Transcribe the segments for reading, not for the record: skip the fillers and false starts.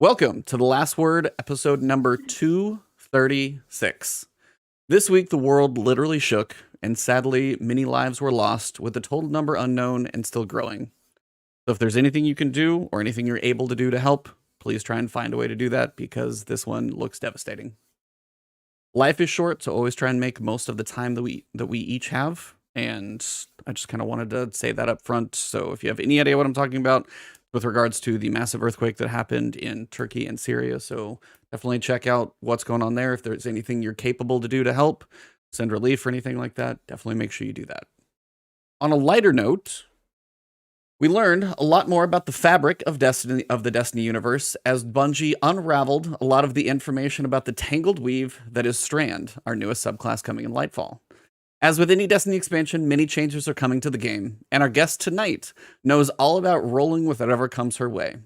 Welcome to The Last Word, episode number 236. This week, the world literally shook, and sadly, many lives were lost, with the total number unknown and still growing. So if there's anything you can do, or anything you're able to do to help, please try and find a way to do that, because this one looks devastating. Life is short, so always try and make most of the time that we each have, and I just kind of wanted to say that up front, so if you have any idea what I'm talking about, with regards to the massive earthquake that happened in Turkey and Syria. So definitely check out what's going on there. If there's anything you're capable to do to help, send relief or anything like that, definitely make sure you do that. On a lighter note, we learned a lot more about the fabric of the Destiny universe as Bungie unraveled a lot of the information about the tangled weave that is Strand, our newest subclass coming in Lightfall. As with any Destiny expansion, many changes are coming to the game, and our guest tonight knows all about rolling with whatever comes her way.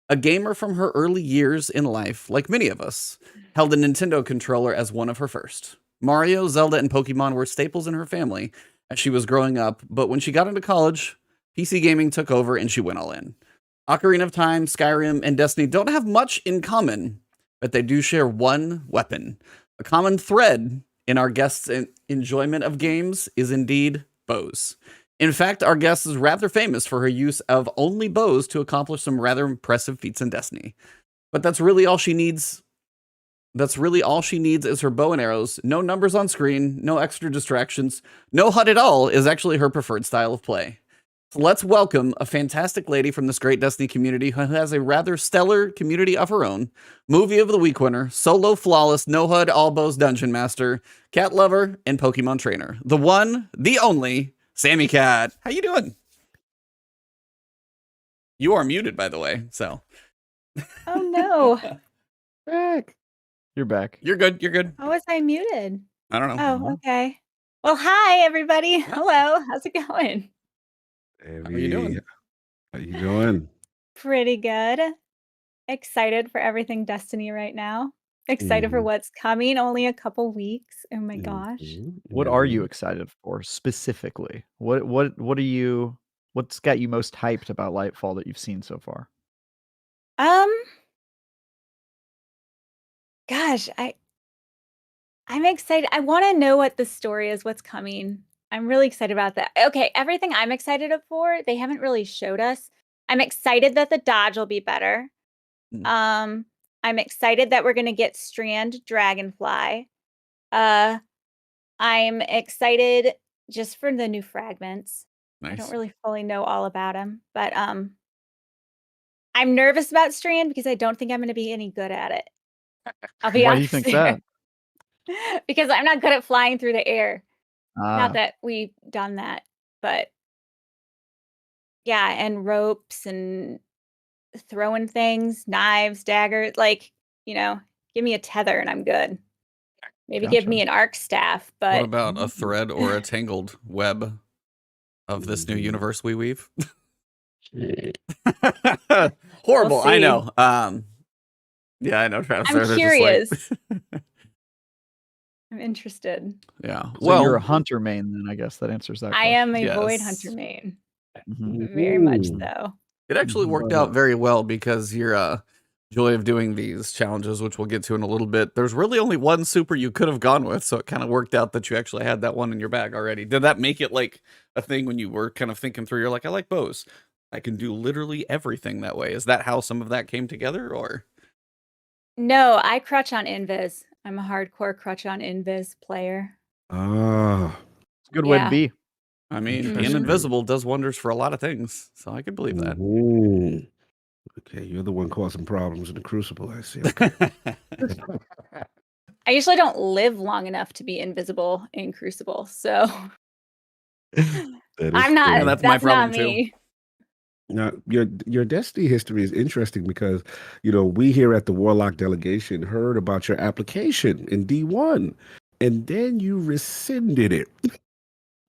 A gamer from her early years in life, like many of us, held a Nintendo controller as one of her first. Mario, Zelda, and Pokemon were staples in her family as she was growing up, but when she got into college, PC gaming took over and she went all in. Ocarina of Time, Skyrim, and Destiny don't have much in common, but they do share one weapon, a common thread in our guest's enjoyment of games is indeed bows. In fact, our guest is rather famous for her use of only bows to accomplish some rather impressive feats in Destiny. But that's really all she needs. That's really all she needs is her bow and arrows. No numbers on screen, no extra distractions. No HUD at all is actually her preferred style of play. So let's welcome a fantastic lady from this great Destiny community who has a rather stellar community of her own. Movie of the Week winner, solo flawless, no HUD, all bows dungeon master, cat lover, and Pokemon trainer. The one, the only, Sammy Cat. How you doing? You are muted, by the way, so. Oh no. Back. You're back. You're good, you're good. How was I muted? I don't know. Oh, okay. Well, hi everybody. Hello. How's it going? How are you doing? How you doing? Pretty good. Excited for everything Destiny right now. Excited for what's coming. Only a couple weeks. Oh my gosh. What are you excited for specifically? What's got you most hyped about Lightfall that you've seen so far? Gosh, I'm excited. I want to know what the story is, what's coming. I'm really excited about that. Okay, everything I'm excited for, they haven't really showed us. I'm excited that the dodge will be better. I'm excited that we're going to get Strand Dragonfly. I'm excited just for the new fragments. Nice. I don't really fully know all about them, but I'm nervous about Strand because I don't think I'm going to be any good at it. I'll be Why honest. do you think that? Because I'm not good at flying through the air. Not that we've done that, but yeah, and ropes and throwing things, knives, daggers, like, give me a tether and I'm good. Maybe give me an arc staff, but what about a thread or a tangled web of this new universe we weave? Horrible, we'll I know. Yeah, I know. I'm curious. I'm interested. Yeah. So well, you're a hunter main, then I guess that answers that question. I am a void hunter main. Very much so. It actually worked out very well because your joy of doing these challenges, which we'll get to in a little bit, there's really only one super you could have gone with, so it kind of worked out that you actually had that one in your bag already. Did that make it like a thing when you were kind of thinking through, you're like, I like bows. I can do literally everything that way. Is that how some of that came together, or? No, I crutch on invis. I'm a hardcore crutch on invis player. It's a good way to be. I mean, being invisible does wonders for a lot of things, so I could believe that. Okay, you're the one causing problems in the Crucible, I see. Okay. I usually don't live long enough to be invisible in Crucible, so I'm not. Yeah, that's my problem too. Now, your Destiny history is interesting because, we here at the Warlock delegation heard about your application in D1, and then you rescinded it.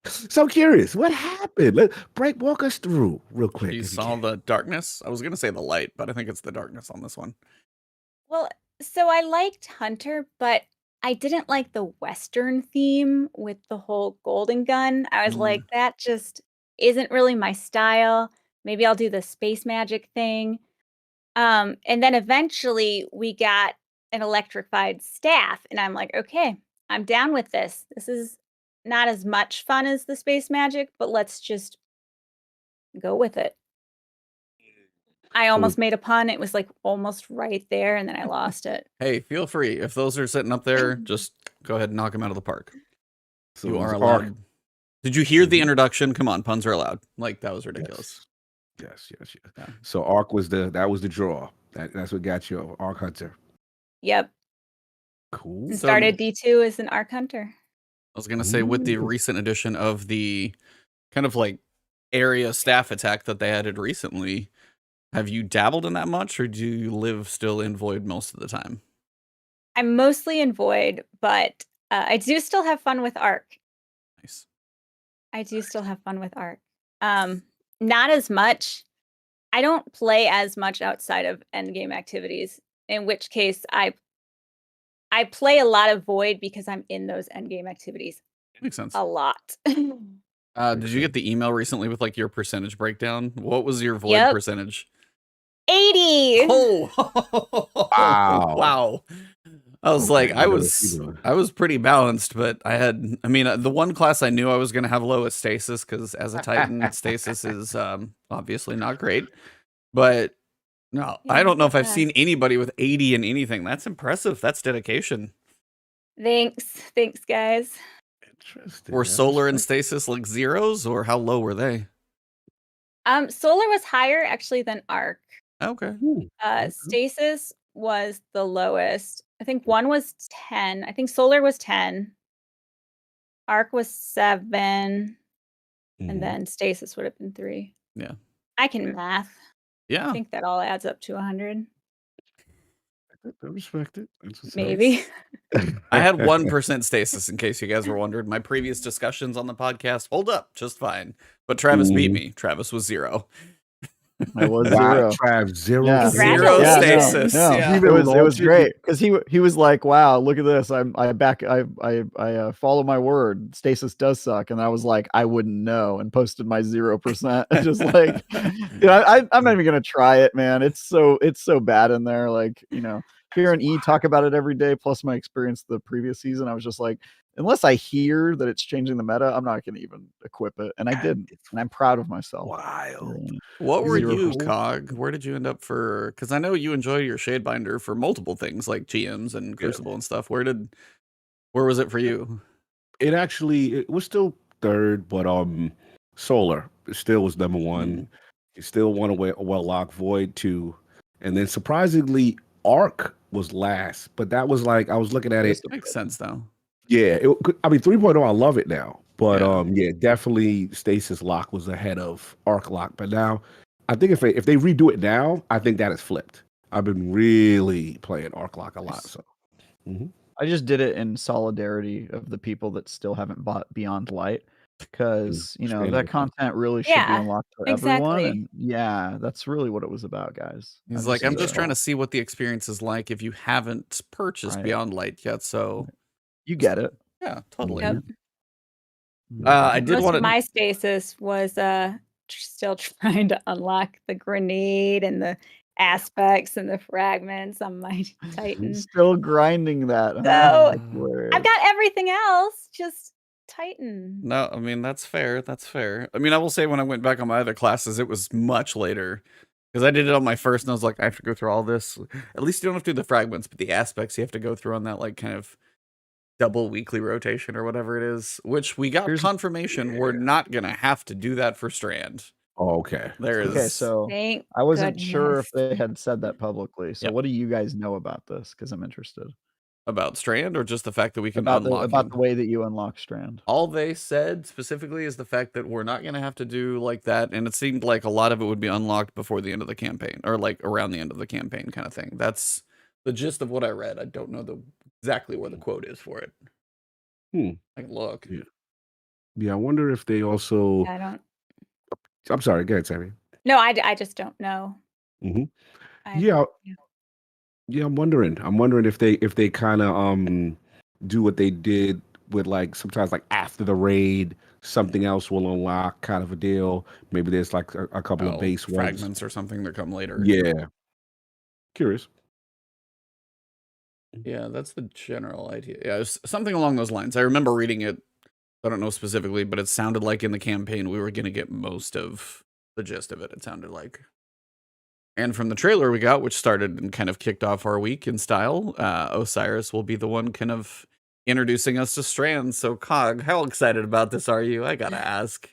So I'm curious, what happened? Walk us through real quick. You saw the darkness? I was going to say the light, but I think it's the darkness on this one. Well, so I liked Hunter, but I didn't like the Western theme with the whole golden gun. I was like, that just isn't really my style. Maybe I'll do the space magic thing. And then eventually we got an electrified staff, and I'm like, okay, I'm down with this. This is not as much fun as the space magic, but let's just go with it. I So almost made a pun. It was like almost right there, and then I lost it. Hey, feel free. If those are sitting up there, just go ahead and knock them out of the park. So You it was are Arc. allowed. Did you hear the introduction? Come on, puns are allowed. Like, that was ridiculous. Yes. Yeah. So Arc was the draw. That's what got you, Arc Hunter. Yep. Cool. And So- started D2 as an Arc Hunter. I was going to say, with the Ooh. recent addition of the kind of like area staff attack that they added recently, have you dabbled in that much, or do you live still in Void most of the time? I'm mostly in Void, but I do still have fun with Arc. Nice. I do still have fun with Arc. Not as much. I don't play as much outside of endgame activities, in which case I play a lot of Void because I'm in those endgame activities Makes sense. a lot. Did you get the email recently with like your percentage breakdown? What was your Void Yep. percentage? 80. Oh, Wow. wow. I was Okay, like, I know what you're doing. I was pretty balanced, but I mean, the one class I knew I was going to have low is Stasis, because as a Titan, Stasis is obviously not great. But no, I Yeah, don't know if I've yeah. seen anybody with 80 in anything. That's impressive. That's dedication. Thanks, guys. Interesting. Were I Solar and respect Stasis like zeros, or how low were they? Solar was higher actually than Arc. Okay. it. Ooh, okay. Stasis was the lowest. I think one was 10. I think Solar was 10. Arc was 7. Mhm. And then Stasis would have been 3. Yeah. I can math. Yeah. I think that all adds up to 100. I respect it. That's what's up. Maybe. I had 1% stasis, in case you guys were wondering. My previous discussions on the podcast hold up just fine. But Travis beat me. Travis was 0. I was Wow, 0. Trav, 0. Yeah. Zero Congratulations. stasis. Yeah, Yeah. it was great because he was like, "Wow, look at this! I follow my word. Stasis does suck," and I was like, "I wouldn't know," and posted my 0%. Just like, I'm not even gonna try it, man. It's so bad in there. Like, hearing E talk about it every day, plus my experience the previous season, I was just like, unless I hear that it's changing the meta, I'm not gonna even equip it, and I didn't, and I'm proud of myself. Wild. What were Zero you, percent. Cog? Where did you end up for? Because I know you enjoy your Shadebinder for multiple things like GMs and Crucible and stuff. Where was it for you? It was still third, but Solar still was number one. It still won a Warlock, Void 2, and then surprisingly Arc was last. But that was like, I was looking at it. Makes sense though. Yeah, I mean 3.0, I love it now. But Yeah. yeah, definitely Stasis Lock was ahead of Arc Lock. But now, I think if they redo it now, I think that is flipped. I've been really playing Arc Lock a lot. So I just did it in solidarity of the people that still haven't bought Beyond Light, because that content really should be Yeah, unlocked for everyone. exactly. And yeah, that's really what it was about, guys. He's like, I'm just trying to see what the experience is like if you haven't purchased Right. Beyond Light yet. So You get it. yeah, totally. Yep. I did Most want of to. my stasis was still trying to unlock the grenade and the aspects and the fragments on my Titan. Still grinding that. So, I've got everything else, just Titan. No, I mean, that's fair. That's fair. I mean, I will say when I went back on my other classes, it was much later. Because I did it on my first, and I was like, I have to go through all this. At least you don't have to do the fragments, but the aspects you have to go through on that, like, kind of double weekly rotation or whatever it is. Which we got confirmation we're not going to have to do that for Strand. Oh, okay. There is. Okay, so Thank I wasn't sure if goodness. they had said that publicly. So Yep. what do you guys know about this? Because I'm interested. About Strand, or just the fact that we can About unlock the way that you unlock Strand. All they said specifically is the fact that we're not going to have to do like that. And it seemed like a lot of it would be unlocked before the end of the campaign, or like around the end of the campaign kind of thing. That's the gist of what I read. I don't know exactly where the quote is for it. I can look. Yeah, I wonder if they also. I don't. I'm sorry. Go ahead, Sammy. No, I just don't know. Yeah, I'm wondering. I'm wondering if they kind of do what they did with, like, sometimes like after the raid, something else will unlock, kind of a deal. Maybe there's like a couple of base ones. fragments or something that come later. Yeah. Curious. Yeah, that's the general idea. Yeah, it's something along those lines. I remember reading it. I don't know specifically, but it sounded like in the campaign we were going to get most of the gist of it. It sounded like. And from the trailer we got, which started and kind of kicked off our week in style, Osiris will be the one kind of introducing us to Strand. So, Cog, how excited about this are you? I gotta ask.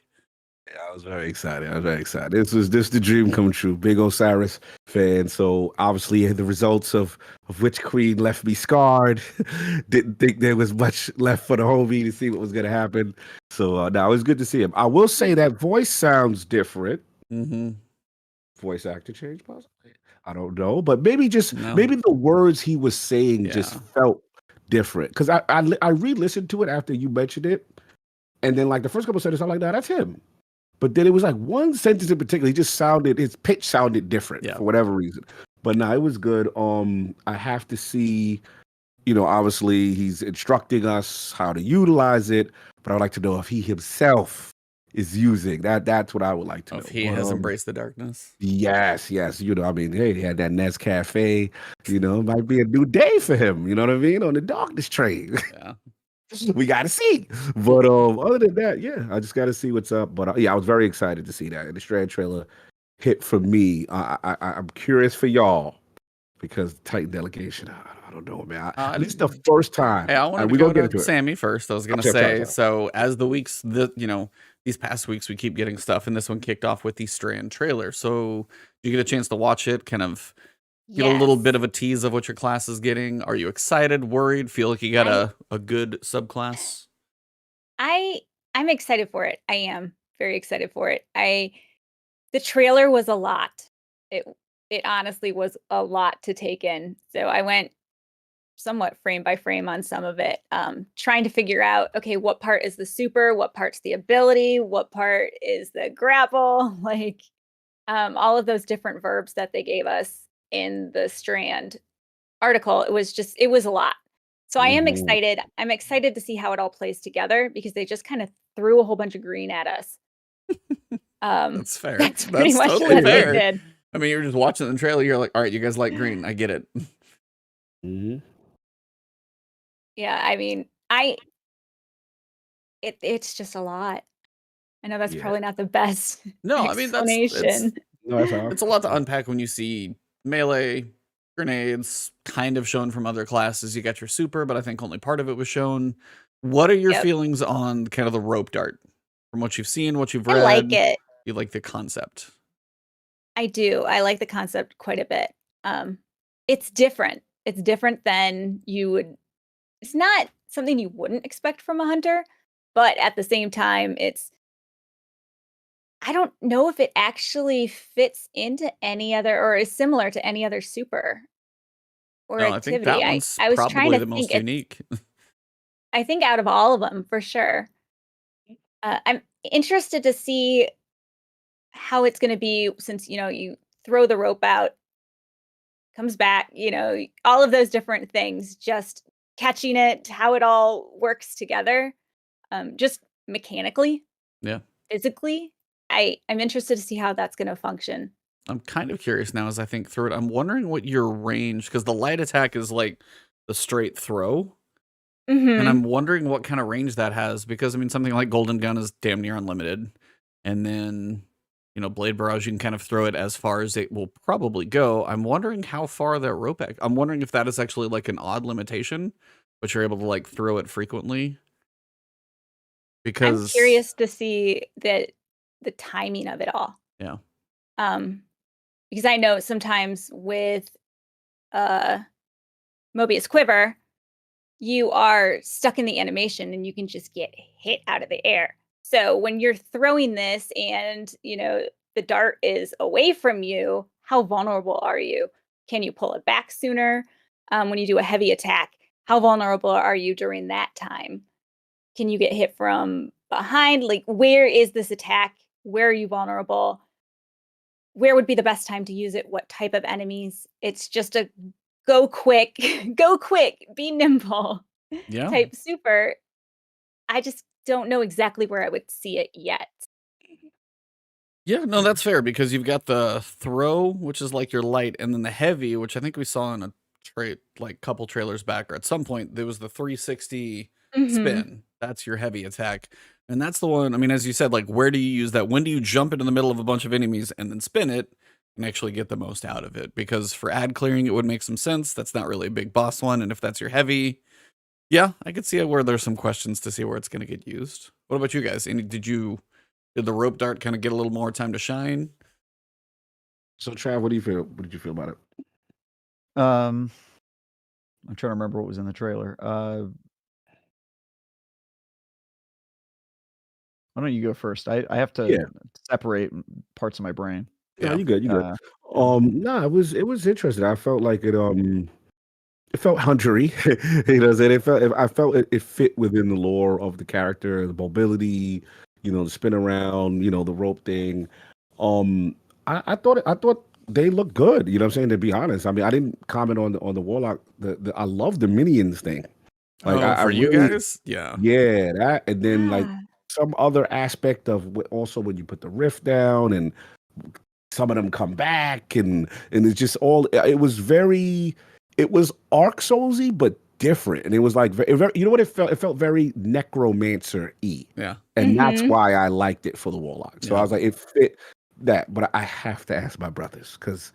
Yeah, I was very excited. I was very excited. This the dream come true. Big Osiris fan. So obviously the results of Witch Queen left me scarred. Didn't think there was much left for the homie to see what was gonna happen. So now it was good to see him. I will say that voice sounds different. Mm-hmm. Voice actor change possibly. I don't know, but maybe No. maybe the words he was saying just Yeah. felt different. Because I re-listened to it after you mentioned it, and then like the first couple of sentences, I'm like, no, that's him. But then it was like one sentence in particular, he just sounded, his pitch sounded different for whatever reason. But no, it was good. I have to see, obviously he's instructing us how to utilize it, but I'd like to know if he himself is using that. That's what I would like to know. If he has embraced the darkness. Yes. I mean, hey, he had that Nest Cafe, it might be a new day for him, you know what I mean? On the darkness train. Yeah. We got to see. But other than that, yeah, I just got to see what's up. But yeah, I was very excited to see that. And the Strand trailer hit for me. I'm curious for y'all because Titan delegation, I don't know, man. This is the first time. Hey, I wanted to go to Sammy first. I was going to say, so as the weeks, these past weeks, we keep getting stuff, and this one kicked off with the Strand trailer. So you get a chance to watch it, kind of get a little bit of a tease of what your class is getting. Are you excited, worried, feel like you got a good subclass? I'm excited for it. I am very excited for it. The trailer was a lot. It honestly was a lot to take in. So I went somewhat frame by frame on some of it, trying to figure out, okay, what part is the super, what part's the ability, what part is the grapple, like all of those different verbs that they gave us in the Strand article. It was a lot. So I am excited. I'm excited to see how it all plays together because they just kind of threw a whole bunch of green at us. That's fair. That's pretty much totally what fair. They did. I mean, you're just watching the trailer. You're like, all right, you guys like green. I get it. Yeah, I mean, it's just a lot. I know that's probably not the best explanation. It's a lot to unpack when you see melee, grenades, kind of shown from other classes. You got your super, but I think only part of it was shown. What are your feelings on kind of the rope dart? From what you've seen, what you've read? I like it. You like the concept? I do. I like the concept quite a bit. It's different. It's different than you would. It's not something you wouldn't expect from a hunter, but at the same time, I don't know if it actually fits into any other or is similar to any other super or activity. I think that one's I was probably trying to the most unique. I think out of all of them, for sure. I'm interested to see how it's going to be since, you throw the rope out, comes back, all of those different things, just catching it, how it all works together, just mechanically, physically. I'm interested to see how that's going to function. I'm kind of curious now as I think through it. I'm wondering what your range, because the light attack is like the straight throw. And I'm wondering what kind of range that has, because I mean, something like Golden Gun is damn near unlimited. And then, Blade Barrage, you can kind of throw it as far as it will probably go. I'm wondering how far that rope, I'm wondering if that is actually like an odd limitation, but you're able to like throw it frequently. Because I'm curious to see the timing of it all. Yeah. Because I know sometimes with Mobius Quiver, you are stuck in the animation and you can just get hit out of the air. So when you're throwing this and, the dart is away from you, how vulnerable are you? Can you pull it back sooner? When you do a heavy attack, how vulnerable are you during that time? Can you get hit from behind? Like, where is this attack? Where are you vulnerable? Where would be the best time to use it? What type of enemies? It's just a go quick, be nimble type super. I just don't know exactly where I would see it yet. Yeah, no, that's fair because you've got the throw, which is like your light, and then the heavy, which I think we saw in a couple trailers back, or at some point there was the 360 spin. That's your heavy attack, and that's the one. I mean, as you said, like where do you use that? When do you jump into the middle of a bunch of enemies and then spin it and actually get the most out of it? Because for ad clearing, it would make some sense. That's not really a big boss one, and if that's your heavy, yeah, I could see it where there's some questions to see where it's going to get used. What about you guys? Did the rope dart kind of get a little more time to shine? So, Trav, what do you feel? What did you feel about it? I'm trying to remember what was in the trailer. Why don't you go first? I have to separate parts of my brain. Yeah, you good. You good. No, it was interesting. I felt like it felt huntery. You know what I'm saying? I felt it fit within the lore of the character, the mobility, the spin around, the rope thing. I thought they looked good. You know what I'm saying? To be honest, I mean, I didn't comment on the Warlock. I love the minions thing. Like, for you really, guys, yeah, that, and then like some other aspect of also when you put the rift down and some of them come back and it's just all. It was Ark Soulsy, but different, and it was like you know what it felt. It felt very Necromancer-y. Yeah, and that's why I liked it for the Warlock. So I was like, it fit that, but I have to ask my brothers because.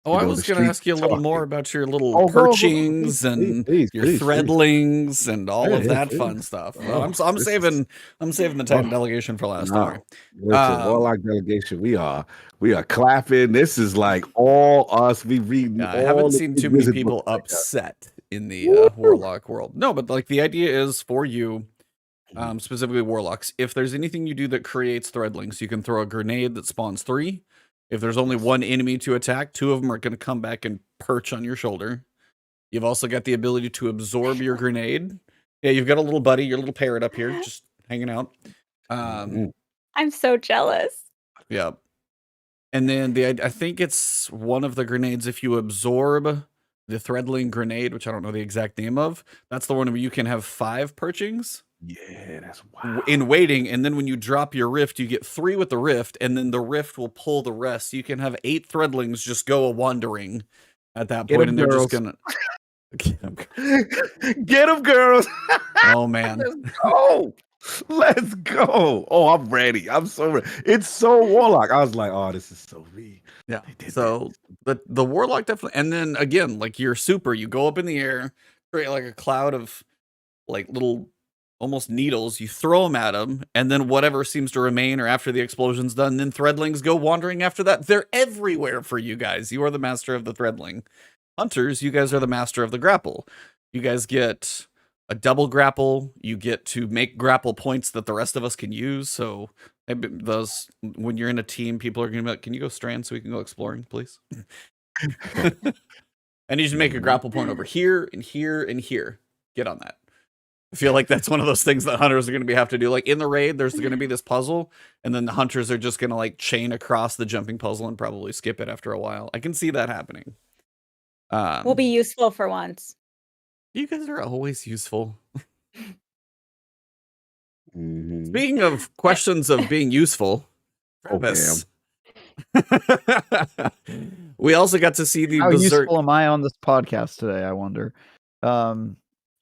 I was going to ask you a little more about your little perchings and your threadlings and all of that fun stuff. I'm saving the Titan delegation for last. Don't worry. Warlock delegation, we are clapping. This is like all us. We read. I haven't seen too many people upset in the Warlock world. No, but like the idea is for you. Specifically Warlocks. If there's anything you do that creates threadlings, you can throw a grenade that spawns 3. If there's only one enemy to attack, 2 of them are going to come back and perch on your shoulder. You've also got the ability to absorb your grenade. Yeah, you've got a little buddy, your little parrot up here, just hanging out. I'm so jealous. Yeah. And then I think it's one of the grenades, if you absorb the threadling grenade, which I don't know the exact name of, that's the one where you can have 5 perchings. Yeah, that's wild. In waiting, and then when you drop your rift, you get 3 with the rift, and then the rift will pull the rest. You can have 8 threadlings just go a-wandering at that point, and they're just gonna get them, girls. Oh man, let's go. Oh, I'm ready. I'm so ready. It's so Warlock. I was like, oh, this is so me. Yeah. So the Warlock definitely, and then again, like your super, you go up in the air, create like a cloud of like little almost needles, you throw them at them, and then whatever seems to remain, or after the explosion's done, then threadlings go wandering after that. They're everywhere for you guys. You are the master of the threadling. Hunters, you guys are the master of the grapple. You guys get a double grapple. You get to make grapple points that the rest of us can use. So those, when you're in a team, people are going to be like, can you go Strand so we can go exploring, please? I need you to make a grapple point over here and here and here. Get on that. I feel like that's one of those things that hunters are going to have to do. Like in the raid, there's going to be this puzzle, and then the hunters are just going to like chain across the jumping puzzle and probably skip it after a while. I can see that happening. We'll be useful for once. You guys are always useful. Speaking of questions of being useful, Travis, we also got to see the How berserk. useful am I on this podcast today? I wonder.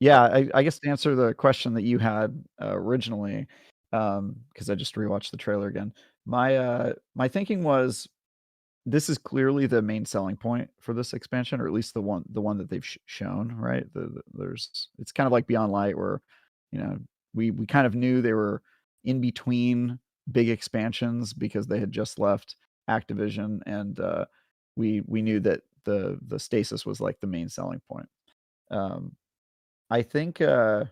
Yeah, I guess to answer the question that you had originally, because I just rewatched the trailer again. My thinking was, this is clearly the main selling point for this expansion, or at least the one that they've shown. Right? It's kind of like Beyond Light, where we kind of knew they were in between big expansions because they had just left Activision, and we knew that the Stasis was like the main selling point. I think the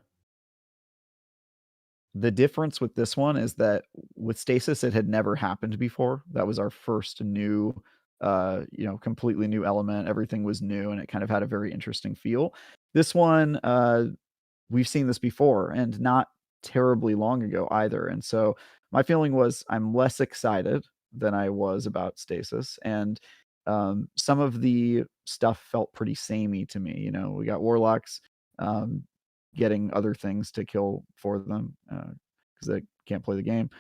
difference with this one is that with Stasis, it had never happened before. That was our first new, completely new element. Everything was new, and it kind of had a very interesting feel. This one, we've seen this before, and not terribly long ago either. And so my feeling was I'm less excited than I was about Stasis, and some of the stuff felt pretty samey to me. We got Warlocks getting other things to kill for them, because the can't play the game.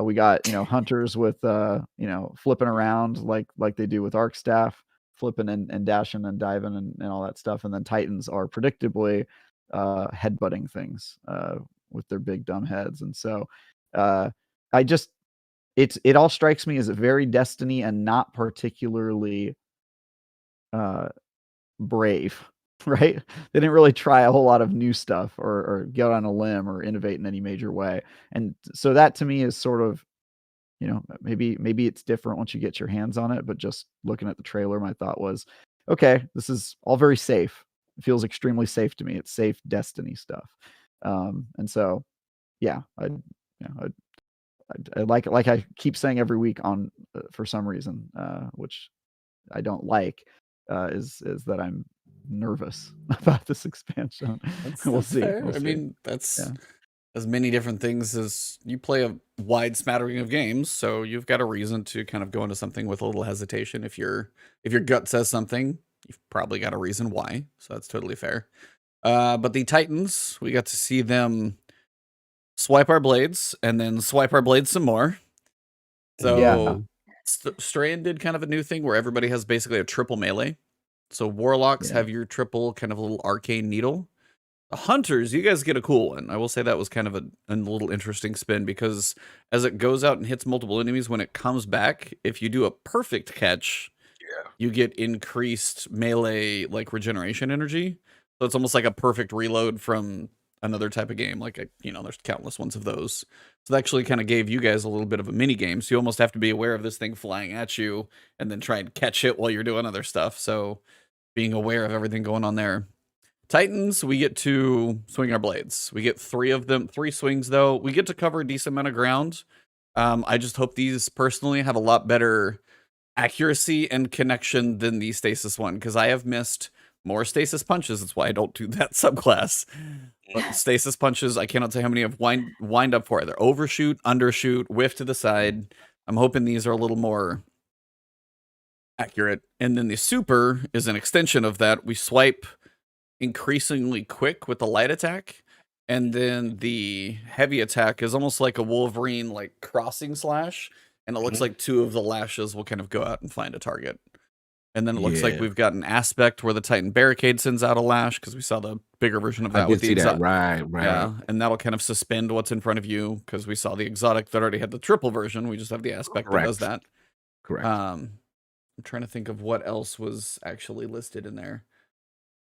We got, you know, hunters with you know, flipping around like they do with arc staff, flipping and dashing and diving and all that stuff. And then titans are predictably headbutting things with their big dumb heads. And so I just it all strikes me as very Destiny and not particularly brave. Right? They didn't really try a whole lot of new stuff or go on a limb or innovate in any major way. And so that to me is sort of, you know, maybe it's different once you get your hands on it, but just looking at the trailer, my thought was, okay, this is all very safe. It feels extremely safe to me. It's safe Destiny stuff. And so, yeah, I like I keep saying every week on for some reason, which I don't like, is that I'm nervous about this expansion. We'll see. Fair. I mean, that's as many different things as you play a wide smattering of games, so you've got a reason to kind of go into something with a little hesitation. If your gut says something, you've probably got a reason why, so that's totally fair. But the Titans, we got to see them swipe our blades and then swipe our blades some more. So Strand did kind of a new thing where everybody has basically a triple melee. So Warlocks have your triple kind of little arcane needle. The Hunters, you guys get a cool one. I will say that was kind of a little interesting spin, because as it goes out and hits multiple enemies, when it comes back, if you do a perfect catch, you get increased melee like regeneration energy. So it's almost like a perfect reload from another type of game. Like, you know, there's countless ones of those. So that actually kind of gave you guys a little bit of a mini game. So you almost have to be aware of this thing flying at you and then try and catch it while you're doing other stuff. So being aware of everything going on there. Titans, we get to swing our blades. We get 3 of them, 3 swings though. We get to cover a decent amount of ground. I just hope these personally have a lot better accuracy and connection than the Stasis one, because I have missed more Stasis punches. That's why I don't do that subclass. But Stasis punches, I cannot say how many I've wind up for. Either overshoot, undershoot, whiff to the side. I'm hoping these are a little more accurate. And then the super is an extension of that. We swipe increasingly quick with the light attack, and then the heavy attack is almost like a Wolverine like crossing slash, and it looks like 2 of the lashes will kind of go out and find a target. And then it looks like we've got an aspect where the Titan Barricade sends out a lash, because we saw the bigger version of that. I did see that. Right. Yeah, and that'll kind of suspend what's in front of you, because we saw the exotic that already had the triple version. We just have the aspect that does that. Correct. I'm trying to think of what else was actually listed in there.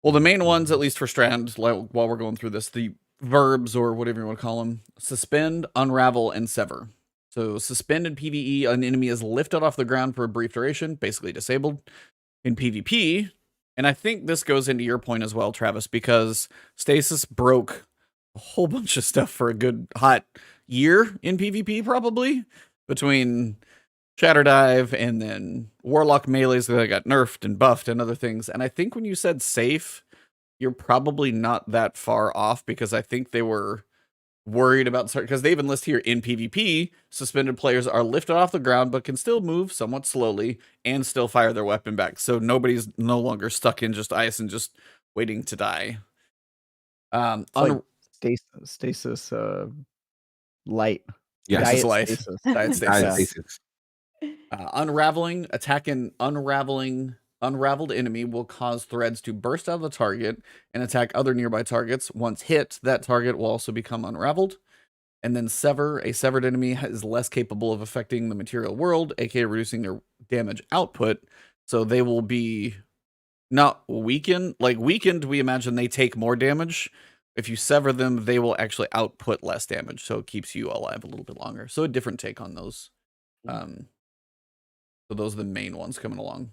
Well, the main ones, at least for Strand, while we're going through this, the verbs, or whatever you want to call them: suspend, unravel, and sever. So suspend in PvE, an enemy is lifted off the ground for a brief duration, basically disabled. In PvP, and I think this goes into your point as well, Travis, because Stasis broke a whole bunch of stuff for a good hot year in PvP, probably, between Shatter Dive and then Warlock melees that got nerfed and buffed and other things. And I think when you said safe, you're probably not that far off, because I think they were worried about, because they even list here in PvP, suspended players are lifted off the ground but can still move somewhat slowly and still fire their weapon back. So nobody's no longer stuck in just ice and just waiting to die. Like stasis light. Yes, Diet stasis. Unraveling, attack an unraveled enemy will cause threads to burst out of the target and attack other nearby targets. Once hit, that target will also become unraveled. And then sever, a severed enemy is less capable of affecting the material world, aka reducing their damage output. So they will be not weakened. Like weakened, we imagine they take more damage. If you sever them, they will actually output less damage. So it keeps you alive a little bit longer. So a different take on those. So those are the main ones coming along.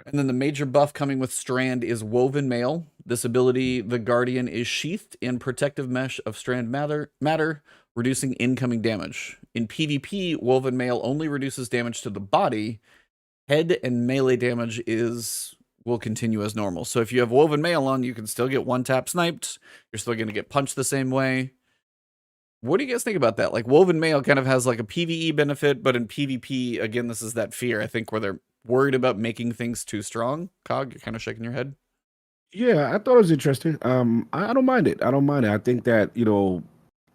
And then the major buff coming with Strand is Woven Mail. This ability, the Guardian, is sheathed in protective mesh of Strand matter, reducing incoming damage. In PvP, Woven Mail only reduces damage to the body. Head and melee damage will continue as normal. So if you have Woven Mail on, you can still get one-tap sniped. You're still going to get punched the same way. What do you guys think about that? Like, Woven Mail kind of has like a PvE benefit, but in PvP, again, this is that fear, I think, where they're worried about making things too strong. Cog, you're kind of shaking your head. Yeah, I thought it was interesting. I don't mind it. I think that,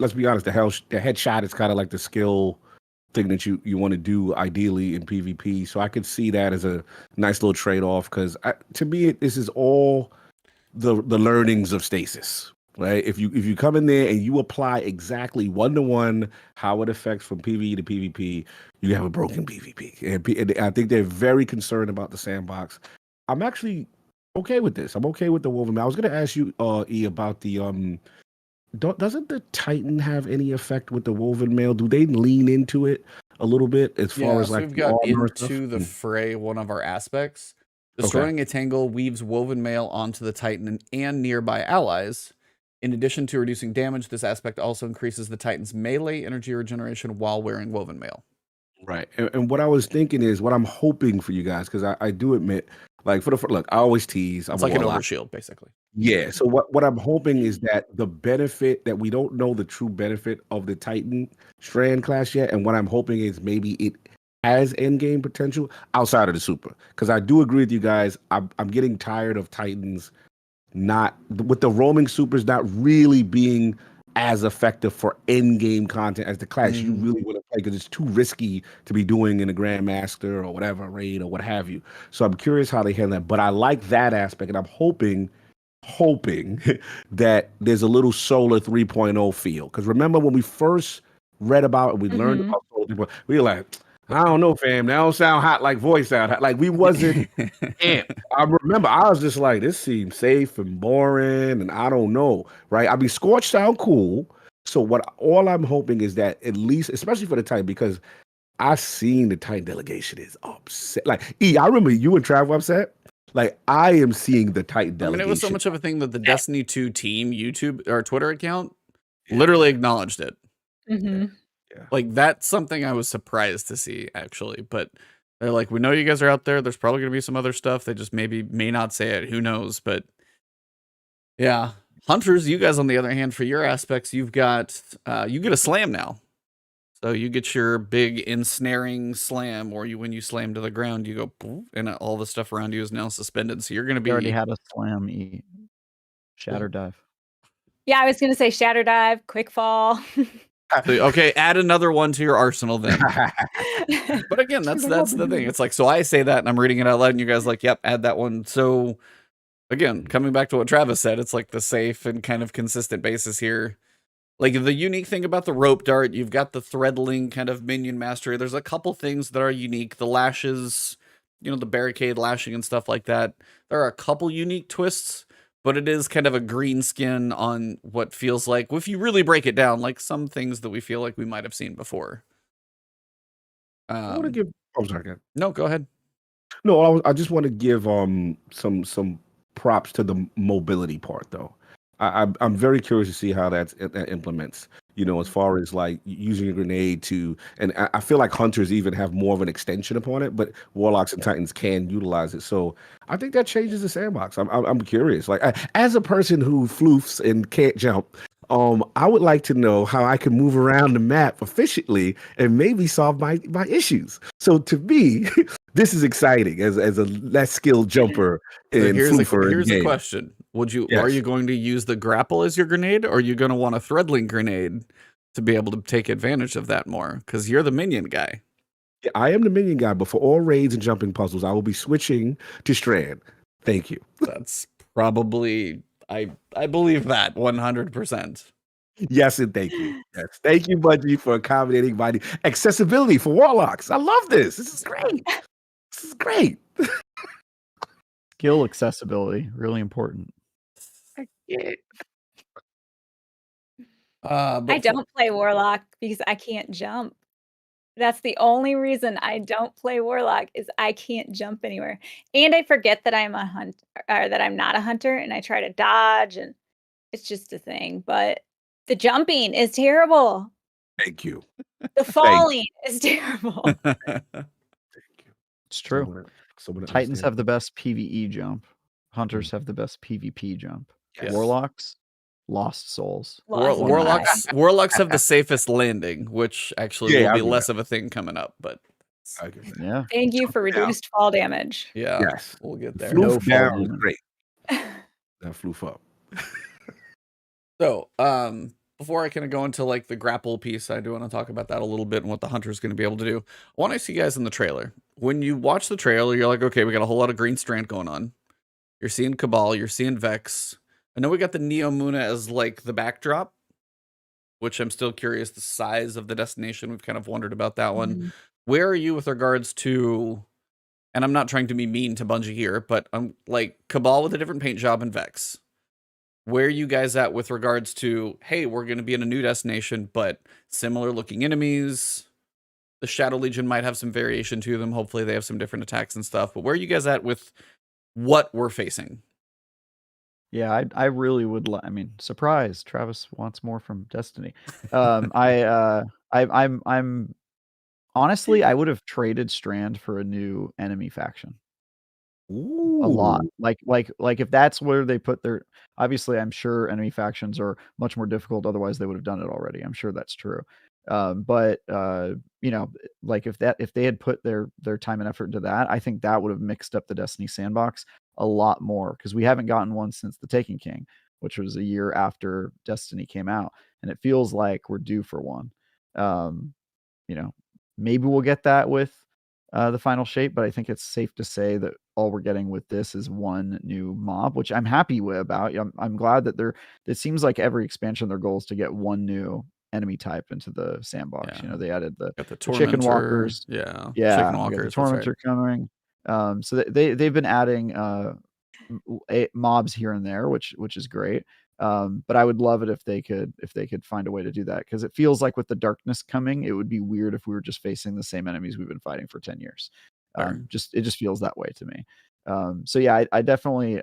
let's be honest, the headshot is kind of like the skill thing that you want to do ideally in PvP. So I could see that as a nice little trade off because to me, this is all the learnings of Stasis. Right, if you come in there and you apply exactly 1-to-1 how it affects from PvE to PvP, you have a broken PvP. And I think they're very concerned about the sandbox. I'm actually okay with this. I'm okay with the Woven Mail. I was going to ask you, E, about the doesn't the Titan have any effect with the Woven Mail? Do they lean into it a little bit as far as like we've got armor into the stuff? fray one of our aspects. Destroying a tangle weaves Woven Mail onto the Titan and nearby allies. In addition to reducing damage, this aspect also increases the Titan's melee energy regeneration while wearing Woven Mail. Right. And what I was thinking is what I'm hoping for you guys, because I do admit, like, look, I always tease. It's like an overshield, basically. Yeah. So what I'm hoping is that the benefit that we don't know the true benefit of the Titan Strand class yet. And what I'm hoping is maybe it has endgame potential outside of the super. Because I do agree with you guys. I'm getting tired of Titans not with the roaming supers not really being as effective for end game content as the class you really want to play because it's too risky to be doing in a Grandmaster or whatever raid or what have you. So I'm curious how they handle that. But I like that aspect, and I'm hoping that there's a little Solar 3.0 feel. Because remember when we first read about it, we learned about Solar 3.0, we were like, I don't know, fam. That don't sound hot like voice sound hot. Like we wasn't amped. I remember I was just like, this seems safe and boring, and I don't know, right? I mean, Scorch sound cool. So all I'm hoping is that at least, especially for the Titan, because I've seen the Titan delegation is upset. Like, I remember you and Trav were upset. Like, I am seeing the Titan delegation. I mean, it was so much of a thing that the Destiny 2 team YouTube or Twitter account literally acknowledged it. Mm-hmm. Yeah. Like, that's something I was surprised to see, actually. But they're like, we know you guys are out there. There's probably going to be some other stuff. They just may not say it. Who knows? But yeah. Hunters, you guys, on the other hand, for your aspects, you've got, you get a slam now. So you get your big ensnaring slam, or when you slam to the ground, you go, poof, and all the stuff around you is now suspended. So you're going to be. We already had a slam shatter dive. Yeah, I was going to say shatter dive, quick fall. Okay, add another one to your arsenal then. But again, that's the thing. It's like, so I say that and I'm reading it out loud and you guys like, yep, add that one. So again, coming back to what Travis said, it's like the safe and kind of consistent basis here. Like the unique thing about the rope dart, you've got the threadling kind of minion mastery. There's a couple things that are unique. The lashes, the barricade lashing and stuff like that. There are a couple unique twists, but it is kind of a green skin on what feels like, if you really break it down, like some things that we feel like we might have seen before. I want to give. I'm sorry, no, go ahead. No, I just want to give some props to the mobility part though. I'm very curious to see how that implements. As far as like using a grenade and I feel like hunters even have more of an extension upon it, but warlocks and titans can utilize it. So I think that changes the sandbox. I'm curious. Like as a person who floofs and can't jump, I would like to know how I can move around the map efficiently and maybe solve my issues. So to me, this is exciting as a less skilled jumper. And here's floofer the question. Are you going to use the grapple as your grenade, or are you going to want a threadling grenade to be able to take advantage of that more? Because you're the minion guy. Yeah, I am the minion guy, but for all raids and jumping puzzles, I will be switching to Strand. Thank you. That's probably, I believe that 100%. Yes, and thank you. Yes, thank you, Bungie, for accommodating my accessibility for warlocks. I love this. This is great. This is great. Skill accessibility, really important. I don't play Warlock because I can't jump. That's the only reason I don't play Warlock is I can't jump anywhere. And I forget that I'm a hunter, or that I'm not a hunter, and I try to dodge, and it's just a thing. But the jumping is terrible. Thank you. The falling is terrible. Thank you. It's true. Titans have the best PvE jump. Hunters have the best PvP jump. Yes. Warlocks, lost souls. Warlocks have the safest landing, which actually will be less of a thing coming up. But yeah, thank you for reduced fall damage. Yeah, yes, we'll get there. Floof down is great. Now floof up. So, before I kind of go into like the grapple piece, I do want to talk about that a little bit and what the hunter's going to be able to do. I want to see you guys in the trailer. When you watch the trailer, you're like, okay, we got a whole lot of green Strand going on. You're seeing Cabal, you're seeing Vex. I know we got the Neo Muna as like the backdrop, which I'm still curious the size of the destination. We've kind of wondered about that one. Where are you with regards to, and I'm not trying to be mean to Bungie here, but I'm like Cabal with a different paint job and Vex. Where are you guys at with regards to, hey, we're going to be in a new destination, but similar looking enemies? The Shadow Legion might have some variation to them. Hopefully they have some different attacks and stuff. But where are you guys at with what we're facing? Yeah, I really would. I mean, surprise! Travis wants more from Destiny. I'm honestly, I would have traded Strand for a new enemy faction. A lot. Ooh. Like if that's where they put their. Obviously, I'm sure enemy factions are much more difficult. Otherwise, they would have done it already. I'm sure that's true. But you know, like if they had put their time and effort into that, I think that would have mixed up the Destiny sandbox a lot more, because we haven't gotten one since the Taken King, which was a year after Destiny came out, and it feels like we're due for one. You know, maybe we'll get that with the final shape, but I think it's safe to say that all we're getting with this is one new mob, which I'm happy with about. I'm glad that it seems like every expansion, their goal is to get one new enemy type into the sandbox. Yeah. You know, they added the Tormentor, chicken walkers. Yeah, Yeah, chicken we got walkers. the tormentor coming. So they've been adding mobs here and there, which is great. But I would love it if they could find a way to do that, because it feels like with the darkness coming, it would be weird if we were just facing the same enemies we've been fighting for 10 years. It just feels that way to me. So yeah, I definitely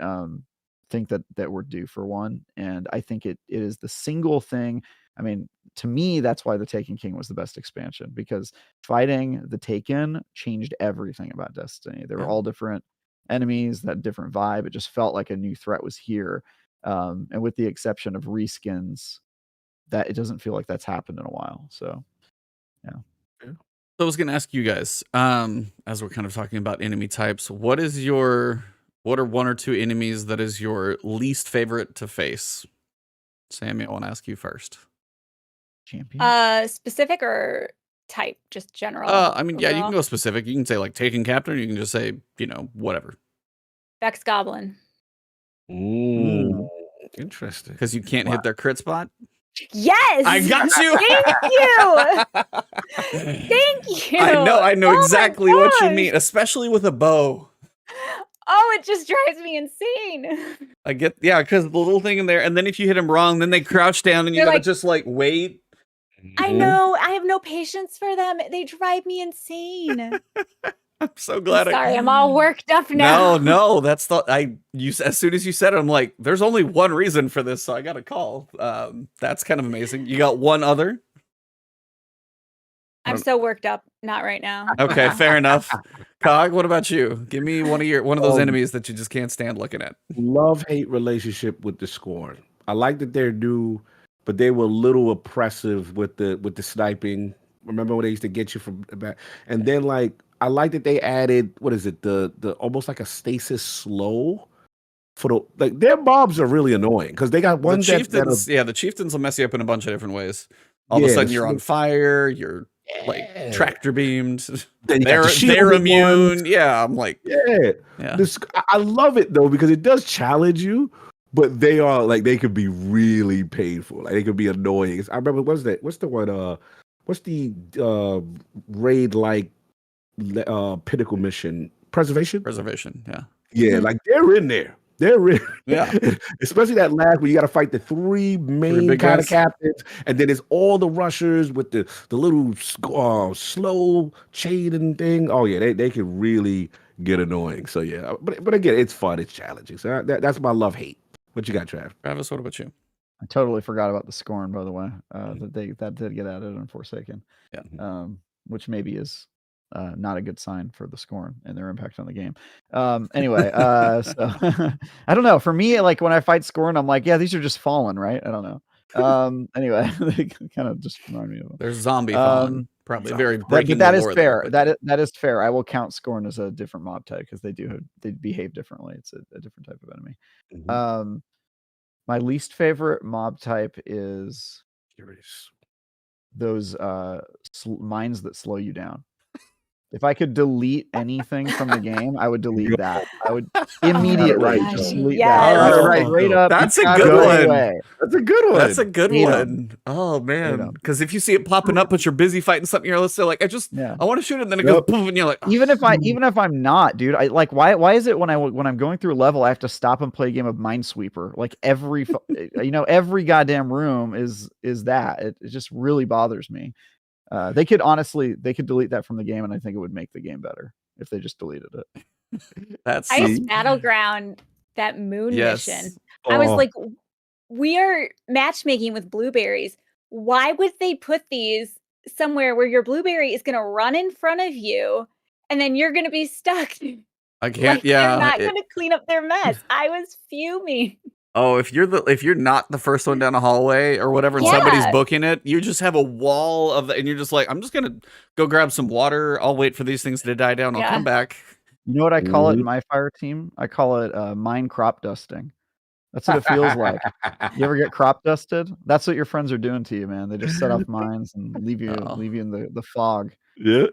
think that we're due for one, and I think it is the single thing. I mean, to me, that's why the Taken King was the best expansion, because fighting the Taken changed everything about Destiny. They were all different enemies, that different vibe. It just felt like a new threat was here. And with the exception of reskins, that it doesn't feel like that's happened in a while. So yeah. So I was gonna ask you guys, as we're kind of talking about enemy types, what are one or two enemies that is your least favorite to face? Sammy, I want to ask you first. Champion? Specific or type, just general? I mean, yeah, you can go specific. You can say like Taken Captain, or you can just say, whatever. Vex Goblin. Ooh, interesting. Because you can't hit their crit spot. Yes, I got you. Thank you. Thank you. I know exactly what you mean, especially with a bow. Oh, it just drives me insane. I get, yeah, because the little thing in there, and then if you hit them wrong, then they crouch down, and you gotta just like wait. I know. I have no patience for them. They drive me insane. I'm so glad. I'm all worked up now. No, that's as soon as you said it, I'm like, there's only one reason for this, so I got a call. That's kind of amazing. You got one other? I'm so worked up. Not right now. Okay, fair enough. Cog, what about you? Give me one of those enemies that you just can't stand looking at. Love-hate relationship with the Scorn. I like that they're new, but they were a little oppressive with the sniping. Remember when they used to get you from the back? And then like I like that they added, what is it, the almost like a stasis slow for the, like their mobs are really annoying because they got one chieftains. The chieftains will mess you up in a bunch of different ways. All of a sudden you're on fire. You're like tractor beamed. They're immune. Ones. Yeah, I'm like, I love it though because it does challenge you, but they are like they could be really painful. Like they could be annoying. I remember what's the one? What's the raid like Pinnacle mission? Preservation. Yeah, like they're in there. Yeah, especially that last where you got to fight the three main kind of captains, and then there's all the rushers with the little slow chain thing. Oh yeah, they can really get annoying. So yeah, but again, it's fun, it's challenging. So that's my love-hate. What you got, Travis? What about you? I totally forgot about the Scorn, by the way. That did get added in Forsaken. Yeah. Which maybe is not a good sign for the Scorn and their impact on the game. Anyway, so I don't know. For me, like when I fight Scorn, I'm like, yeah, these are just fallen, right? I don't know. Anyway, they kind of just remind me of them. There's zombie fallen. Probably very breaking. That is fair. That is fair. I will count Scorn as a different mob type because they behave differently. It's a different type of enemy. My least favorite mob type is Curious. those mines that slow you down. If I could delete anything from the game, I would delete that. I would immediately right, just though. delete Yes. that. Oh, Right, straight up. that's a Go good one. away. That's a good one. That's a good Hate 'em. one. Oh man, 'em. because if you see it popping up, but you're busy fighting something, you're let's say like I want to shoot it, and then it goes Yep. boom, and you're like, oh. Even if I'm not, dude, I like why is it when I'm going through a level, I have to stop and play a game of Minesweeper? Like every every goddamn room is that. It just really bothers me. They could delete that from the game, and I think it would make the game better if they just deleted it. That's Ice Battleground, that moon Yes. mission. I was Oh. like, we are matchmaking with blueberries. Why would they put these somewhere where your blueberry is going to run in front of you and then you're going to be stuck? I can't. Like, Yeah. they're not going to clean up their mess. I was fuming. Oh, if you're not the first one down a hallway or whatever, and somebody's Yeah. booking it, you just have a wall of and you're just like, I'm just gonna go grab some water. I'll wait for these things to die down. I'll Yeah. come back. You know what I call it in Mhm. my fire team? I call it mine crop dusting. That's what it feels like. You ever get crop dusted? That's what your friends are doing to you, man. They just set off mines and leave you Oh. in the fog. Yeah.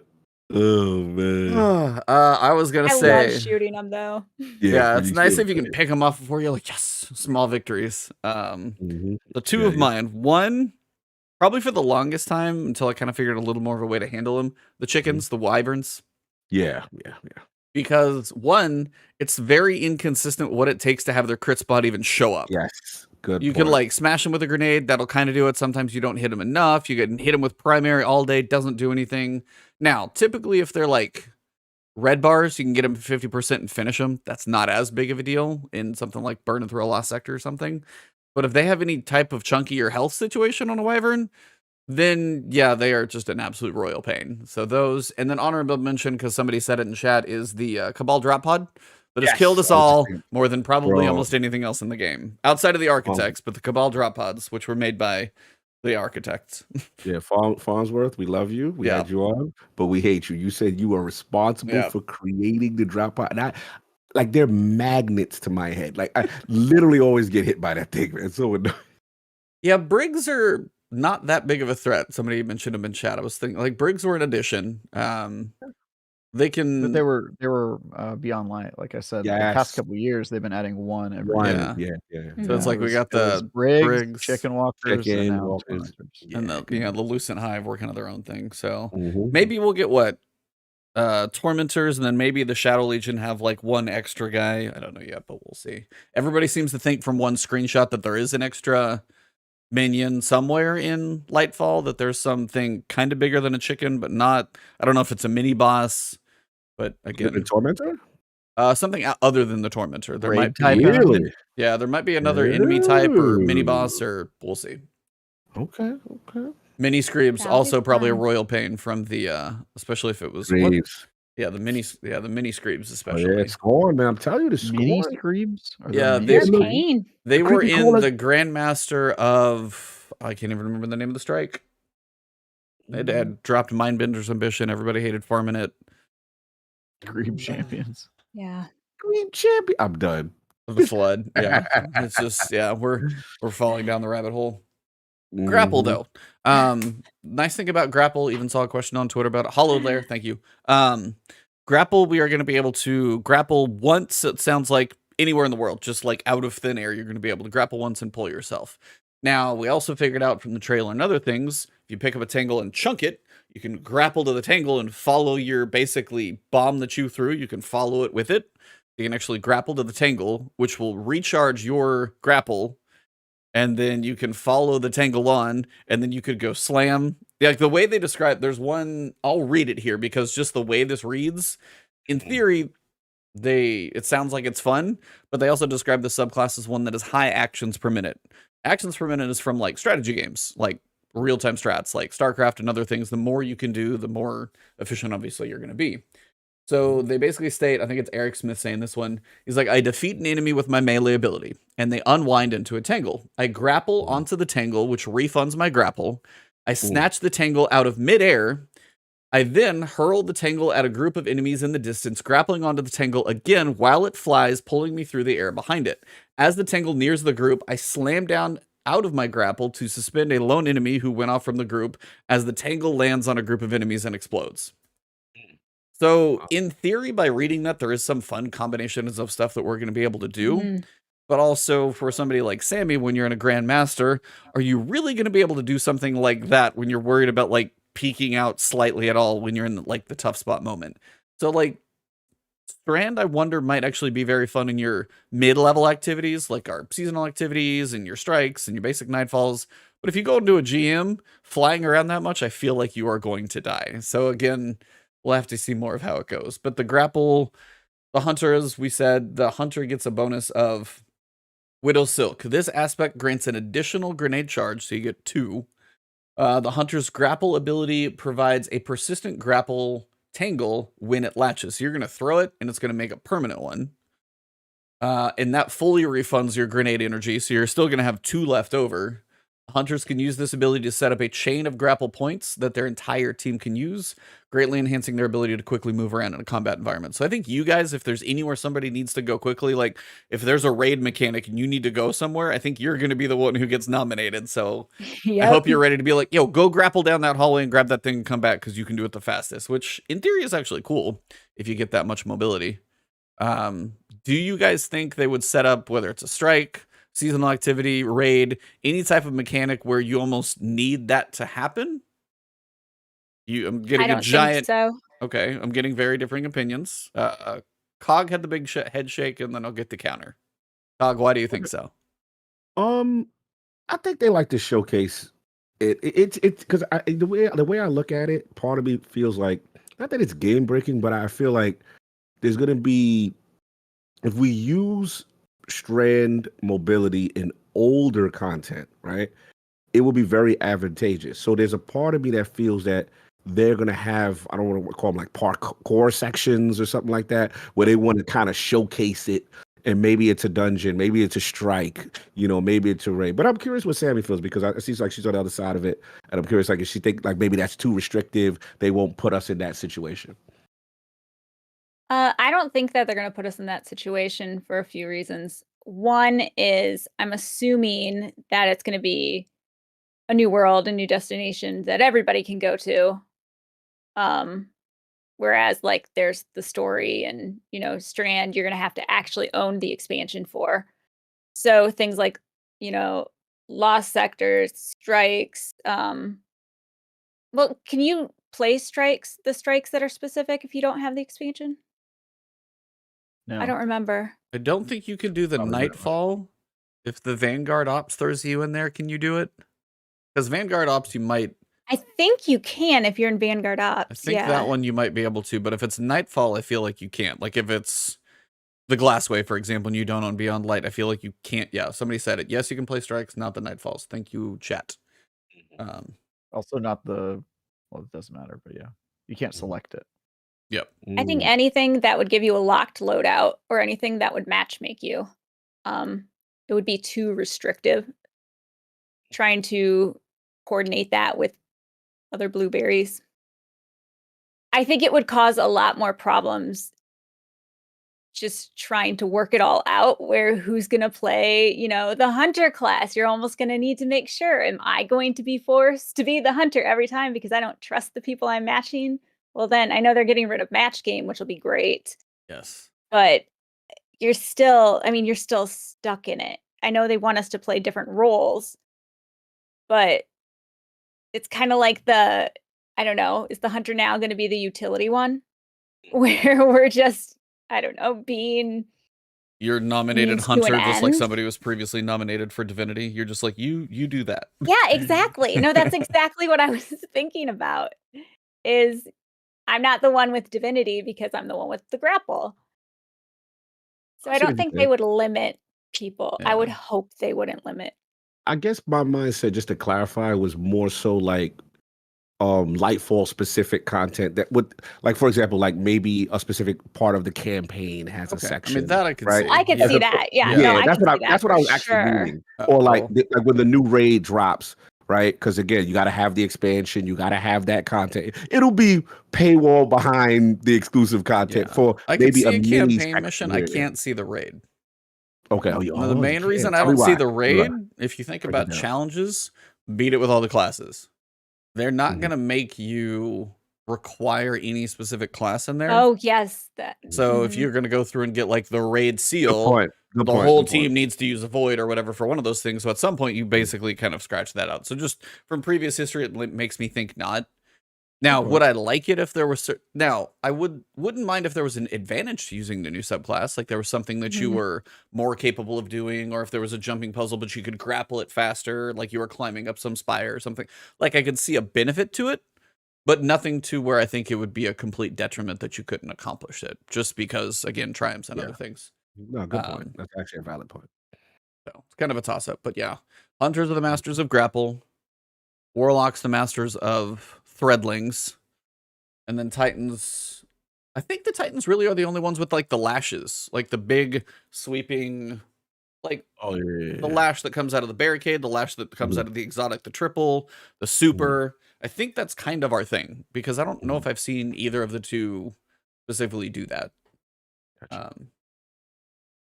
Oh man. I was gonna I say, love shooting them though. yeah, it's pretty nice cool. if you can pick them off before you're like, yes, small victories. Mhm. The two Yeah, of yeah. mine, one probably for the longest time until I kind of figured a little more of a way to handle them. The chickens, the wyverns. Yeah. Because one, it's very inconsistent what it takes to have their crit spot even show up. Yes. Good. You can like smash them with a grenade, that'll kind of do it. Sometimes you don't hit them enough. You can hit them with primary all day, doesn't do anything. Now, typically if they're like red bars, you can get them 50% and finish them. That's not as big of a deal in something like burning through a lost sector or something. But if they have any type of chunky or health situation on a wyvern, then yeah, they are just an absolute royal pain. So those, and then honorable mention, because somebody said it in chat, is the Cabal drop pod that has Yes, killed us I was all thinking- more than probably Bro. almost anything else in the game. Outside of the architects, but the Cabal drop pods, which were made by the architects. Yeah, Farnsworth, we love you. We Yeah. had you on, but we hate you. You said you are responsible Yeah. for creating the drop pod. And like they're magnets to my head. Like I literally always get hit by that thing, man. So annoying. Yeah, Brigs are not that big of a threat. Somebody mentioned them in chat. I was thinking like Brigs were an addition. They can. But they were beyond light. Like I said, the Yes. past couple of years they've been adding one every One, year. So yeah. it's Yeah, like we got the Briggs, chicken walkers, Chicken and now walkers. tormentors. and the Lucent Hive working on their own thing. So Mhm. maybe we'll get what Tormentors, and then maybe the Shadow Legion have like one extra guy. I don't know yet, but we'll see. Everybody seems to think from one screenshot that there is an extra minion somewhere in Lightfall, that there's something kind of bigger than a chicken, but not. I don't know if it's a mini boss, but The again, Tormentor? something other than the Tormentor. There Raid might be, type Really? yeah, there might be another enemy type or mini Ooh. boss, or we'll see. Okay. Mini Screebs That'll be also probably a fun. royal pain from the especially if it was what, Graves. the mini Screebs Oh, especially. yeah, it's scoring, man. I'm telling you, the Mini score. Screebs? Are Yeah, there they- They're mini a pain. They The were creepy in crawler- the Grandmaster of I can't even remember the name of the strike. It had dropped Mindbender's Ambition. Everybody hated farming it. Screeb champions? Yeah. Green champion. I'm done. The flood. Yeah. It's just we're falling down the rabbit hole. Grapple Mhm. though. Nice thing about grapple, even saw a question on Twitter about it. Hollowed Lair, thank you. Grapple, we are going to be able to grapple once, it sounds like anywhere in the world, just like out of thin air, you're going to be able to grapple once and pull yourself. Now, we also figured out from the trailer and other things, if you pick up a tangle and chunk it, you can grapple to the tangle and follow your basically bomb that you threw. You can follow it with it. You can actually grapple to the tangle, which will recharge your grapple. And then you can follow the tangle on, and then you could go slam. Like the way they describe, there's one, I'll read it here because just the way this reads, in theory, it sounds like it's fun, but they also describe the subclass as one that is high actions per minute. Actions per minute is from like strategy games, like real-time strats, like StarCraft and other things. The more you can do, the more efficient, obviously, you're going to be. So they basically state, I think it's Eric Smith saying this one, he's like, I defeat an enemy with my melee ability, and they unwind into a tangle. I grapple onto the tangle, which refunds my grapple. I snatch the tangle out of midair. I then hurl the tangle at a group of enemies in the distance, grappling onto the tangle again while it flies, pulling me through the air behind it. As the tangle nears the group, I slam down out of my grapple to suspend a lone enemy who went off from the group as the tangle lands on a group of enemies and explodes. So in theory, by reading that, there is some fun combinations of stuff that we're going to be able to do. But also for somebody like Sammy, when you're in a Grandmaster, are you really going to be able to do something like that when you're worried about like peeking out slightly at all when you're in like the tough spot moment? So like Strand, I wonder, might actually be very fun in your mid-level activities, like our seasonal activities and your strikes and your basic Nightfalls. But if you go into a GM flying around that much, I feel like you are going to die. So again, we'll have to see more of how it goes. But the grapple, the hunter, as we said, the hunter gets a bonus of Widow Silk. This aspect grants an additional grenade charge, so you get 2. The hunter's grapple ability provides a persistent grapple tangle when it latches. So you're going to throw it, and it's going to make a permanent one. And that fully refunds your grenade energy, so you're still going to have 2 left over. Hunters can use this ability to set up a chain of grapple points that their entire team can use, greatly enhancing their ability to quickly move around in a combat environment. So I think you guys, if there's anywhere somebody needs to go quickly, like if there's a raid mechanic and you need to go somewhere, I think you're going to be the one who gets nominated. So I hope you're ready to be like, yo, go grapple down that hallway and grab that thing and come back because you can do it the fastest, which in theory is actually cool if you get that much mobility. Do you guys think they would set up, whether it's a strike, seasonal activity, raid, any type of mechanic where you almost need that to happen? I'm getting a giant. Think so. Okay, I'm getting very differing opinions. Cog had the big head shake, and then I'll get the counter. Cog, why do you think so? I think they like to showcase it. It's because the way I look at it, part of me feels like not that it's game breaking, but I feel like there's gonna be, if we use Strand mobility in older content, right, it will be very advantageous. So there's a part of me that feels that they're going to have, I don't want to call them like parkour sections or something like that, where they want to kind of showcase it. And maybe it's a dungeon, maybe it's a strike, maybe it's a raid. But I'm curious what Sammy feels, because it seems like she's on the other side of it. And I'm curious, like, if she think like maybe that's too restrictive, they won't put us in that situation. I don't think that they're going to put us in that situation for a few reasons. One is I'm assuming that it's going to be a new world, a new destination that everybody can go to. Whereas like there's the story and, Strand, you're going to have to actually own the expansion for. So things like, lost sectors, strikes. Well, can you play the strikes that are specific if you don't have the expansion? No. I don't remember. I don't think you can do the Nightfall. If the Vanguard Ops throws you in there, can you do it? Because Vanguard Ops, you might. I think you can if you're in Vanguard Ops. I think that one you might be able to, but if it's Nightfall, I feel like you can't. Like if it's the Glassway, for example, and you don't own Beyond Light, I feel like you can't. Yeah, somebody said it. Yes, you can play strikes, not the Nightfalls. Thank you, chat. Also not the, well, it doesn't matter, but yeah, you can't select it. Yep. I think anything that would give you a locked loadout or anything that would match make you, it would be too restrictive. Trying to coordinate that with other blueberries. I think it would cause a lot more problems just trying to work it all out, where who's going to play, the hunter class. You're almost going to need to make sure, am I going to be forced to be the hunter every time because I don't trust the people I'm matching? Well, then I know they're getting rid of match game, which will be great. Yes. But you're still stuck in it. I know they want us to play different roles, but it's kind of like I don't know, is the hunter now going to be the utility one? Where we're just, I don't know, being... You're nominated hunter just like somebody was previously nominated for divinity. You're just like, you do that. Yeah, exactly. No, that's exactly what I was thinking about, is I'm not the one with divinity because I'm the one with the grapple. So I don't think they would limit people. Yeah. I would hope they wouldn't limit. I guess my mindset, just to clarify, was more so like Lightfall specific content that would, like, for example, like maybe a specific part of the campaign has a section. I mean, that I could see. I could see that. Yeah, no, that's what I was actually meaning. Or like when the new raid drops, right? Because again, you got to have the expansion, you got to have that content. It'll be paywall behind the exclusive content for maybe a mini campaign mission. I can't see the raid. Okay. Now, the main you reason can. I Tell me don't see why. the Tell me why. raid, if you think Break it about down. challenges, beat it with all the classes. They're not Mhm. going to make you require any specific class in there. Oh yes, that. So if mhm. you're going to go through and get like the raid Good seal, point. Good the point. whole Good point. team needs to use a void or whatever for one of those things. So at some point, you basically kind of scratch that out. So just from previous history, it makes me think not. Now, Okay. would I like it if there was? Now, I wouldn't mind if there was an advantage to using the new subclass, like there was something that you Mhm. were more capable of doing, or if there was a jumping puzzle, but you could grapple it faster, like you were climbing up some spire or something. Like I could see a benefit to it, but nothing to where I think it would be a complete detriment that you couldn't accomplish it, just because again, triumphs and Yeah. other things. No, good point. Um, That's actually a valid point. So it's kind of a toss up, but yeah, hunters are the masters of grapple, warlocks the masters of threadlings. And then Titans, I think the Titans really are the only ones with like the lashes, like the big sweeping, like Oh yeah. the lash that comes out of the barricade, the lash that comes Mhm. out of the exotic, the triple, the super. I think that's kind of our thing because I don't know Mhm. if I've seen either of the two specifically do that. Gotcha.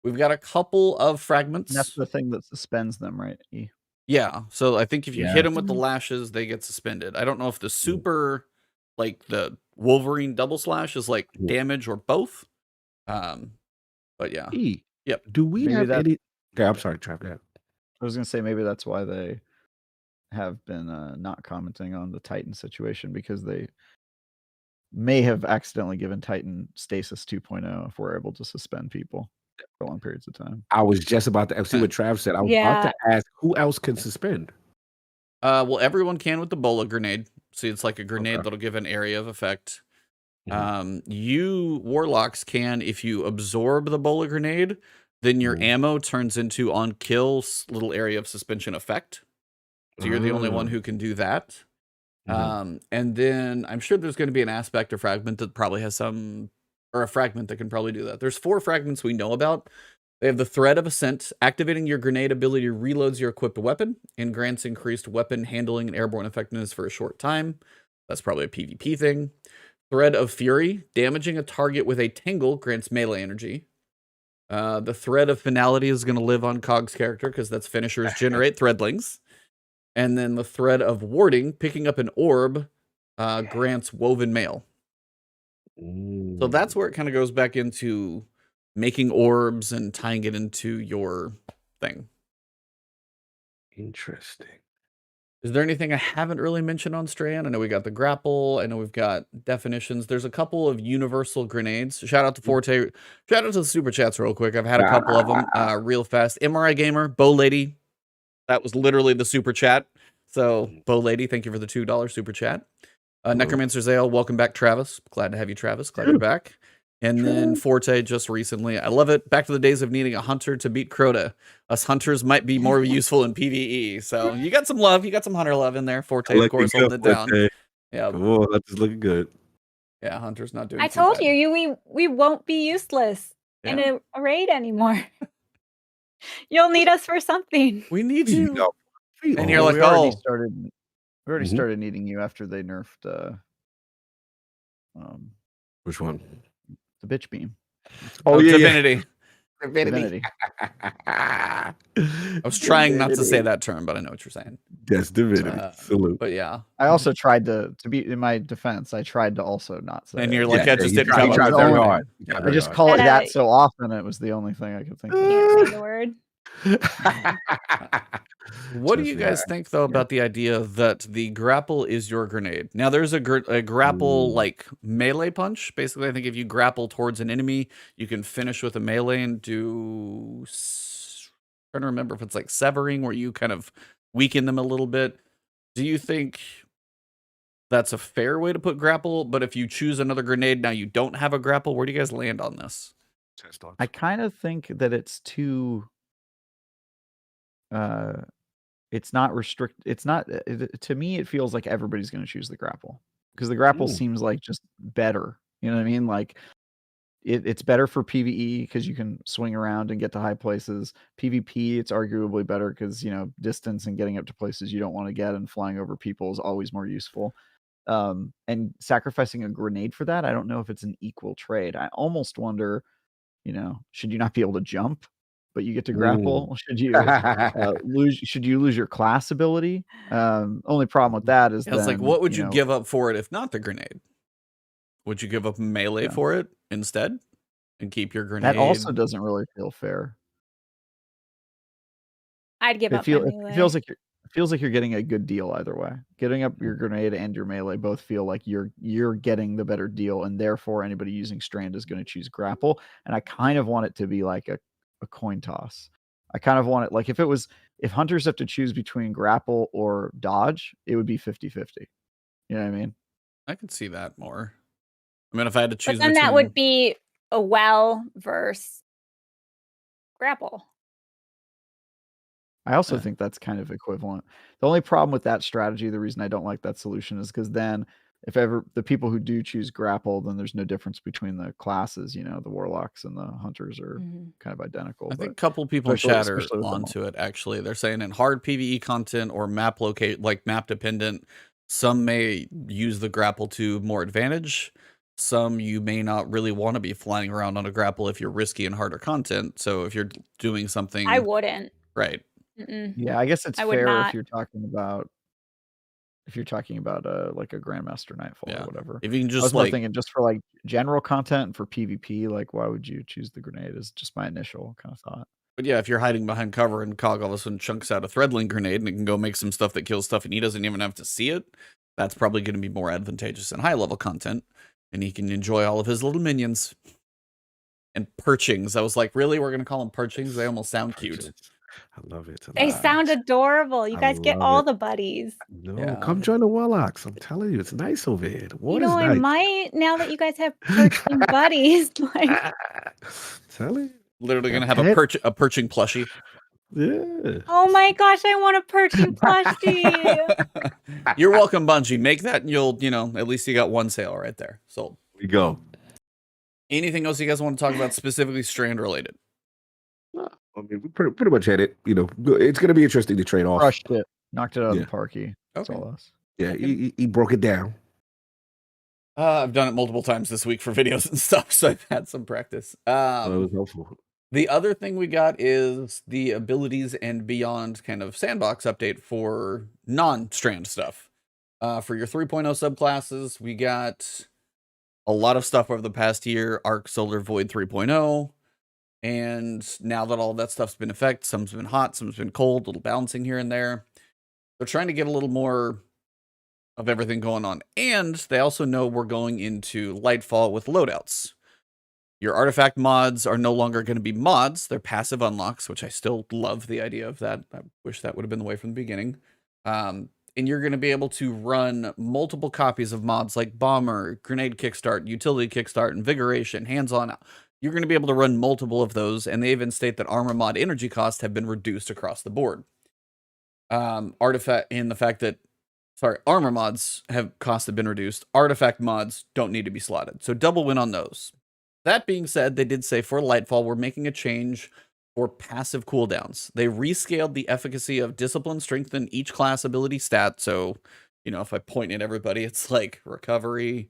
We've got a couple of And that's fragments. the thing that suspends them, right? Yeah, so I think if you Yeah. hit them with the Mhm. lashes, they get suspended. I don't know if the super, like the Wolverine double slash, is like Mhm. damage or both. But yeah. E. Yep. Do we Maybe have that- any? Okay, I'm sorry, Trav. Go ahead. I was gonna say maybe that's why they have been not commenting on the Titan situation, because they may have accidentally given Titan Stasis 2.0 if we're able to suspend people for long periods of time. I was just about to see what Trav said. I was about to ask who else can suspend. Well, everyone can with the bola grenade. See, it's like a grenade Okay. that'll give an area of effect. Mhm. You warlocks can, if you absorb the bola grenade, then your Mhm. ammo turns into on kill little area of suspension effect. So you're the only one Ah. who can do that. Mhm. And then I'm sure there's going to be an aspect or fragment that probably has some, or a fragment that can probably do that. There's 4 fragments we know about. They have the Thread of Ascent. Activating your grenade ability reloads your equipped weapon and grants increased weapon handling and airborne effectiveness for a short time. That's probably a PvP thing. Thread of Fury. Damaging a target with a tingle grants melee energy. The Thread of Finality is going to live on Cog's character because that's finishers generate threadlings. And then the Thread of Warding. Picking up an orb grants woven mail. So that's where it kind of goes back into making orbs and tying it into your thing. Interesting. Is there anything I haven't really mentioned on Strand? I know we got the grapple. I know we've got definitions. There's a couple of universal grenades. Shout out to Forte. Shout out to the super chats real quick. I've had a couple of them real fast. MRI Gamer, Bow Lady. That was literally the super chat. So, Bow Lady, thank you for the $2 super chat. Necromancer Zale, welcome back, Travis. Glad to have you, Travis. Glad you're back. And then Forte just recently. I love it. Back to the days of needing a hunter to beat Crota. Us hunters might be more useful in PvE. So you got some love. You got some hunter love in there. Forte, of course, holding it down. Yeah. Oh, that's looking good. Yeah, hunter's not doing I too told bad. we won't be useless in Yeah. a raid anymore. You'll need us for something. We need you. No. And you're like, we already oh. started needing you after they nerfed Which one? the bitch beam. Oh, yeah, Divinity. Divinity. I was trying not to say that term, but I know what you're saying. Yes, Divinity. Salute. But yeah. I also tried to be in my defense. I tried to also not say. And it. you're like, Yeah, I just you didn't tried- come you up tried with very anything. hard. You Yeah. tried I very just hard. call it Gotta- that so often. It was the only thing I could think of. Can't say the word. What do Just you guys think though about the idea that the grapple is your grenade? Now there's a grapple like melee punch. Basically, I think if you grapple towards an enemy, you can finish with a melee and do. Trying to remember if it's like severing, where you kind of weaken them a little bit. Do you think that's a fair way to put grapple? But if you choose another grenade, now you don't have a grapple. Where do you guys land on this? I kind of think that it's too. It's not it's not to me. It feels like everybody's going to choose the grapple, because the grapple seems like just better. You know what I mean? Like it's better for PvE because you can swing around and get to high places. PvP, it's arguably better because distance and getting up to places you don't want to get and flying over people is always more useful. And sacrificing a grenade for that, I don't know if it's an equal trade. I almost wonder, should you not be able to jump? but you get to grapple. Should you lose your class ability? Only problem with that is Yeah, it's like, then, what would you know, give up for it if not the grenade? Would you give up melee Yeah. for it instead and keep your grenade? that also doesn't really feel fair. I'd give It up my feels melee. like you're getting a good deal either way. Getting up your grenade and your melee both feel like you're getting the better deal, and therefore anybody using Strand is going to choose grapple. And I kind of want it to be like a coin toss. I kind of want it like if hunters have to choose between grapple or dodge, it would be 50-50. You know what I mean? I could see that more. I mean, if I had to choose But then that would be a well versus grapple. I also think that's kind of equivalent. The only problem with that strategy, the reason I don't like that solution, is because then if ever the people who do choose grapple, then there's no difference between the classes. You know, the warlocks and the hunters are kind of identical. I think a couple people in chat are especially with them onto it. Actually, they're saying in hard PVE content or map map dependent, some may use the grapple to more advantage. Some you may not really want to be flying around on a grapple if you're risky and harder content. So if you're doing something, I wouldn't. right? Yeah, I guess it's I would fair not. if you're talking about like a Grandmaster Nightfall or whatever. If you can I was just more like, thinking just for like general content and for PvP, like why would you choose the grenade? Is just my initial kind of thought. but yeah, if you're hiding behind cover and Cog all of a sudden chunks out a threadling grenade and it can go make some stuff that kills stuff and he doesn't even have to see it, that's probably going to be more advantageous in high level content, and he can enjoy all of his little minions. And perchings. I was like, really? We're going to call them perchings? They almost sound cute. I love it. They sound adorable. You guys get all the buddies. No, come join the Warlocks. I'm telling you, it's nice over here. The water's I nice. might, now that you guys have perching buddies. Like, Tell you. Literally going to have a perching plushie. Yeah. oh my gosh, I want a perching plushie. You're welcome, Bungie. Make that and you'll, at least you got one sale right there. Sold. We go. Anything else you guys want to talk about specifically Strand related? I mean, we pretty much had it. It's going to be interesting to trade off. Crushed it. Knocked it out of the parky. That's all us. Yeah, he broke it down. I've done it multiple times this week for videos and stuff, so I've had some practice. It was helpful. The other thing we got is the abilities and beyond kind of sandbox update for non-Strand stuff. For your 3.0 subclasses, we got a lot of stuff over the past year. Arc, Solar, Void 3.0. And now that all that stuff's been effect, some's been hot, some's been cold, a little bouncing here and there. They're trying to get a little more of everything going on. And they also know we're going into Lightfall with loadouts. Your artifact mods are no longer going to be mods. They're passive unlocks, which I still love the idea of that. I wish that would have been the way from the beginning. And you're going to be able to run multiple copies of mods like Bomber, Grenade Kickstart, Utility Kickstart, Invigoration, Hands-On. You're going to be able to run multiple of those, and they even state that armor mod energy costs have been reduced across the board. Artifact, in the fact that, armor mods costs have been reduced. Artifact mods don't need to be slotted. So double win on those. That being said, they did say for Lightfall, we're making a change for passive cooldowns. They rescaled the efficacy of discipline, strength, and each class ability stat. So, if I point at everybody, it's like recovery,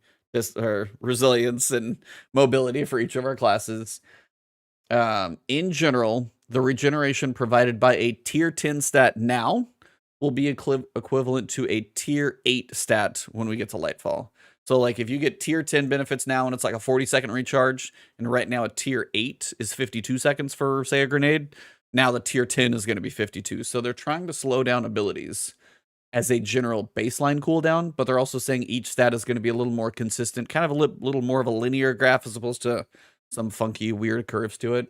resilience, and mobility for each of our classes. In general, the regeneration provided by a tier 10 stat now will be equivalent to a tier 8 stat when we get to Lightfall. So like if you get tier 10 benefits now and it's like a 40-second recharge, and right now a tier 8 is 52 seconds for, say, a grenade, now the tier 10 is going to be 52. So they're trying to slow down abilities as a general baseline cooldown, but they're also saying each stat is going to be a little more consistent, kind of a little more of a linear graph as opposed to some funky, weird curves to it.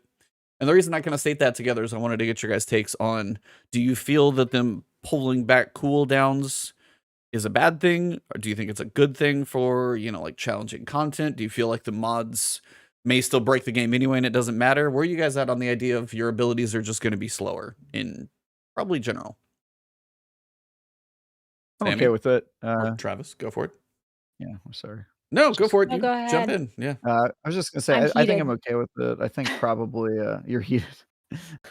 And the reason I kind of state that together is I wanted to get your guys' takes on, do you feel that them pulling back cooldowns is a bad thing? Or do you think it's a good thing for, like challenging content? Do you feel like the mods may still break the game anyway and it doesn't matter? Where are you guys at on the idea of your abilities are just going to be slower in probably general? I'm okay with it. Travis, go for it. Yeah, I'm sorry. No, go for it. No, You go ahead. jump in. Yeah. I was just gonna say, I think I'm okay with it. I think probably you're heated.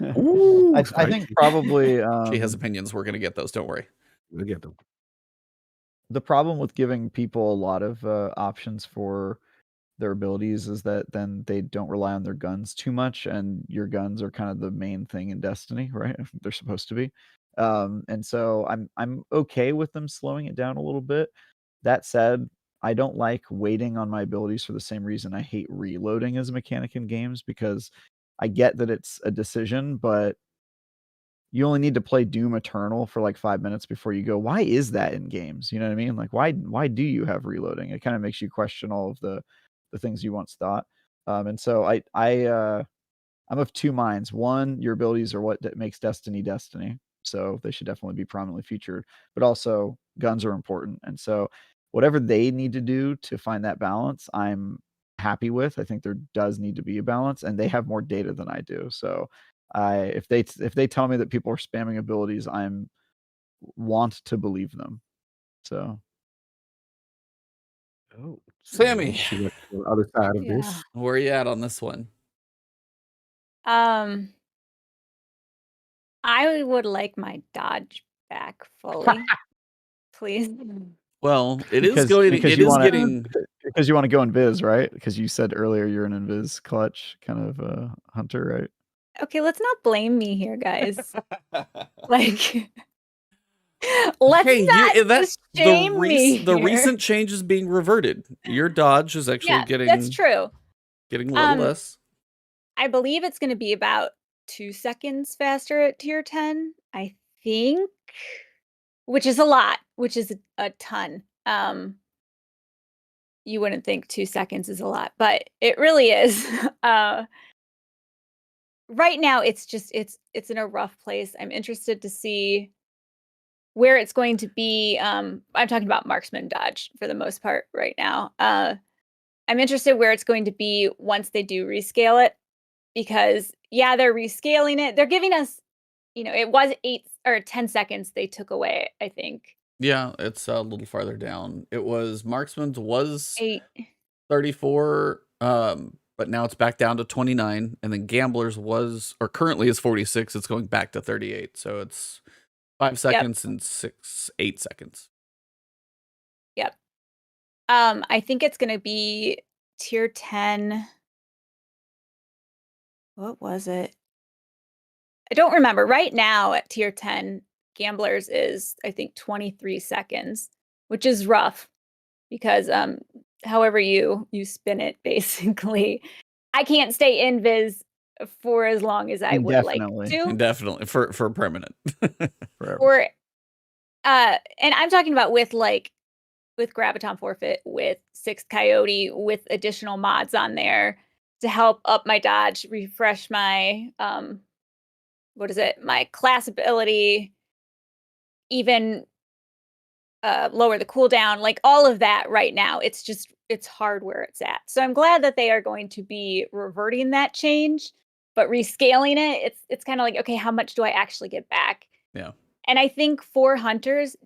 Ooh, I think probably she has opinions. We're gonna get those. Don't worry. We'll get them. The problem with giving people a lot of options for their abilities is that then they don't rely on their guns too much, and your guns are kind of the main thing in Destiny, right? They're supposed to be. And so I'm okay with them slowing it down a little bit. That said, I don't like waiting on my abilities for the same reason I hate reloading as a mechanic in games, because I get that it's a decision, but you only need to play Doom Eternal for like 5 minutes before you go, why is that in games? You know what I mean? Like, why do you have reloading? It kind of makes you question all of the things you once thought. And so I'm of two minds. One, your abilities are what makes Destiny Destiny, so they should definitely be prominently featured. But also, guns are important, and so whatever they need to do to find that balance, I'm happy with. I think there does need to be a balance, and they have more data than I do. So, if they tell me that people are spamming abilities, I'm want to believe them. So, Oh, Sammy, let's see what's on the other side of Yeah. this. where are you at on this one? I would like my dodge back fully, please. Well, it is because going. because It you is want getting. to because you want to go invis, right? Because you said earlier you're an invis clutch kind of hunter, right? Okay, let's not blame me here, guys. Like, let's Hey, not that's shame me the here. recent change is being reverted. Your dodge is actually Yeah, that's true. getting a little less. I believe it's going to be about 2 seconds faster at tier 10, I think, which is a lot, which is a ton. You wouldn't think 2 seconds is a lot, but it really is. Right now, it's just it's in a rough place. I'm interested to see where it's going to be. I'm talking about marksman dodge for the most part right now. I'm interested where it's going to be once they do rescale it, because yeah, they're rescaling it. They're giving us, it was 8 or 10 seconds they took away, I think. Yeah, it's a little farther down. It was Marksman's was 8. 34, but now it's back down to 29, and then Gamblers was or currently is 46. It's going back to 38, so it's 5 seconds and 8 seconds. Yep. I think it's gonna be tier 10. What was it? I don't remember. Right now at tier 10, Gamblers is, I think, 23 seconds, which is rough because however you spin it, basically. I can't stay invis for as long as I would like Indefinitely. to. Indefinitely for permanent. Forever. Or and I'm talking about with Graviton Forfeit, with 6th Coyote, with additional mods on there to help up my dodge, refresh my my class ability, even lower the cooldown, like all of that right now. It's hard where it's at. So I'm glad that they are going to be reverting that change, but rescaling it, it's kind of like, okay, how much do I actually get back? Yeah. And I think for hunters,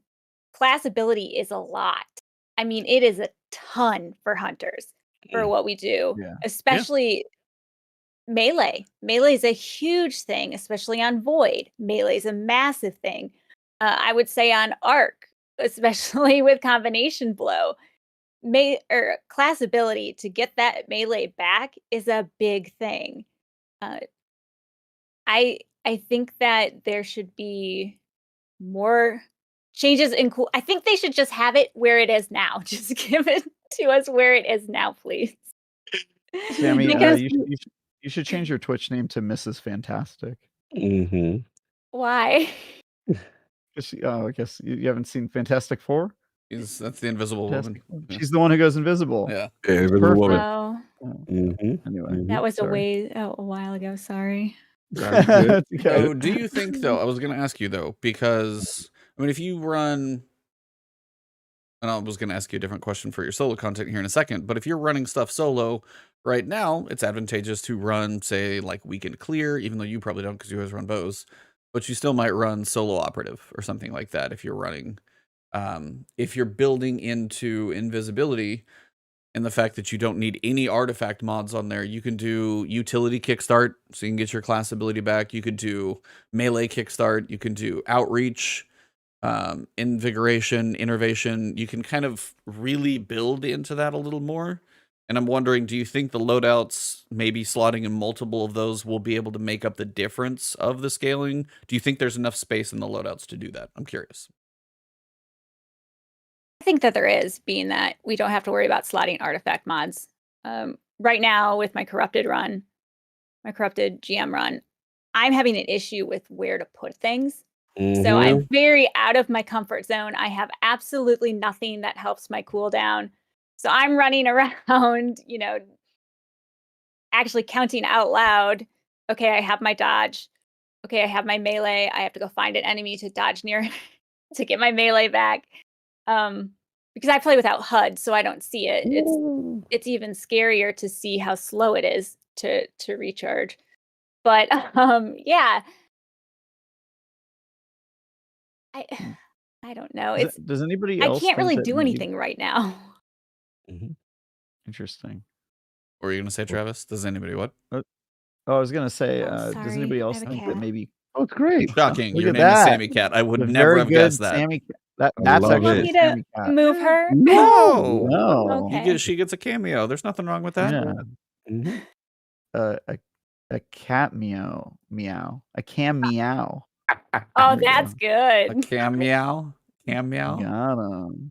class ability is a lot. I mean, it is a ton for hunters for what we do, Yeah. especially melee. Melee is a huge thing, especially on Void. Melee is a massive thing. I would say on Arc, especially with Combination Blow. Class ability to get that melee back is a big thing. I think that there should be more changes in cool. I think they should just have it where it is now. Just give it to us where it is now, please. Sammy, Because you should change your Twitch name to Mrs. Fantastic. Mm-hmm. why? I guess you haven't seen Fantastic Four? That's the invisible Fantastic woman. Four. She's the one who goes invisible. Yeah. Yeah, It's Invisible perfect. Woman. Oh, Mm-hmm. Anyway, that was sorry. a while ago. Sorry. That's good. It's okay. So do you think though, I was going to ask you though, because I mean, if you run, and I was going to ask you a different question for your solo content here in a second, but if you're running stuff solo right now, it's advantageous to run, say, like Weekend Clear, even though you probably don't because you always run bows, but you still might run solo operative or something like that if you're running, if you're building into invisibility and the fact that you don't need any artifact mods on there. You can do utility kickstart, so you can get your class ability back. You could do melee kickstart. You can do outreach, invigoration, innervation. You can kind of really build into that a little more And I'm wondering, do you think the loadouts, maybe slotting in multiple of those, will be able to make up the difference of the scaling? Do you think there's enough space in the loadouts to do that? I'm curious. I think that there is, being that we don't have to worry about slotting artifact mods. Right now, with my corrupted GM run, I'm having an issue with where to put things. So I'm very out of my comfort zone. I have absolutely nothing that helps my cooldown. So I'm running around, actually counting out loud. Okay, I have my dodge. Okay, I have my melee. I have to go find an enemy to dodge near to get my melee back. Because I play without HUD, so I don't see it. It's even scarier to see how slow it is to recharge. But yeah. I don't know. Does anybody else? I can't really think that do anything right now. Interesting. What were you going to say, Travis? Does anybody what? Oh, I was gonna say, Oh, does sorry. anybody I else have a think that cat. maybe Oh, it's great. Shocking. Look Your at name is that. Sammy Cat. I would the never very have good guessed that. Sammy Cat. I That's love actually Want it. me a to Sammy Cat. move her? No. No. Okay. She gets a cameo. There's nothing wrong with that. Yeah. A cat meow. A cam meow. Oh, There you that's go. A good. cameo. Cameo. Got him.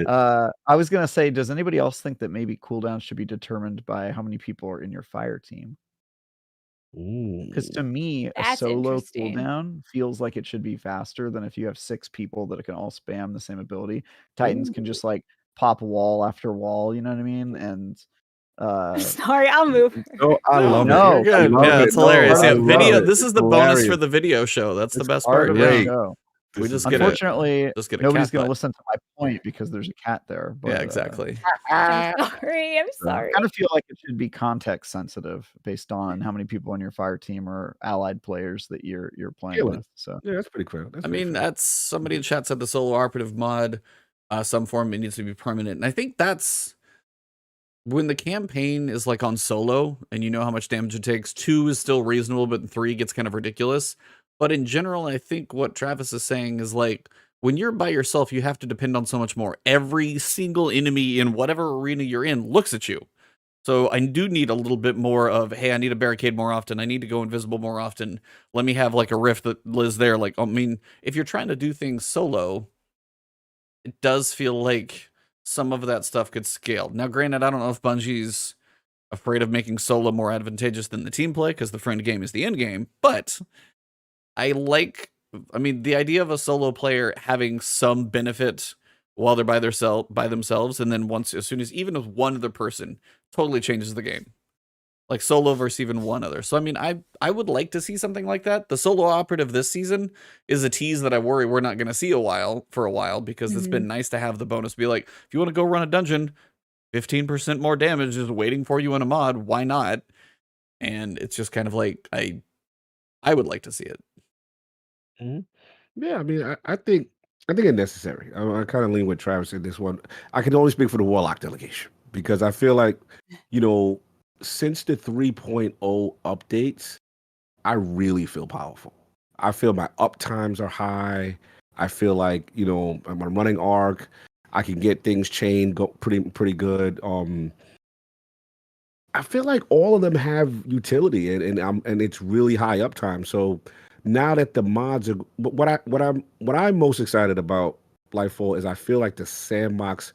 Yeah. I was gonna say, does anybody else think that maybe cooldown should be determined by how many people are in your fire team? Because to me, a That's solo interesting. cooldown feels like it should be faster than if you have 6 people that can all spam the same ability. Titans can just like pop wall after wall, you know what I mean? And Sorry, I'll move her. Oh, I love No, it. You're I good. love Yeah, it. it's hilarious. No, I Yeah, video. love it. This is It's the bonus for hilarious. the video show. That's the it's best part part. of Yeah. the show. We This just is get great. Unfortunately, Just get a nobody's cat gonna butt. listen to my point because there's a cat there. But Yeah, exactly. I'm sorry. I'm sorry. I kind of feel like it should be context sensitive based on how many people on your fire team are allied players that you're playing Feeling. with. So Yeah, that's pretty fair. That's I pretty mean, fair. that's somebody in chat said the solo operative mod, some form it needs to be permanent. And I think that's when the campaign is like on solo and you know how much damage it takes. 2 is still reasonable, but 3 gets kind of ridiculous. But in general, I think what Travis is saying is like when you're by yourself, you have to depend on so much more. Every single enemy in whatever arena you're in looks at you. So I do need a little bit more of, hey, I need a barricade more often. I need to go invisible more often. Let me have like a rift that lives there. Like, I mean, if you're trying to do things solo, it does feel like some of that stuff could scale. Now, granted, I don't know if Bungie's afraid of making solo more advantageous than the team play because the friend game is the end game, but I mean, the idea of a solo player having some benefit while they're by themselves, and then as soon as even with one other person, totally changes the game. Like solo versus even one other. So I mean, I would like to see something like that. The solo operative this season is a tease that I worry we're not going to see for a while because it's been nice to have the bonus be like, if you want to go run a dungeon, 15% more damage is waiting for you in a mod. Why not? And it's just kind of like I would like to see it. Yeah, I mean, I think it's necessary. I kind of lean with Travis in this one. I can only speak for the Warlock delegation because I feel like, since the 3.0 updates, I really feel powerful. I feel my uptimes are high. I feel like, I'm running arc. I can get things chained go pretty good. I feel like all of them have utility and it's really high uptime. So now that the mods are what I'm most excited about Lightfall is I feel like the sandbox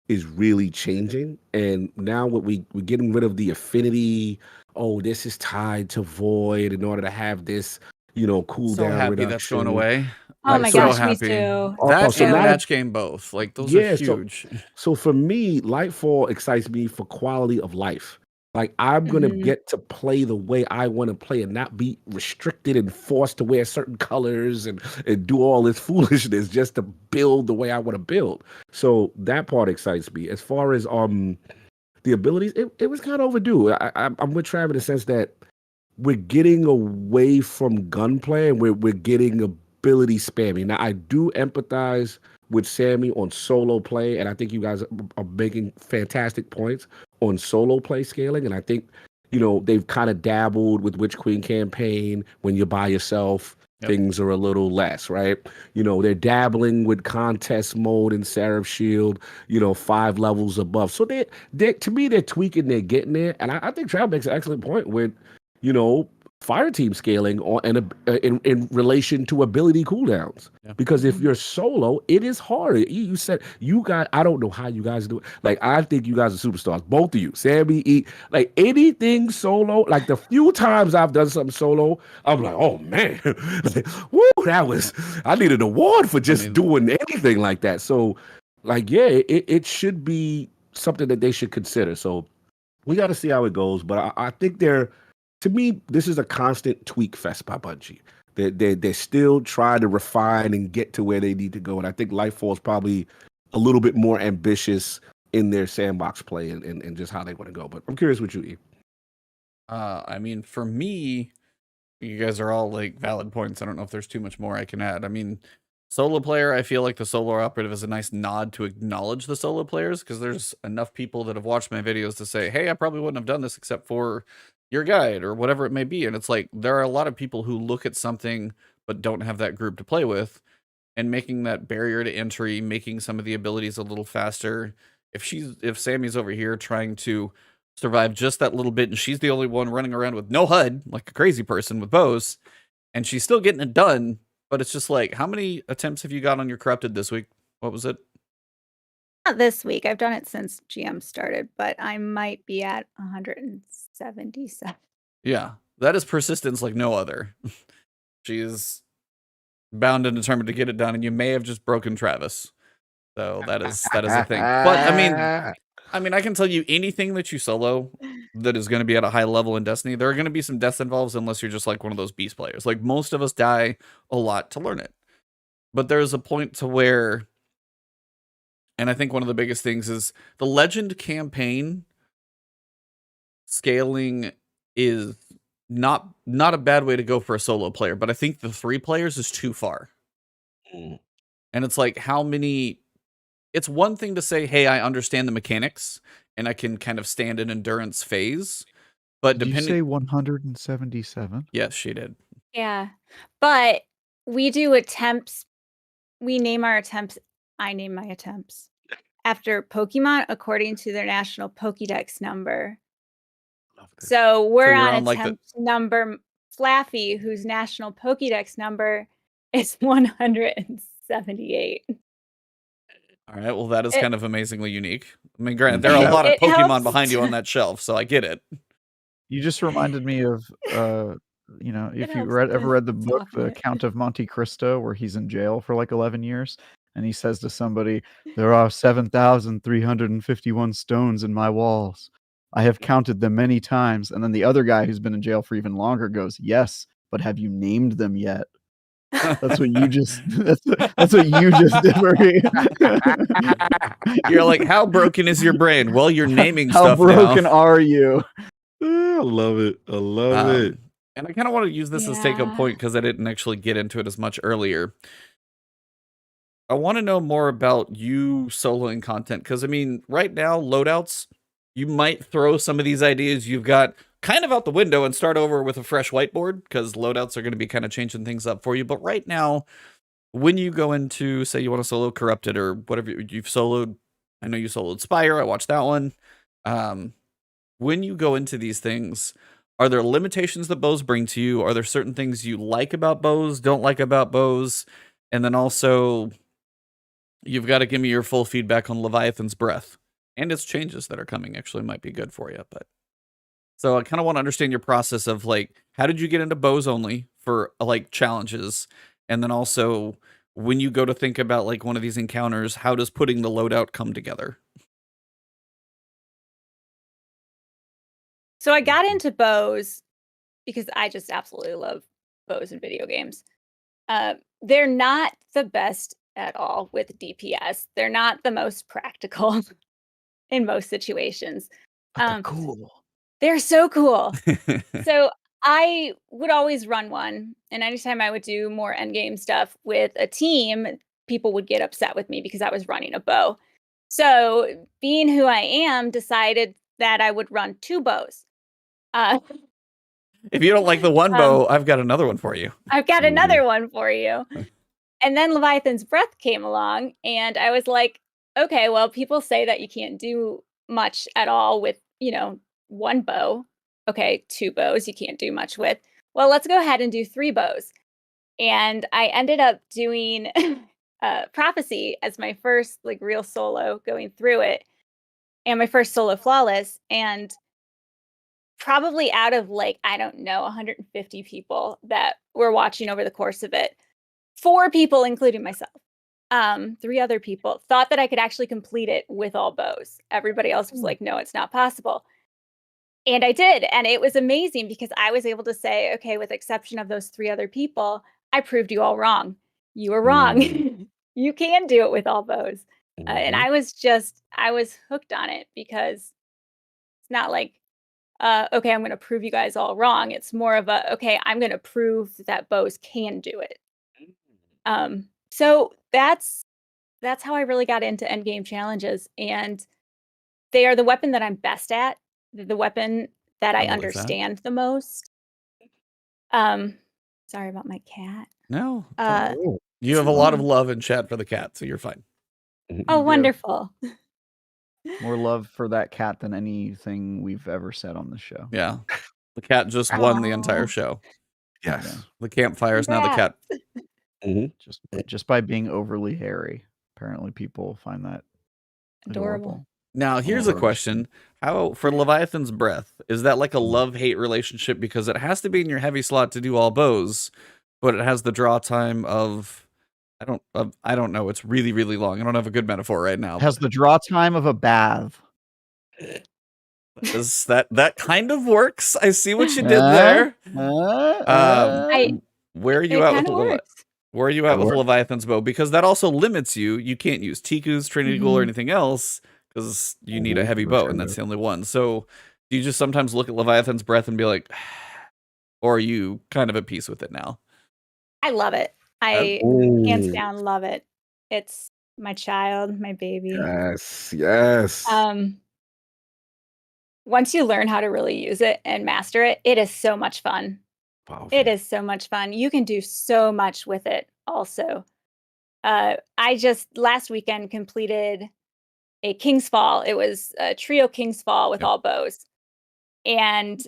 is really changing. And now we're getting rid of the affinity. Oh, this is tied to void in order to have this, cooldown So happy reduction. that's going away. Oh I'm my so gosh, happy. me too. That so and now- match game both. Like those are huge. So for me, Lightfall excites me for quality of life. Like I'm gonna get to play the way I want to play and not be restricted and forced to wear certain colors and do all this foolishness just to build the way I want to build. So that part excites me. As far as the abilities, it was kind of overdue. I'm with Trav in the sense that we're getting away from gunplay and we're getting ability spamming. Now I do empathize with Sammy on solo play, and I think you guys are making fantastic points on solo play scaling. And I think, they've kind of dabbled with Witch Queen campaign when you're by yourself. things are a little less, right? You know, they're dabbling with contest mode and Seraph Shield, 5 levels above. So they to me, they're tweaking, they're getting there. And I think Trav makes an excellent point with, fire team scaling in relation to ability cooldowns. Yeah. Because if you're solo, it is hard. You said I don't know how you guys do it. Like, I think you guys are superstars. Both of you. Sammy, like anything solo, like the few times I've done something solo, I'm like, oh man, like, woo, I need an award for just doing anything like that. So, like, yeah, it should be something that they should consider. So we got to see how it goes. But I think to me, this is a constant tweak fest by Bungie. They're still trying to refine and get to where they need to go. And I think Lightfall is probably a little bit more ambitious in their sandbox play and just how they want to go. But I'm curious what you eat. I mean, for me, you guys are all like valid points. I don't know if there's too much more I can add. I mean, solo player, I feel like the solo operative is a nice nod to acknowledge the solo players, because there's enough people that have watched my videos to say, hey, I probably wouldn't have done this except for your guide or whatever it may be. And it's like, there are a lot of people who look at something but don't have that group to play with, and making that barrier to entry, making some of the abilities a little faster. If Sammy's over here trying to survive just that little bit, and she's the only one running around with no HUD, like a crazy person with bows, and she's still getting it done, but it's just like, how many attempts have you got on your corrupted this week? What was it? Not this week. I've done it since GM started, but I might be at 177. Yeah, that is persistence like no other. She is bound and determined to get it done, and you may have just broken Travis. So that is a thing. But I mean, I can tell you anything that you solo that is going to be at a high level in Destiny, there are going to be some deaths involved unless you're just like one of those beast players. Like, most of us die a lot to learn it. But there's a point to where, and I think one of the biggest things is the Legend campaign scaling is not a bad way to go for a solo player, but I think the 3 players is too far. And it's like, how many... It's one thing to say, hey, I understand the mechanics and I can kind of stand an endurance phase. But Did you say 177? Yes, she did. Yeah. But we do attempts. We name our attempts. I name my attempts after Pokemon according to their national Pokédex number. So we're on attempt number Flaffy, whose national Pokédex number is 178. All right, well, that is kind of amazingly unique. I mean, granted, there are a lot of Pokemon behind you on that shelf, so I get it. You just reminded me of, if you ever read the book, The Count of Monte Cristo, where he's in jail for like 11 years, and he says to somebody, there are 7,351 stones in my walls. I have counted them many times. And then the other guy who's been in jail for even longer goes, yes, but have you named them yet? That's what you just that's what you just did for me. You're like, how broken is your brain? Well, you're naming how stuff now. How broken are you? I love it. I love it. And I kind of want to use this as take a point because I didn't actually get into it as much earlier. I want to know more about you soloing content, because I mean, right now, loadouts, you might throw some of these ideas you've got kind of out the window and start over with a fresh whiteboard, because loadouts are going to be kind of changing things up for you. But right now, when you go into, say you want to solo Corrupted or whatever you've soloed, I know you soloed Spire, I watched that one. When you go into these things, are there limitations that bows bring to you? Are there certain things you like about bows, don't like about bows? And then also, you've got to give me your full feedback on Leviathan's Breath and its changes that are coming. Actually might be good for you. But so I kind of want to understand your process of like, how did you get into bows only for like challenges? And then also, when you go to think about like one of these encounters, how does putting the loadout come together? So I got into bows because I just absolutely love bows in video games. They're not the best at all with DPS. They're not the most practical in most situations. They're cool. They're so cool. So I would always run one. And anytime I would do more endgame stuff with a team, people would get upset with me because I was running a bow. So being who I am, decided that I would run 2 bows. If you don't like the one bow, I've got another one for you. I've got another one for you. And then Leviathan's Breath came along, and I was like, okay, well, people say that you can't do much at all with, one bow. Okay, 2 bows you can't do much with. Well, let's go ahead and do 3 bows. And I ended up doing Prophecy as my first real solo going through it, and my first solo flawless. And probably out of 150 people that were watching over the course of it, 4 people, including myself, 3 other people thought that I could actually complete it with all bows. Everybody else was like, no, it's not possible. And I did. And it was amazing because I was able to say, okay, with exception of those 3 other people, I proved you all wrong. You were wrong. You can do it with all bows. And I was hooked on it because it's not like, okay, I'm going to prove you guys all wrong. It's more of a, okay, I'm going to prove that bows can do it. So that's how I really got into endgame challenges, and they are the weapon that I'm best at, the weapon that I understand the most. Sorry about my cat. No, you have a lot of love in chat for the cat, so you're fine. Oh, wonderful. More love for that cat than anything we've ever said on the show. Yeah, the cat just won the entire show. Yes, Yeah. The campfire is now the cat. Just by being overly hairy. Apparently, people find that adorable. Now, here's a question. How, for Leviathan's Breath, is that like a love-hate relationship? Because it has to be in your heavy slot to do all bows, but it has the draw time of, I don't know. It's really, really long. I don't have a good metaphor right now. It has the draw time of a bath. That kind of works. I see what you did there. Where are you at with Where are you at with Leviathan's bow? Because that also limits you. You can't use Ticus, Trinity Ghoul, or anything else because you need a heavy bow, and that's the only one. So do you just sometimes look at Leviathan's Breath and be like, or are you kind of at peace with it now? I love it. I hands down love it. It's my child, my baby. Yes. Once you learn how to really use it and master it, it is so much fun. Powerful. It is so much fun. You can do so much with it also. I just last weekend completed a King's Fall. It was a trio King's Fall with all bows. And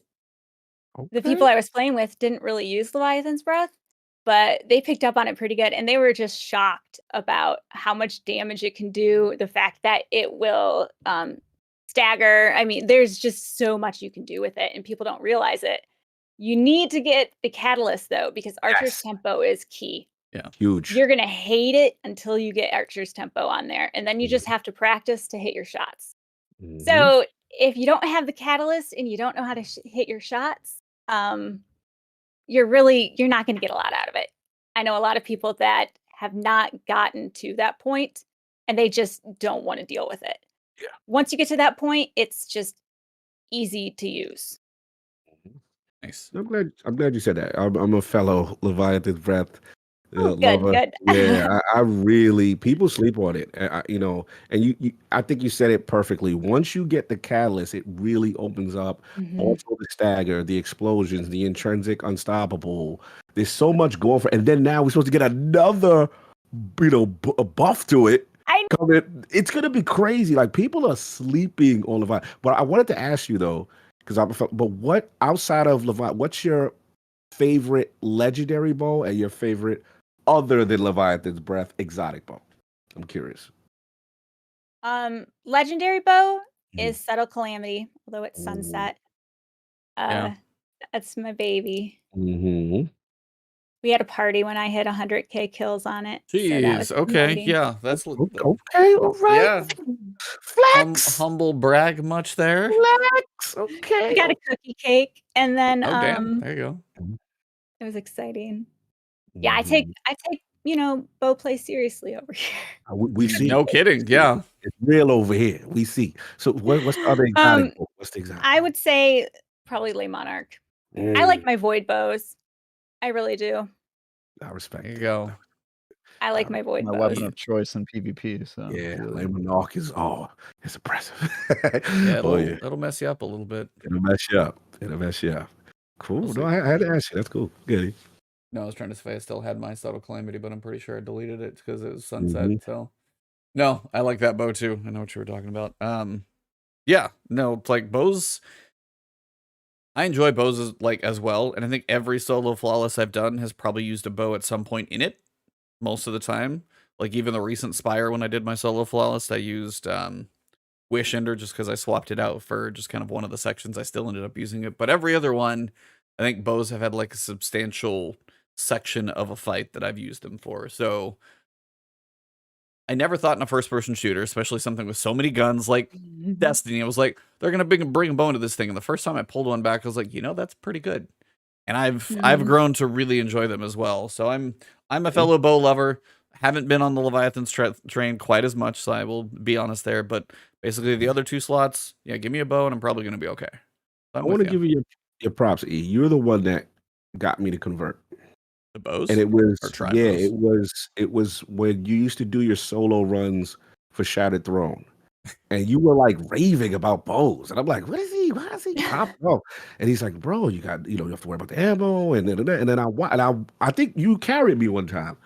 the people I was playing with didn't really use Leviathan's Breath, but they picked up on it pretty good. And they were just shocked about how much damage it can do. The fact that it will stagger. I mean, there's just so much you can do with it, and people don't realize it. You need to get the catalyst, though, because Archer's tempo is key. Yeah, huge. You're going to hate it until you get Archer's tempo on there, and then you just have to practice to hit your shots. So if you don't have the catalyst and you don't know how to hit your shots, you're not going to get a lot out of it. I know a lot of people that have not gotten to that point, and they just don't want to deal with it. Yeah. Once you get to that point, it's just easy to use. Nice. I'm glad you said that. I'm a fellow Leviathan's Breath Good. Yeah, I really, people sleep on it. And you I think you said it perfectly. Once you get the catalyst, it really opens up also the stagger, the explosions, the intrinsic unstoppable. There's so much going for, and then now we're supposed to get another, a buff to it. It's gonna be crazy. Like, people are sleeping on Leviathan. But I wanted to ask you though, but what outside of Leviathan, what's your favorite legendary bow and your favorite other than Leviathan's Breath exotic bow? I'm curious. Legendary bow is Subtle Calamity, although it's Sunset. That's my baby. We had a party when I hit 100K kills on it. Jeez, so okay, yeah, that's okay, all right. Yeah. Flex. Humble brag much there. Flex. Okay. We got a cookie cake, and then damn, there you go. It was exciting. Yeah, I take bow play seriously over here. We see. No kidding. Yeah, it's real over here. We see. So what's the other exotic bow? What's the exotic? I would say probably Lay Monarch. I like my void bows. I really do. I respect. There you go. I like my void my bows. weapon of choice in PvP. So yeah, Lay Monarch is it's impressive. Yeah, it'll mess you up a little bit. It'll mess you up. Cool. We'll No, see. I had to ask you. That's cool. Good. No, I was trying to see if I still had my Subtle Calamity, but I'm pretty sure I deleted it because it was sunset. hmm So no, I like that bow too. I know what you were talking about. Yeah, no, it's like bows. I enjoy bows as well, and I think every solo flawless I've done has probably used a bow at some point in it. Most of the time, like even the recent Spire when I did my solo flawless, I used Wish Ender just because I swapped it out for just kind of one of the sections. I still ended up using it, but every other one, I think bows have had like a substantial section of a fight that I've used them for. So I never thought in a first-person shooter, especially something with so many guns like Destiny, I was like, they're gonna bring a bone to this thing. And the first time I pulled one back, I was like, that's pretty good. And I've grown to really enjoy them as well. So I'm a fellow bow lover. Haven't been on the Leviathan's train quite as much, so I will be honest there. But basically, the other two slots, yeah, give me a bow, and I'm probably gonna be okay. I want to give you your props, E. You're the one that got me to convert. The bows, and it was or try bows? It was when you used to do your solo runs for Shattered Throne, and you were like raving about bows, and I'm like, what is he? Why is he popped off? And he's like, bro, you got you have to worry about the ammo, and then I think you carried me one time.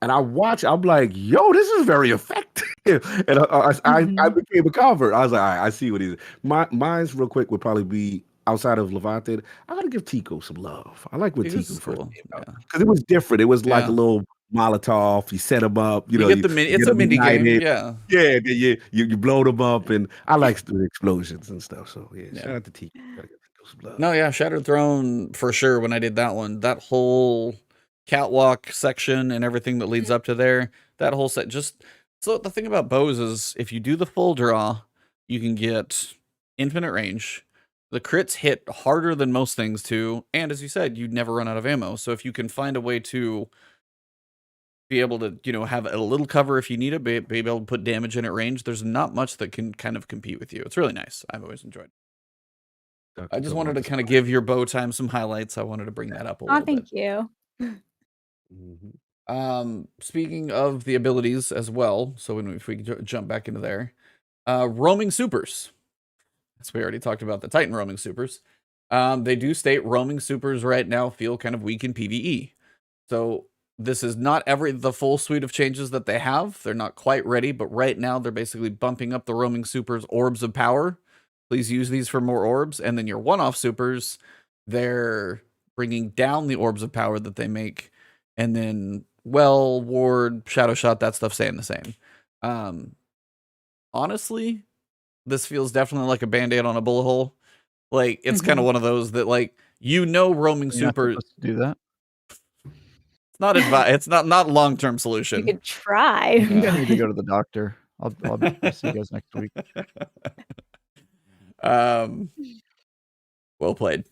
And I watch, I'm like, yo, this is very effective. And I became a convert. I was like, all right, I see what he's. Mine's real quick would probably be outside of Leviathan. I gotta give Ticuu some love. I like what Ticuu first cool. came out because it was different. It was like a little Molotov. You set them up. You get the mini. It's a mini game. Yeah. Yeah. Then you blow them up, and I like the explosions and stuff. So shout out to Ticuu. Gotta give Ticuu some love. No, yeah, Shattered Throne for sure. When I did that one, that whole catwalk section and everything that leads up to there, that whole set. Just so the thing about bows is, if you do the full draw, you can get infinite range. The crits hit harder than most things too, and as you said, you'd never run out of ammo. So if you can find a way to be able to, have a little cover if you need it, be able to put damage in at range, there's not much that can kind of compete with you. It's really nice. I've always enjoyed it. I just wanted to kind of give your bow time some highlights. I wanted to bring that up a little bit. Thank you. Speaking of the abilities as well, so if we jump back into there, roaming supers. As we already talked about the Titan roaming supers. They do state roaming supers right now feel kind of weak in PvE. So this is not the full suite of changes that they have. They're not quite ready, but right now they're basically bumping up the roaming supers orbs of power. Please use these for more orbs. And then your one-off supers, they're bringing down the orbs of power that they make. And then ward, shadow shot, that stuff staying the same. Honestly, this feels definitely like a band-aid on a bullet hole. Like, it's kind of one of those that, like, roaming super to do that. It's not it's not long-term solution. You could try. I think I need to go to the doctor. I'll see you guys next week. Well played.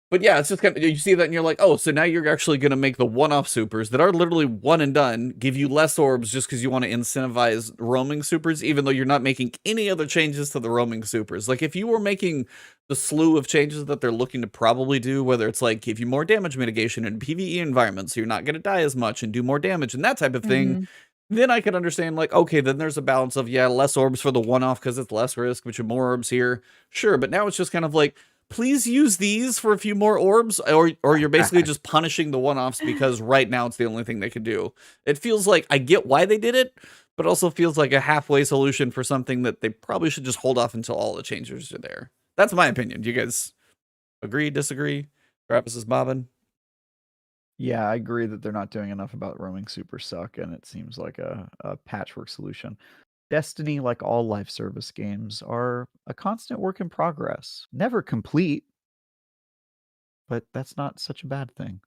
But yeah, it's just kind of, you see that and you're like, oh, so now you're actually going to make the one-off supers that are literally one and done give you less orbs just because you want to incentivize roaming supers, even though you're not making any other changes to the roaming supers. Like, if you were making the slew of changes that they're looking to probably do, whether it's like give you more damage mitigation in PvE environments, so you're not going to die as much and do more damage and that type of thing, then I could understand, like, okay, then there's a balance of, less orbs for the one-off because it's less risk, but you have more orbs here. Sure, but now it's just kind of like, please use these for a few more orbs, or you're basically just punishing the one-offs because right now it's the only thing they can do. It feels like I get why they did it, but also feels like a halfway solution for something that they probably should just hold off until all the changes are there. That's my opinion. Do you guys agree, disagree? Travis is bobbing. Yeah, I agree that they're not doing enough about roaming super suck, and it seems like a patchwork solution. Destiny, like all live service games, are a constant work in progress. Never complete, but that's not such a bad thing.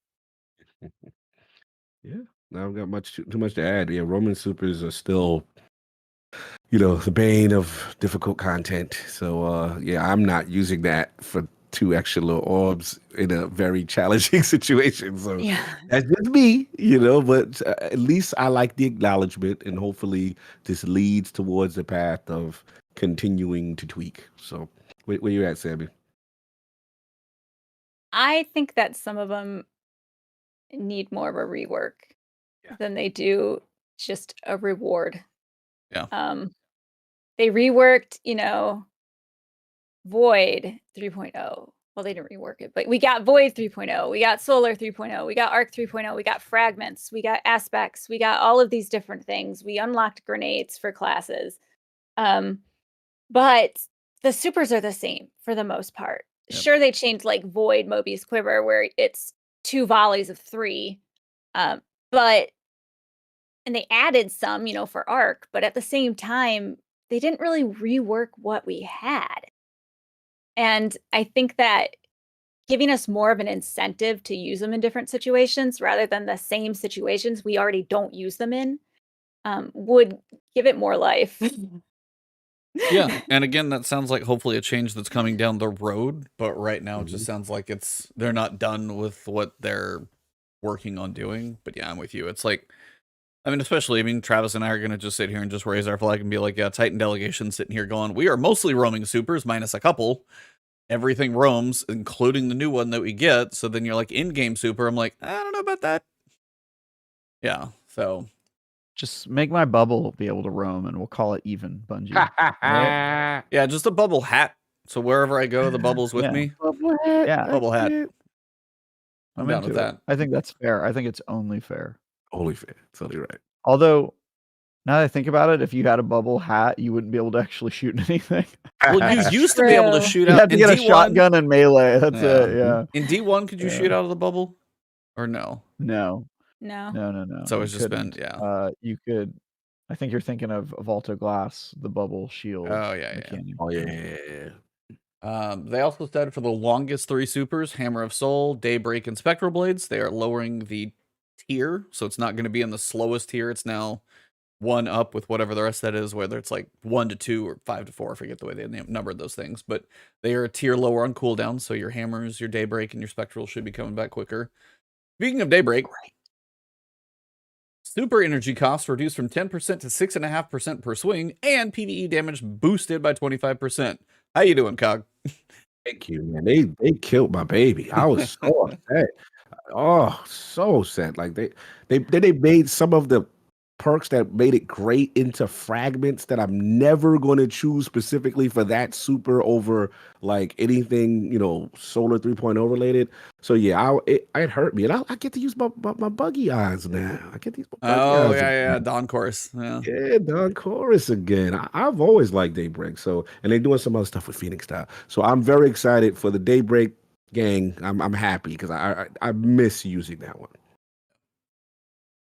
Yeah, I don't got too much to add. Yeah, roaming supers are still, the bane of difficult content. So I'm not using that for 2 extra little orbs in a very challenging situation. So that's just me, but at least I like the acknowledgement, and hopefully this leads towards the path of continuing to tweak. So where you at, Sammy? I think that some of them need more of a rework than they do just a reward. Yeah. They reworked, Void 3.0. well, they didn't rework it, but we got Void 3.0, we got Solar 3.0, we got Arc 3.0, we got Fragments, we got Aspects, we got all of these different things. We unlocked grenades for classes. But the supers are the same for the most part. Yep. Sure, they changed like Void Mobius Quiver, where it's 2 volleys of 3. But and they added some, for Arc, but at the same time, they didn't really rework what we had. And I think that giving us more of an incentive to use them in different situations rather than the same situations we already don't use them in would give it more life. Yeah, and again, that sounds like hopefully a change that's coming down the road, but right now it just Mhm. sounds like they're not done with what they're working on doing. But yeah, I'm with you. It's like, especially, Travis and I are going to just sit here and just raise our flag and be like, yeah, Titan delegation sitting here going, we are mostly roaming supers minus a couple. Everything roams, including the new one that we get. So then you're like, in-game super. I'm like, I don't know about that. Yeah, so. Just make my bubble be able to roam, and we'll call it even, Bungie. Right? Yeah, just a bubble hat. So wherever I go, the bubble's with Yeah. me. Bubble hat. Yeah. Bubble hat. it. I'm down with into it. that. I think that's fair. I think it's only fair. Only fair. Totally right. Although, now that I think about it, if you had a bubble hat, you wouldn't be able to actually shoot anything. Well, you used to be able to True. shoot You out had to in get a D1. shotgun and melee. That's Yeah. it. Yeah. In D1, could you Yeah. shoot out of the bubble? Or no? No. No. No. So you it's just been, couldn't. yeah. You could. I think you're thinking of Volta Glass, the bubble shield. Oh, yeah. mechanic. Oh yeah. They also said for the longest 3 supers, Hammer of Soul, Daybreak, and Spectral Blades, they are lowering the tier. So it's not going to be in the slowest tier. It's now 1 up with whatever the rest of that is, whether it's like 1 to 2 or 5 to 4. I forget the way they numbered those things. But they are a tier lower on cooldown. So your Hammers, your Daybreak, and your Spectral should be coming back quicker. Speaking of Daybreak, super energy costs reduced from 10% to 6.5% per swing, and PvE damage boosted by 25%. How you doing, Cog? Thank you, man. They killed my baby. I was so upset. Oh, so sad. Like they made some of the perks that made it great into fragments that I'm never going to choose specifically for that super over like anything, Solar 3.0 related. So yeah, it hurt me, and I get to use my buggy eyes now. I get to use my buggy Oh, eyes yeah, again. Dawn Chorus. Yeah. Yeah, Don Chorus again. I've always liked Daybreak. So, and they're doing some other stuff with Phoenix style. So I'm very excited for the Daybreak gang. I'm happy because I miss using that one.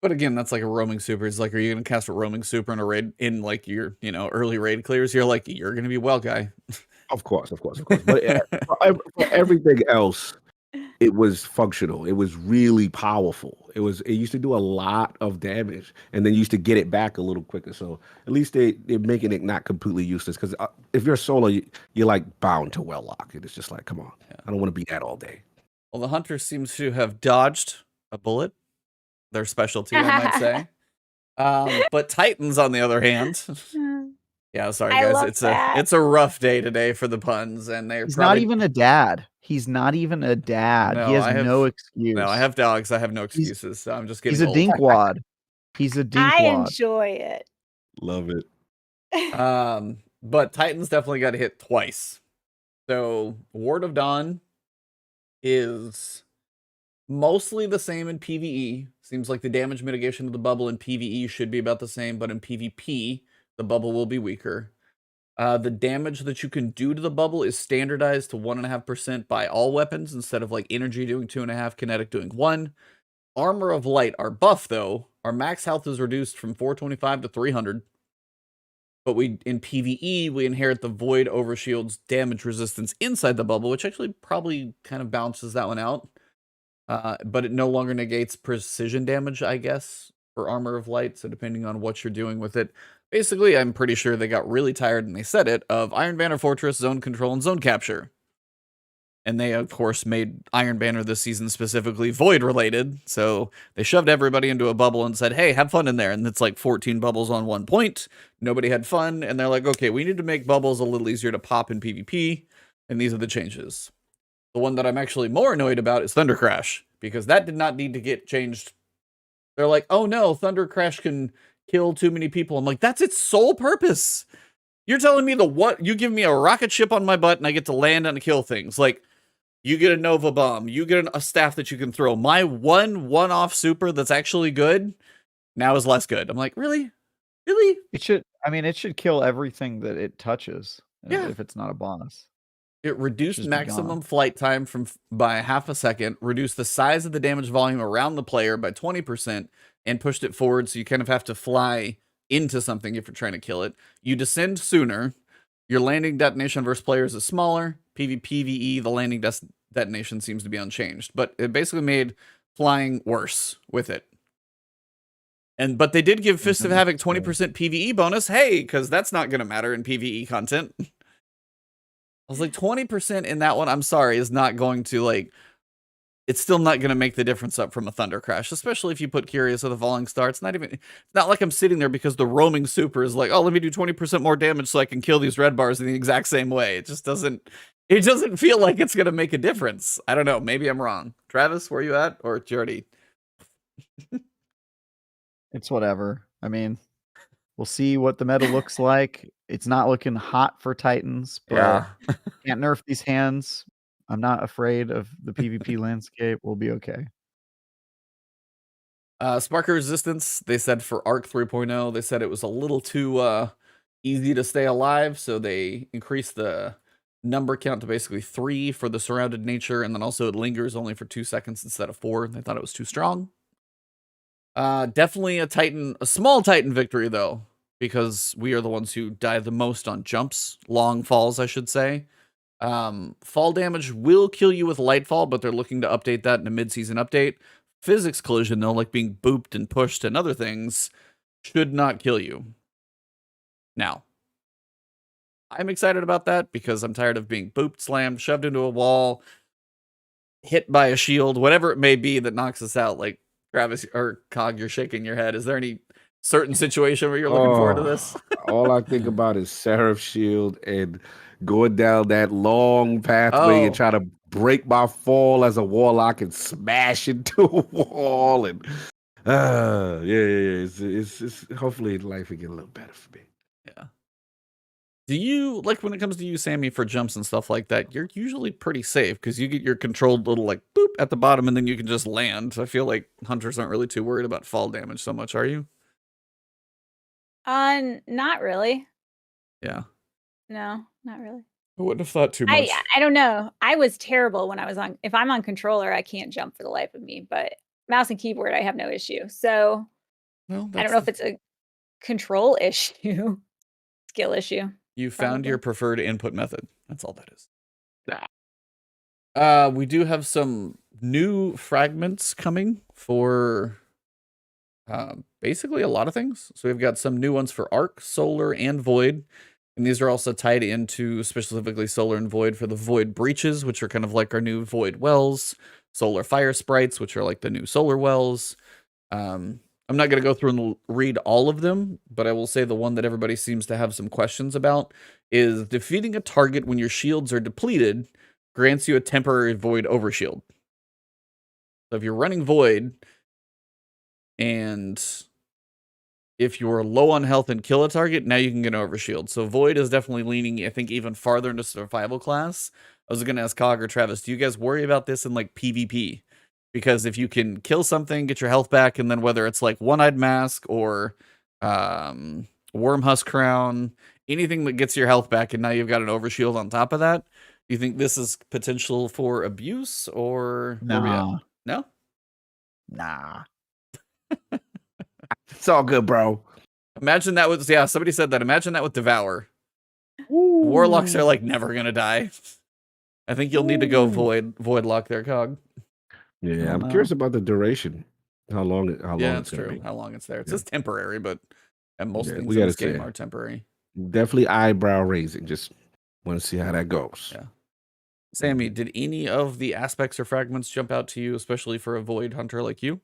But again, that's like a roaming super. It's like, are you going to cast a roaming super in a raid in like your, early raid clears? You're like, you're going to be well guy. Of course. But for everything else, it was functional. It was really powerful. It used to do a lot of damage, and then you used to get it back a little quicker. So at least they're making it not completely useless. Because if you're solo, you're like bound to Warlock. And it's just like, come on, I don't want to be that all day. Well, the Hunter seems to have dodged a bullet. Their specialty, I might say. But Titans, on the other hand, yeah, sorry I guys, love that. it's a rough day today for the puns, and they're He's probably not even a dad. He's not even a dad. No, he has I have- no excuse. No, I have dogs. I have no excuses. So I'm just getting He's a old. dinkwad. He's a I dinkwad. enjoy it. Love it. But Titans definitely got hit twice. So Ward of Dawn is mostly the same in PvE. Seems like the damage mitigation of the bubble in PvE should be about the same, but in PvP, the bubble will be weaker. The damage that you can do to the bubble is standardized to 1.5% by all weapons instead of like energy doing 2.5, kinetic doing 1. Armor of Light, our buff though, our max health is reduced from 425 to 300. But in PvE, we inherit the Void Overshield's damage resistance inside the bubble, which actually probably kind of balances that one out. But it no longer negates precision damage, I guess, for Armor of Light. So depending on what you're doing with it. Basically, I'm pretty sure they got really tired, and they said it, of Iron Banner Fortress, Zone Control, and Zone Capture. And they, of course, made Iron Banner this season specifically Void-related. So they shoved everybody into a bubble and said, hey, have fun in there. And it's like 14 bubbles on 1 point. Nobody had fun. And they're like, okay, we need to make bubbles a little easier to pop in PvP. And these are the changes. The one that I'm actually more annoyed about is Thunder Crash, because that did not need to get changed. They're like, oh no, Thunder Crash can kill too many people. I'm like, that's its sole purpose. You're telling me you give me a rocket ship on my butt and I get to land and kill things. Like, You get a Nova Bomb. You get a staff that you can throw. My one-off super that's actually good now is less good. I'm like, really? Really? It should. I mean, it should kill everything that it touches. Yeah. If it's not a boss. It reduced just be maximum gone. flight time by half a second, reduced the size of the damage volume around the player by 20%, and pushed it forward so you kind of have to fly into something if you're trying to kill it. You descend sooner. Your landing detonation versus players is smaller. PvPvE, the landing detonation seems to be unchanged, but it basically made flying worse with it. But they did give Fist of Havoc 20% PvE bonus. Hey, because that's not going to matter in PvE content. I was like, 20% in that one, I'm sorry, is not going to, like, it's still not going to make the difference up from a Thunder Crash, especially if you put Curious with a Falling Star. It's not like I'm sitting there because the roaming super is like, oh, let me do 20% more damage so I can kill these red bars in the exact same way. It doesn't feel like it's going to make a difference. I don't know. Maybe I'm wrong. Travis, where you at? Or Jordy? It's whatever. I mean, we'll see what the meta looks like. It's not looking hot for Titans, but can't nerf these hands. I'm not afraid of the PvP landscape. We'll be okay. Sparker Resistance, they said for Arc 3.0, they said it was a little too easy to stay alive, so they increased the number count to basically 3 for the surrounded nature, and then also it lingers only for 2 seconds instead of 4. They thought it was too strong. Definitely a small Titan victory, though, because we are the ones who die the most on jumps, long falls, I should say. Fall damage will kill you with Lightfall, but they're looking to update that in a mid-season update. Physics collision, though, like being booped and pushed and other things, should not kill you. Now, I'm excited about that because I'm tired of being booped, slammed, shoved into a wall, hit by a shield, whatever it may be that knocks us out. Like, Travis or Cog, you're shaking your head. Is there any certain situation where you're looking forward to this? All I think about is Seraph Shield and going down that long pathway and try to break my fall as a Warlock and smash into a wall. And it's hopefully life will get a little better for me. Yeah. Do you, like, when it comes to you, Sammy, for jumps and stuff like that, you're usually pretty safe because you get your controlled little, like, boop at the bottom and then you can just land. I feel like hunters aren't really too worried about fall damage so much, are you? Not really. Yeah. No, not really. I wouldn't have thought too much. I don't know. I was terrible when I was on. If I'm on controller, I can't jump for the life of me. But mouse and keyboard, I have no issue. So Well, I don't know if it's a control issue, skill issue. You found Probably. your preferred input method. That's all that is. We do have some new fragments coming for basically a lot of things. So we've got some new ones for Arc, Solar, and Void. And these are also tied into specifically Solar and Void for the Void Breaches, which are kind of like our new Void Wells, Solar Fire Sprites, which are like the new Solar Wells. I'm not going to go through and read all of them, but I will say the one that everybody seems to have some questions about is defeating a target when your shields are depleted grants you a temporary Void Overshield. So if you're running Void, and if you're low on health and kill a target, now you can get an Overshield. So Void is definitely leaning, I think, even farther into survival class. I was going to ask Cog or Travis, do you guys worry about this in, like, PvP? Because if you can kill something, get your health back, and then whether it's, like, One-Eyed Mask or Wormhusk Crown, anything that gets your health back, and now you've got an Overshield on top of that, do you think this is potential for abuse, or... No. No? Nah. It's all good, bro. Imagine that with, yeah, somebody said that. Imagine that with Devour. Ooh. Warlocks are like never gonna die. I think you'll need to go void lock there, Cog. Yeah, I'm curious about the duration. How long it's true. Be. How long it's there. It says temporary, but most things in this game are temporary. Definitely eyebrow raising. Just want to see how that goes. Yeah. Sammy, did any of the aspects or fragments jump out to you, especially for a Void Hunter like you?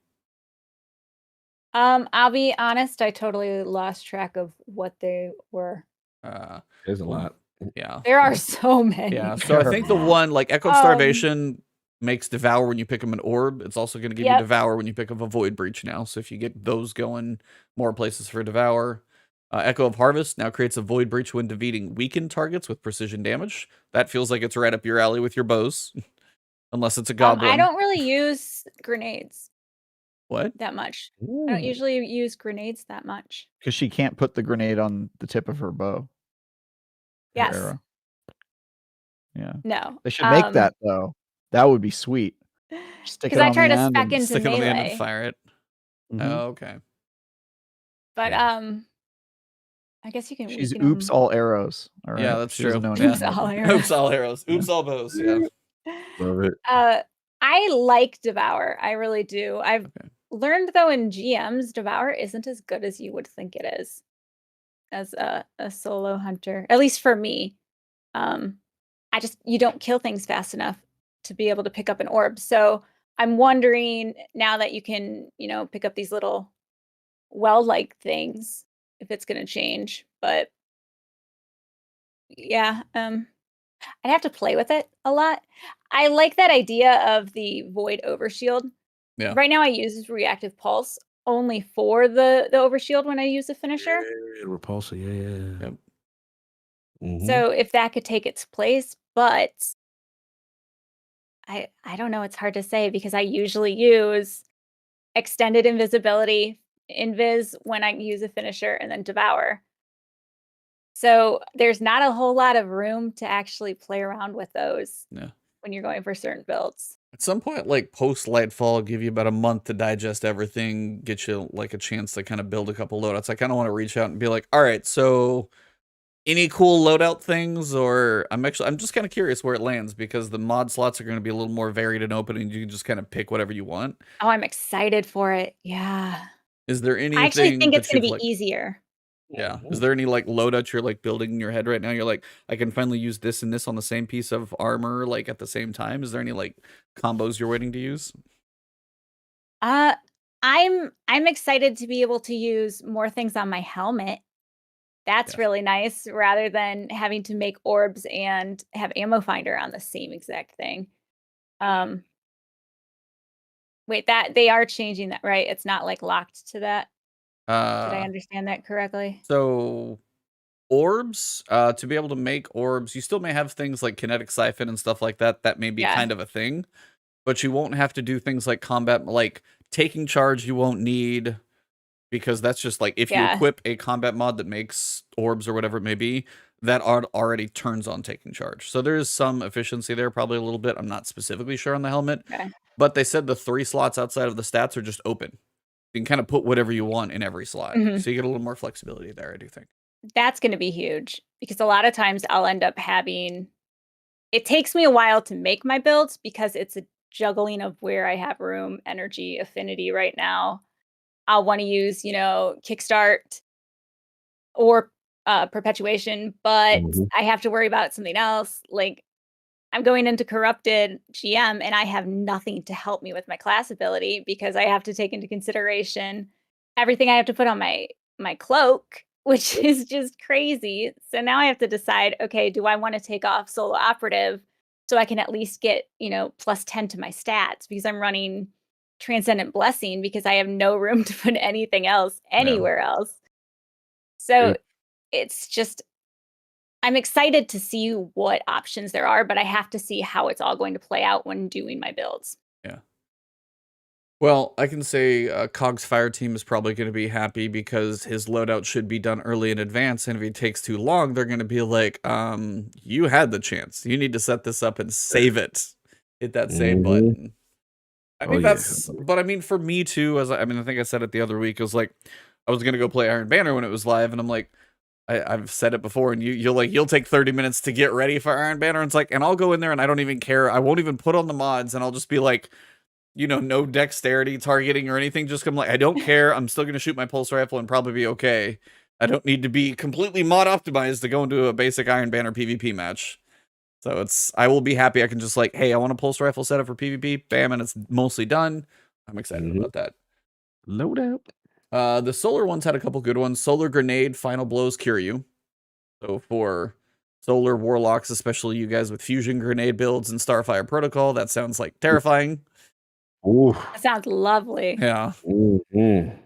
I'll be honest, I totally lost track of what they were. There's a lot. Yeah. There are so many. Yeah. So I think the one, like Echoed Starvation makes Devour when you pick up an orb. It's also going to give you Devour when you pick up a Void Breach now. So if you get those going, more places for Devour. Echo of Harvest now creates a Void Breach when defeating weakened targets with precision damage. That feels like it's right up your alley with your bows. Unless it's a goblin. I don't really use grenades What? that much. I don't usually use grenades that much. Because she can't put the grenade on the tip of her bow. Her Yes. arrow. Yeah. No. They should make that though. That would be sweet. Stick it Because I on try the to end spec and into Stick it on the end and melee. fire it. Mhm. Oh, okay. But I guess you can. She's we can, oops all arrows. All right. Yeah, that's She doesn't true. know Yeah. Oops anything all about it. arrows. Oops all arrows. Oops all bows. Yeah. Love it. I like Devour. I really do. I've Okay. learned though in GMs, Devour isn't as good as you would think it is as a solo hunter. At least for me. You don't kill things fast enough to be able to pick up an orb. So I'm wondering now that you can, pick up these little well-like things, if it's going to change. But yeah, I'd have to play with it a lot. I like that idea of the Void Overshield. Yeah. Right now I use Reactive Pulse only for the Overshield when I use a finisher. Yeah, repulsor. Yeah. Yep. Mhm. So if that could take its place, but I don't know, it's hard to say because I usually use extended invisibility, invis when I use a finisher, and then devour. So there's not a whole lot of room to actually play around with those Yeah. when you're going for certain builds. At some point, like post-Lightfall, give you about a month to digest everything, get you like a chance to kind of build a couple loadouts. I kind of want to reach out and be like, all right, so any cool loadout things? Or I'm just kind of curious where it lands because the mod slots are going to be a little more varied and open, and you can just kind of pick whatever you want. Oh, I'm excited for it. Yeah. Is there anything I actually think it's that going to you've be easier. Yeah. Is there any like loadout you're like building in your head right now? You're like, I can finally use this and this on the same piece of armor, like at the same time. Is there any like combos you're waiting to use? I'm excited to be able to use more things on my helmet. That's Yeah. really nice rather than having to make orbs and have ammo finder on the same exact thing. Wait, that they are changing that, right? It's not like locked to that. Did I understand that correctly? So orbs, to be able to make orbs, you still may have things like kinetic siphon and stuff like that. That may be Yeah. kind of a thing, but you won't have to do things like combat, like taking charge. You won't need because that's just like if you Yeah. equip a combat mod that makes orbs or whatever it may be, that already turns on taking charge. So there is some efficiency there, probably a little bit. I'm not specifically sure on the helmet, Okay. but they said the 3 slots outside of the stats are just open. You can kind of put whatever you want in every slot. Mhm. So you get a little more flexibility there, I do think. That's going to be huge because a lot of times I'll end up having. It takes me a while to make my builds because it's a juggling of where I have room, energy, affinity right now. I'll want to use, Kickstart or Perpetuation, but Mhm. I have to worry about something else. Like I'm going into Corrupted GM and I have nothing to help me with my class ability because I have to take into consideration everything I have to put on my cloak, which is just crazy. So now I have to decide, okay, do I want to take off solo operative so I can at least get, plus 10 to my stats because I'm running Transcendent Blessing because I have no room to put anything else anywhere else. So it's just I'm excited to see what options there are, but I have to see how it's all going to play out when doing my builds. Yeah. Well, I can say Cog's fire team is probably going to be happy because his loadout should be done early in advance. And if it takes too long, they're going to be like, you had the chance. You need to set this up and save it. Hit that save Mhm. button. I Oh, think yeah. but I mean, for me too, I think I said it the other week, it was like, I was going to go play Iron Banner when it was live. And I'm like, I've said it before, and you'll take 30 minutes to get ready for Iron Banner. And it's like, and I'll go in there and I don't even care. I won't even put on the mods, and I'll just be like, no dexterity targeting or anything. Just come like, I don't care. I'm still gonna shoot my pulse rifle and probably be okay. I don't need to be completely mod optimized to go into a basic Iron Banner PvP match. So I will be happy. I can just like, hey, I want a pulse rifle setup for PvP, bam, and it's mostly done. I'm excited about that. Loadout. The solar ones had a couple good ones. Solar Grenade, Final Blows cure you. So for solar warlocks, especially you guys with fusion grenade builds and Starfire Protocol, that sounds like terrifying. Ooh. That sounds lovely. Yeah. Mhm.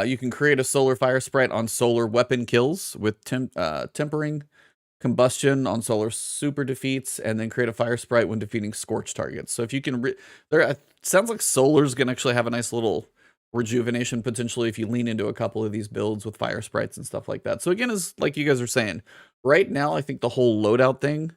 You can create a solar fire sprite on solar weapon kills with tempering. combustion on solar super defeats, and then create a fire sprite when defeating scorch targets. So if you can, it sounds like solar's gonna actually have a nice little rejuvenation potentially if you lean into a couple of these builds with fire sprites and stuff like that. So again, is like you guys are saying, right now I think the whole loadout thing,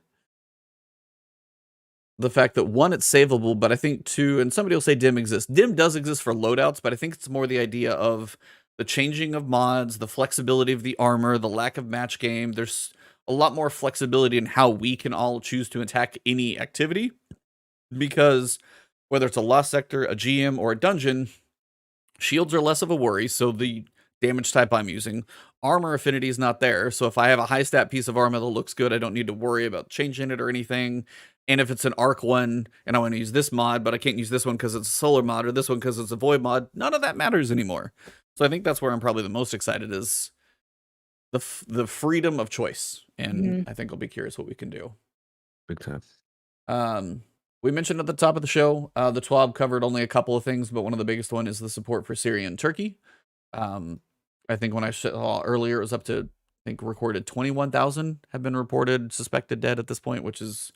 the fact that one, it's savable, but I think two, and somebody will say dim exists. Dim does exist for loadouts, but I think it's more the idea of the changing of mods, the flexibility of the armor, the lack of match game. There's a lot more flexibility in how we can all choose to attack any activity, because whether it's a lost sector, a GM, or a dungeon, shields are less of a worry. So the damage type I'm using, armor affinity is not there. So if I have a high stat piece of armor that looks good, I don't need to worry about changing it or anything. And if it's an arc one and I want to use this mod, but I can't use this one because it's a solar mod, or this one because it's a void mod, none of that matters anymore. So I think that's where I'm probably the most excited, is the freedom of choice. And I think I'll be curious what we can do. Big time. We mentioned at the top of the show, the TWAB covered only a couple of things, but one of the biggest one is the support for Syria and Turkey. I think when I saw earlier, it was up to, I think, recorded 21,000 have been reported suspected dead at this point, which is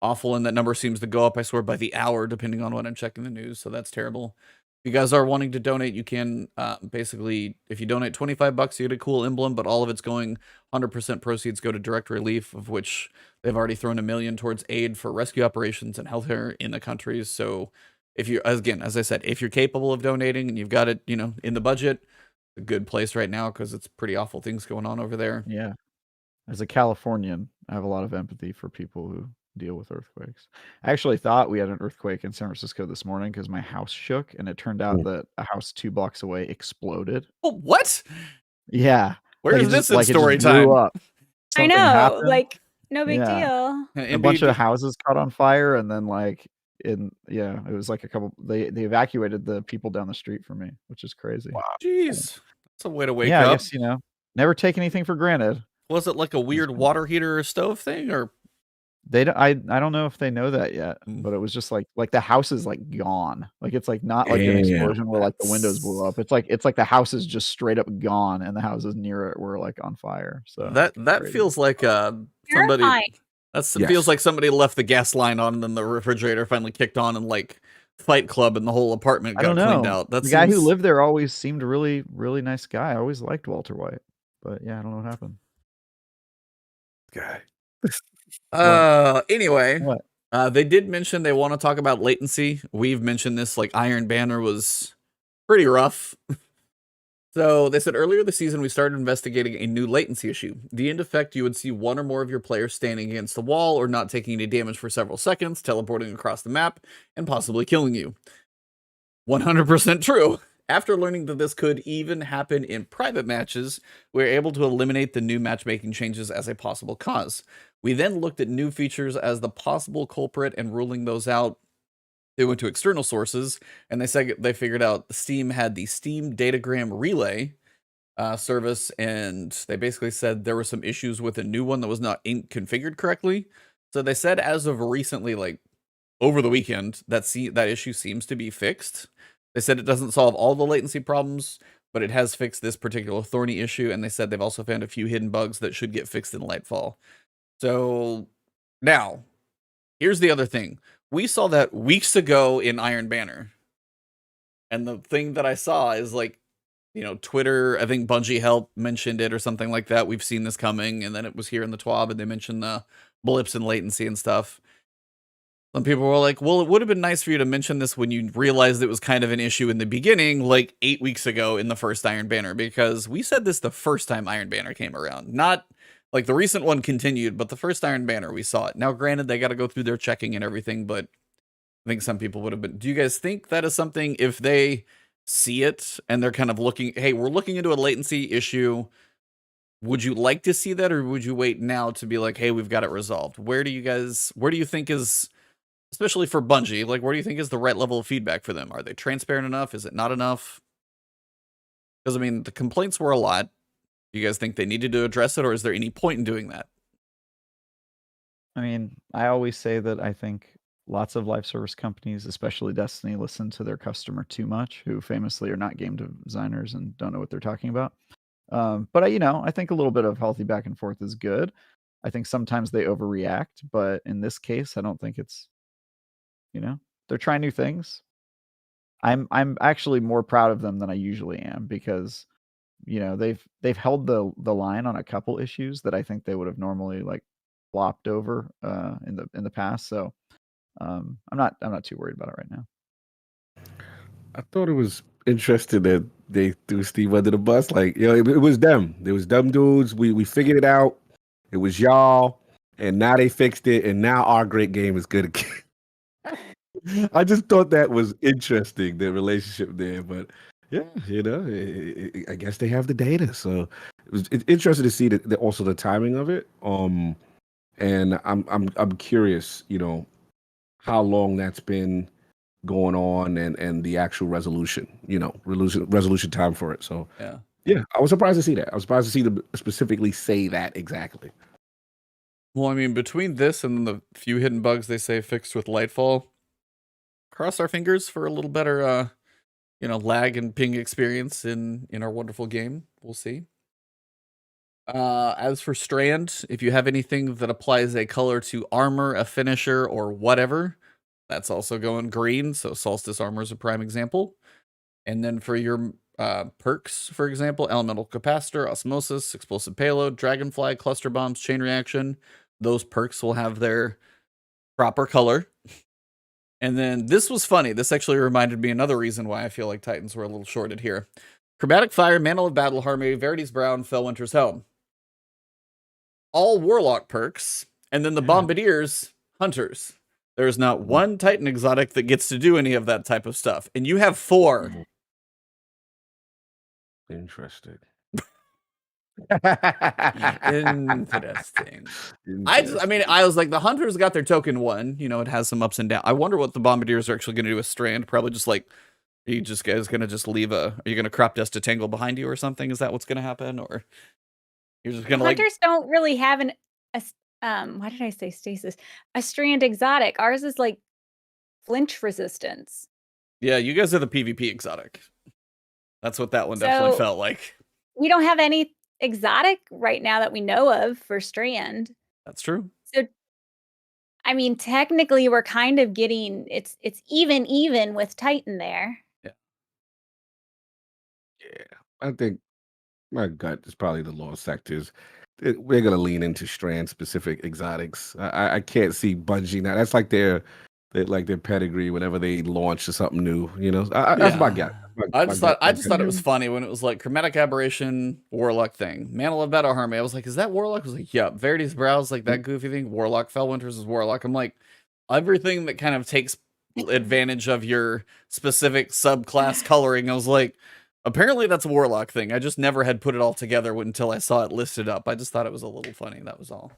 awful. And that number seems to go up, I swear, by the hour, depending on when I'm checking the news. So that's terrible. If you guys are wanting to donate, you can basically, if you donate $25, you get a cool emblem, but all of it's going 100% proceeds go to direct relief, of which they've already thrown $1 million towards aid for rescue operations and healthcare in the countries. So if you're, again, as I said, if you're capable of donating and you've got it, you know, in the budget, a good place right now, because it's pretty awful things going on over there. Yeah. As a Californian, I have a lot of empathy for people who deal with earthquakes. I actually thought we had an earthquake in San Francisco this morning because my house shook, and it turned out that a house 2 blocks away exploded. Oh, what? Yeah. Where is this in it story just blew time? up. I Something know, happened. like, no big Yeah. deal. A bunch of houses caught on fire, and then it was like a couple, they evacuated the people down the street from me, which is crazy. Wow. Jeez. That's a way to wake Yeah, up. I guess, never take anything for granted. Was it like a weird water heater or stove thing, or I don't know if they know that yet, but it was just like the house is like gone. Like it's like not like an explosion where like the windows blew up. It's like the house is just straight up gone, and the houses near it were like on fire. So that feels like somebody feels like somebody left the gas line on, and then the refrigerator finally kicked on, and like Fight Club and the whole apartment got cleaned out. The guy who lived there always seemed a really, really nice guy. I always liked Walter White, but yeah, I don't know what happened. Guy. Anyway, What? They did mention they want to talk about latency. We've mentioned this, like Iron Banner was pretty rough. So they said earlier this season, we started investigating a new latency issue. The end effect, you would see one or more of your players standing against the wall or not taking any damage for several seconds, teleporting across the map, and possibly killing you. 100% true. After learning that this could even happen in private matches, we were able to eliminate the new matchmaking changes as a possible cause. We then looked at new features as the possible culprit, and ruling those out, they went to external sources, and they figured out Steam had the Steam Datagram Relay service, and they basically said there were some issues with a new one that was not configured correctly. So they said as of recently, like over the weekend, that issue seems to be fixed. They said it doesn't solve all the latency problems, but it has fixed this particular thorny issue, and they said they've also found a few hidden bugs that should get fixed in Nightfall. So now, here's the other thing. We saw that weeks ago in Iron Banner. And the thing that I saw is like, Twitter, I think Bungie Help mentioned it or something like that. We've seen this coming, and then it was here in the TWAB, and they mentioned the blips and latency and stuff. Some people were like, well, it would have been nice for you to mention this when you realized it was kind of an issue in the beginning, like 8 weeks ago in the first Iron Banner, because we said this the first time Iron Banner came around. Not like the recent one continued, but the first Iron Banner, we saw it. Now, granted, they got to go through their checking and everything, but I think some people would have been. Do you guys think that is something, if they see it and they're kind of looking, hey, we're looking into a latency issue, would you like to see that, or would you wait now to be like, hey, we've got it resolved? Where do you think is, especially for Bungie, like, where do you think is the right level of feedback for them? Are they transparent enough? Is it not enough? Because, I mean, the complaints were a lot. Do you guys think they needed to address it, or is there any point in doing that? I mean, I always say that I think lots of live service companies, especially Destiny, listen to their customer too much, who famously are not game designers and don't know what they're talking about. But I think a little bit of healthy back and forth is good. I think sometimes they overreact, but in this case, I don't think it's, they're trying new things. I'm actually more proud of them than I usually am because, they've held the line on a couple issues that I think they would have normally like flopped over in the past. So I'm not too worried about it right now. I thought it was interesting that they threw Steve under the bus. Like, it was them. It was dumb dudes. We figured it out. It was y'all, and now they fixed it, and now our great game is good again. I just thought that was interesting, the relationship there. But yeah, I guess they have the data, so it's interesting to see that also the timing of it. And I'm curious, how long that's been going on and the actual resolution time for it. So yeah, I was surprised to see that. I was surprised to see them specifically say that exactly. Well, I mean, between this and the few hidden bugs they say fixed with Lightfall, cross our fingers for a little better, lag and ping experience in our wonderful game. We'll see. As for Strand, if you have anything that applies a color to armor, a finisher, or whatever, that's also going green. So Solstice Armor is a prime example. And then for your perks, for example, Elemental Capacitor, Osmosis, Explosive Payload, Dragonfly, Cluster Bombs, Chain Reaction, those perks will have their proper color. And then this was funny. This actually reminded me another reason why I feel like Titans were a little shorted here. Chromatic Fire, Mantle of Battle Harmony, Verity's Brown, Fellwinter's Helm. All Warlock perks, and then the Bombardiers, Hunters. There's not one Titan exotic that gets to do any of that type of stuff. And you have 4. Interesting. Interesting. I was like, the Hunters got their token 1. It has some ups and downs. I wonder what the Bombardiers are actually going to do with Strand. Probably just like, are you guys going to just leave are you going to crop dust a tangle behind you or something? Is that what's going to happen? Or you're just going to Hunters don't really have why did I say Stasis? A Strand exotic. Ours is like flinch resistance. Yeah, you guys are the PvP exotic. That's what that one definitely felt like. We don't have any exotic right now that we know of for Strand. That's true. So, I mean, technically, we're kind of getting it's even with Titan there. Yeah. Yeah, I think my gut is probably the lost sectors. We're gonna lean into Strand specific exotics. I can't see Bungie now. That's like their pedigree whenever they launch something new. That's my gut. I just thought it was funny when it was like Chromatic Aberration, Warlock thing, Mantle of Battle Harmony. I was like, is that Warlock? I was like, yeah. Verity's Brows, like that goofy thing. Warlock, Fellwinter's is Warlock. I'm like, everything that kind of takes advantage of your specific subclass coloring. I was like, apparently that's a Warlock thing. I just never had put it all together until I saw it listed up. I just thought it was a little funny. That was all.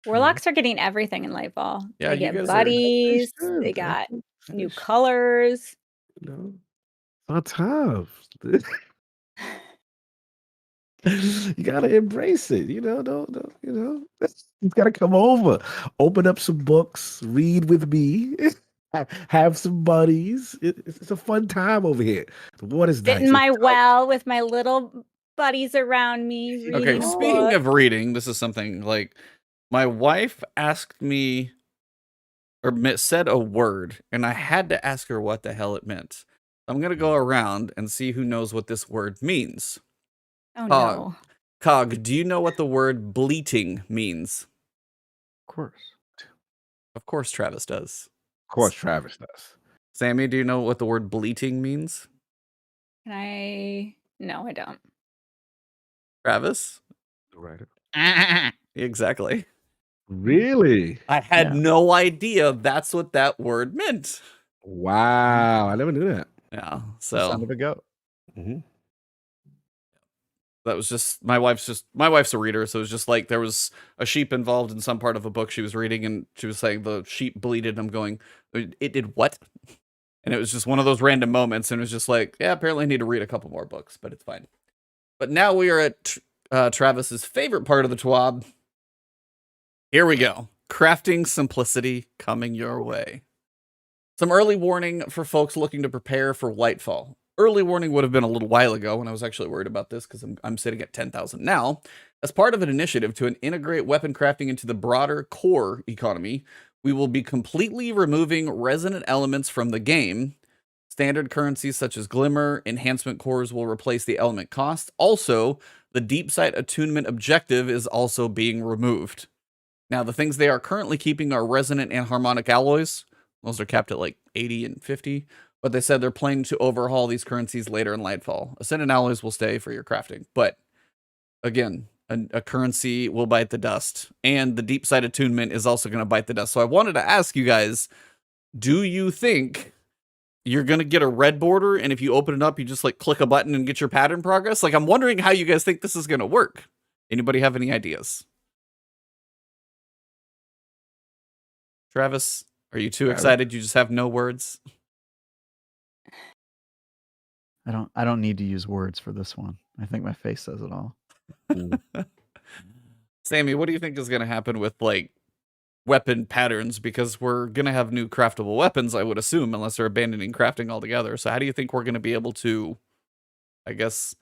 Warlocks are getting everything in Lightfall. Yeah, they get buddies. They got new colors. Not tough. You gotta embrace it. You've got to come over, open up some books, read with me. Have some buddies. It's a fun time over here. The water's nice. Sit in my well with my little buddies around me. Okay, speaking of reading, this is something like my wife asked me or said a word, and I had to ask her what the hell it meant. I'm going to go around and see who knows what this word means. Oh, no. Cog, do you know what the word bleating means? Of course. Of course Travis does. Of course Travis does. Sammy, do you know what the word bleating means? No, I don't. Travis? Right. Exactly. Really? I had no idea that's what that word meant. Wow, I never knew that. Yeah, So sound of a goat. Mm-hmm. That was just my wife's a reader, so it was just like there was a sheep involved in some part of a book she was reading, and she was saying the sheep bleated, and I'm going, it did what? And it was just one of those random moments, and it was just like, yeah, apparently I need to read a couple more books, but it's fine. But now we are at Travis's favorite part of the TWAB. Here we go. Crafting simplicity coming your way. Some early warning for folks looking to prepare for Lightfall. Early warning would have been a little while ago when I was actually worried about this because I'm sitting at 10,000 now. As part of an initiative to integrate weapon crafting into the broader core economy, we will be completely removing resonant elements from the game. Standard currencies such as Glimmer, enhancement cores will replace the element cost. Also, the deep sight attunement objective is also being removed. Now, the things they are currently keeping are resonant and harmonic alloys. Those are capped at like 80 and 50. But they said they're planning to overhaul these currencies later in Lightfall. Ascendant alloys will stay for your crafting. But again, a currency will bite the dust. And the deep sight attunement is also going to bite the dust. So I wanted to ask you guys, do you think you're going to get a red border, and if you open it up, you just like click a button and get your pattern progress? Like, I'm wondering how you guys think this is going to work. Anybody have any ideas? Travis, are you too excited? You just have no words? I don't need to use words for this one. I think my face says it all. Sammy, what do you think is going to happen with like weapon patterns? Because we're going to have new craftable weapons, I would assume, unless they're abandoning crafting altogether. So how do you think we're going to be able to, I guess,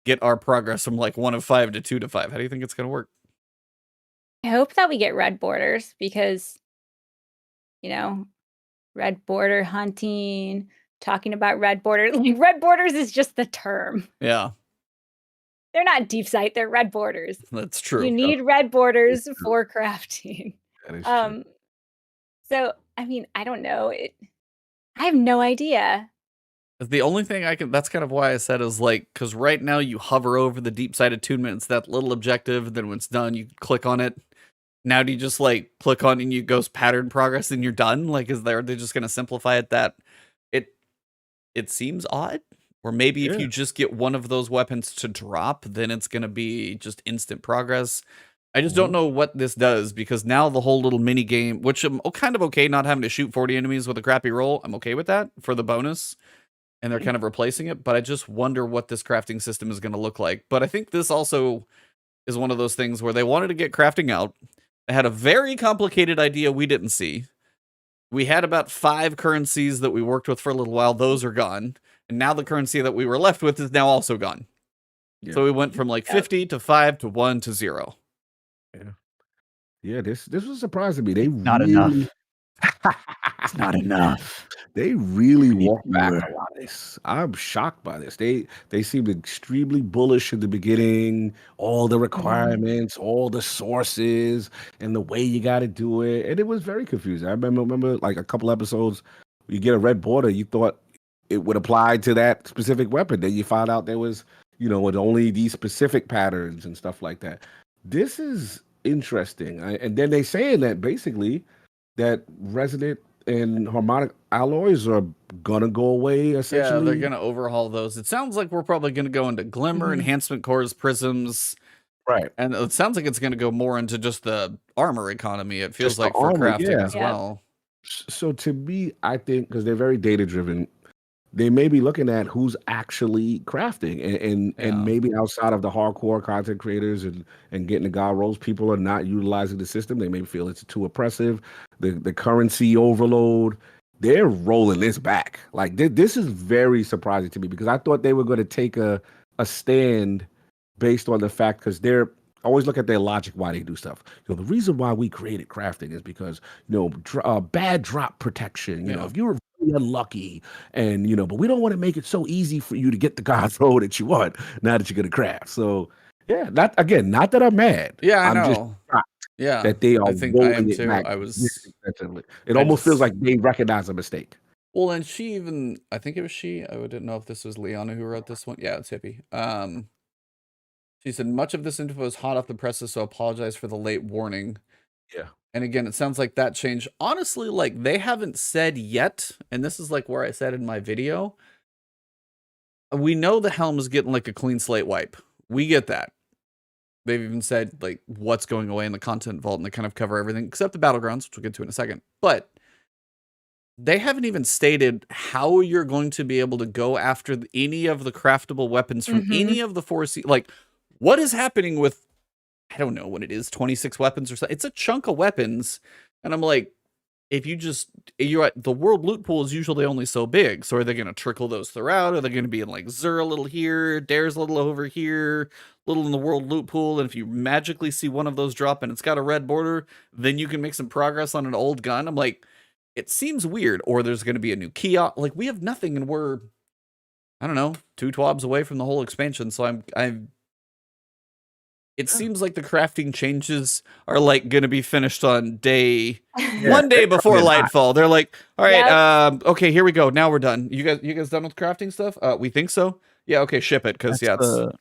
get our progress from like 1 of 5 to 2 to 5? How do you think it's going to work? I hope that we get red borders because, you know, red border hunting, talking about red border, like red borders is just the term. Yeah, They're not deep sight, they're red borders. that's true. You need red borders for crafting. That is true. So I mean, I don't know. I have no idea. The only thing I can, that's kind of why I said is like, because right now you hover over the deep sight attunement, it's that little objective, and then when it's done, you click on it. Now do you just like click on and you go pattern progress and you're done? Like, they're just going to simplify it that it seems odd? Or maybe if you just get one of those weapons to drop, then it's going to be just instant progress. I just don't know what this does, because now the whole little mini game, which I'm kind of okay not having to shoot 40 enemies with a crappy roll. I'm okay with that for the bonus. And they're kind of replacing it. But I just wonder what this crafting system is going to look like. But I think this also is one of those things where they wanted to get crafting out. They had a very complicated idea we didn't see. We had about 5 currencies that we worked with for a little while. Those are gone. And now the currency that we were left with is now also gone. Yeah. So we went from like 50 to 5 to 1 to 0. Yeah, this was surprising me. They Not enough. It's not enough. They really walked back a lot of this. I'm shocked by this. They seemed extremely bullish in the beginning, all the requirements, all the sources, and the way you got to do it. And it was very confusing. I remember like a couple episodes, you get a red border, you thought it would apply to that specific weapon. Then you found out there was, with only these specific patterns and stuff like that. This is interesting. And then they saying that basically that resonant and harmonic alloys are gonna go away essentially. Yeah, they're gonna overhaul those. It sounds like we're probably gonna go into Glimmer, enhancement cores, prisms. Right. And it sounds like it's gonna go more into just the armor economy. It feels like for crafting as well. So to me, I think because they're very data driven, they may be looking at who's actually crafting and maybe outside of the hardcore content creators and getting the god rolls, people are not utilizing the system. They may feel it's too oppressive. The currency overload, they're rolling this back. Like this is very surprising to me, because I thought they were going to take a stand based on the fact, because they're always look at their logic why they do stuff. The reason why we created crafting is because bad drop protection. If you were unlucky and but we don't want to make it so easy for you to get the god roll that you want now that you're gonna craft. So not that I'm mad. I'm know. Just shocked that they are. I think I am too. It almost feels like they recognize a mistake. Well, and she even, I think it was she. I didn't know if this was Liana who wrote this one. Yeah, it's Hippie. She said much of this info is hot off the presses, so apologize for the late warning. Yeah. And again, it sounds like that change. Honestly, like they haven't said yet, and this is like where I said in my video, we know the helm is getting like a clean slate wipe. We get that. They've even said like what's going away in the content vault, and they kind of cover everything except the Battlegrounds, which we'll get to in a second. But they haven't even stated how you're going to be able to go after any of the craftable weapons from any of the 4C. Like, what is happening with, I don't know what it is, 26 weapons or something. It's a chunk of weapons. And I'm like, if you're at the world loot pool is usually only so big. So are they going to trickle those throughout? Are they going to be in like Zur a little here, Dare's a little over here, little in the world loot pool? And if you magically see one of those drop and it's got a red border, then you can make some progress on an old gun. I'm like, it seems weird. Or there's going to be a new kiosk. Like we have nothing, and we're, I don't know, 2 TWABs away from the whole expansion. So it seems like the crafting changes are like going to be finished on day one day before Lightfall. They're like, all right, okay, here we go. Now we're done. You guys done with crafting stuff? We think so. Yeah, okay, ship it because it's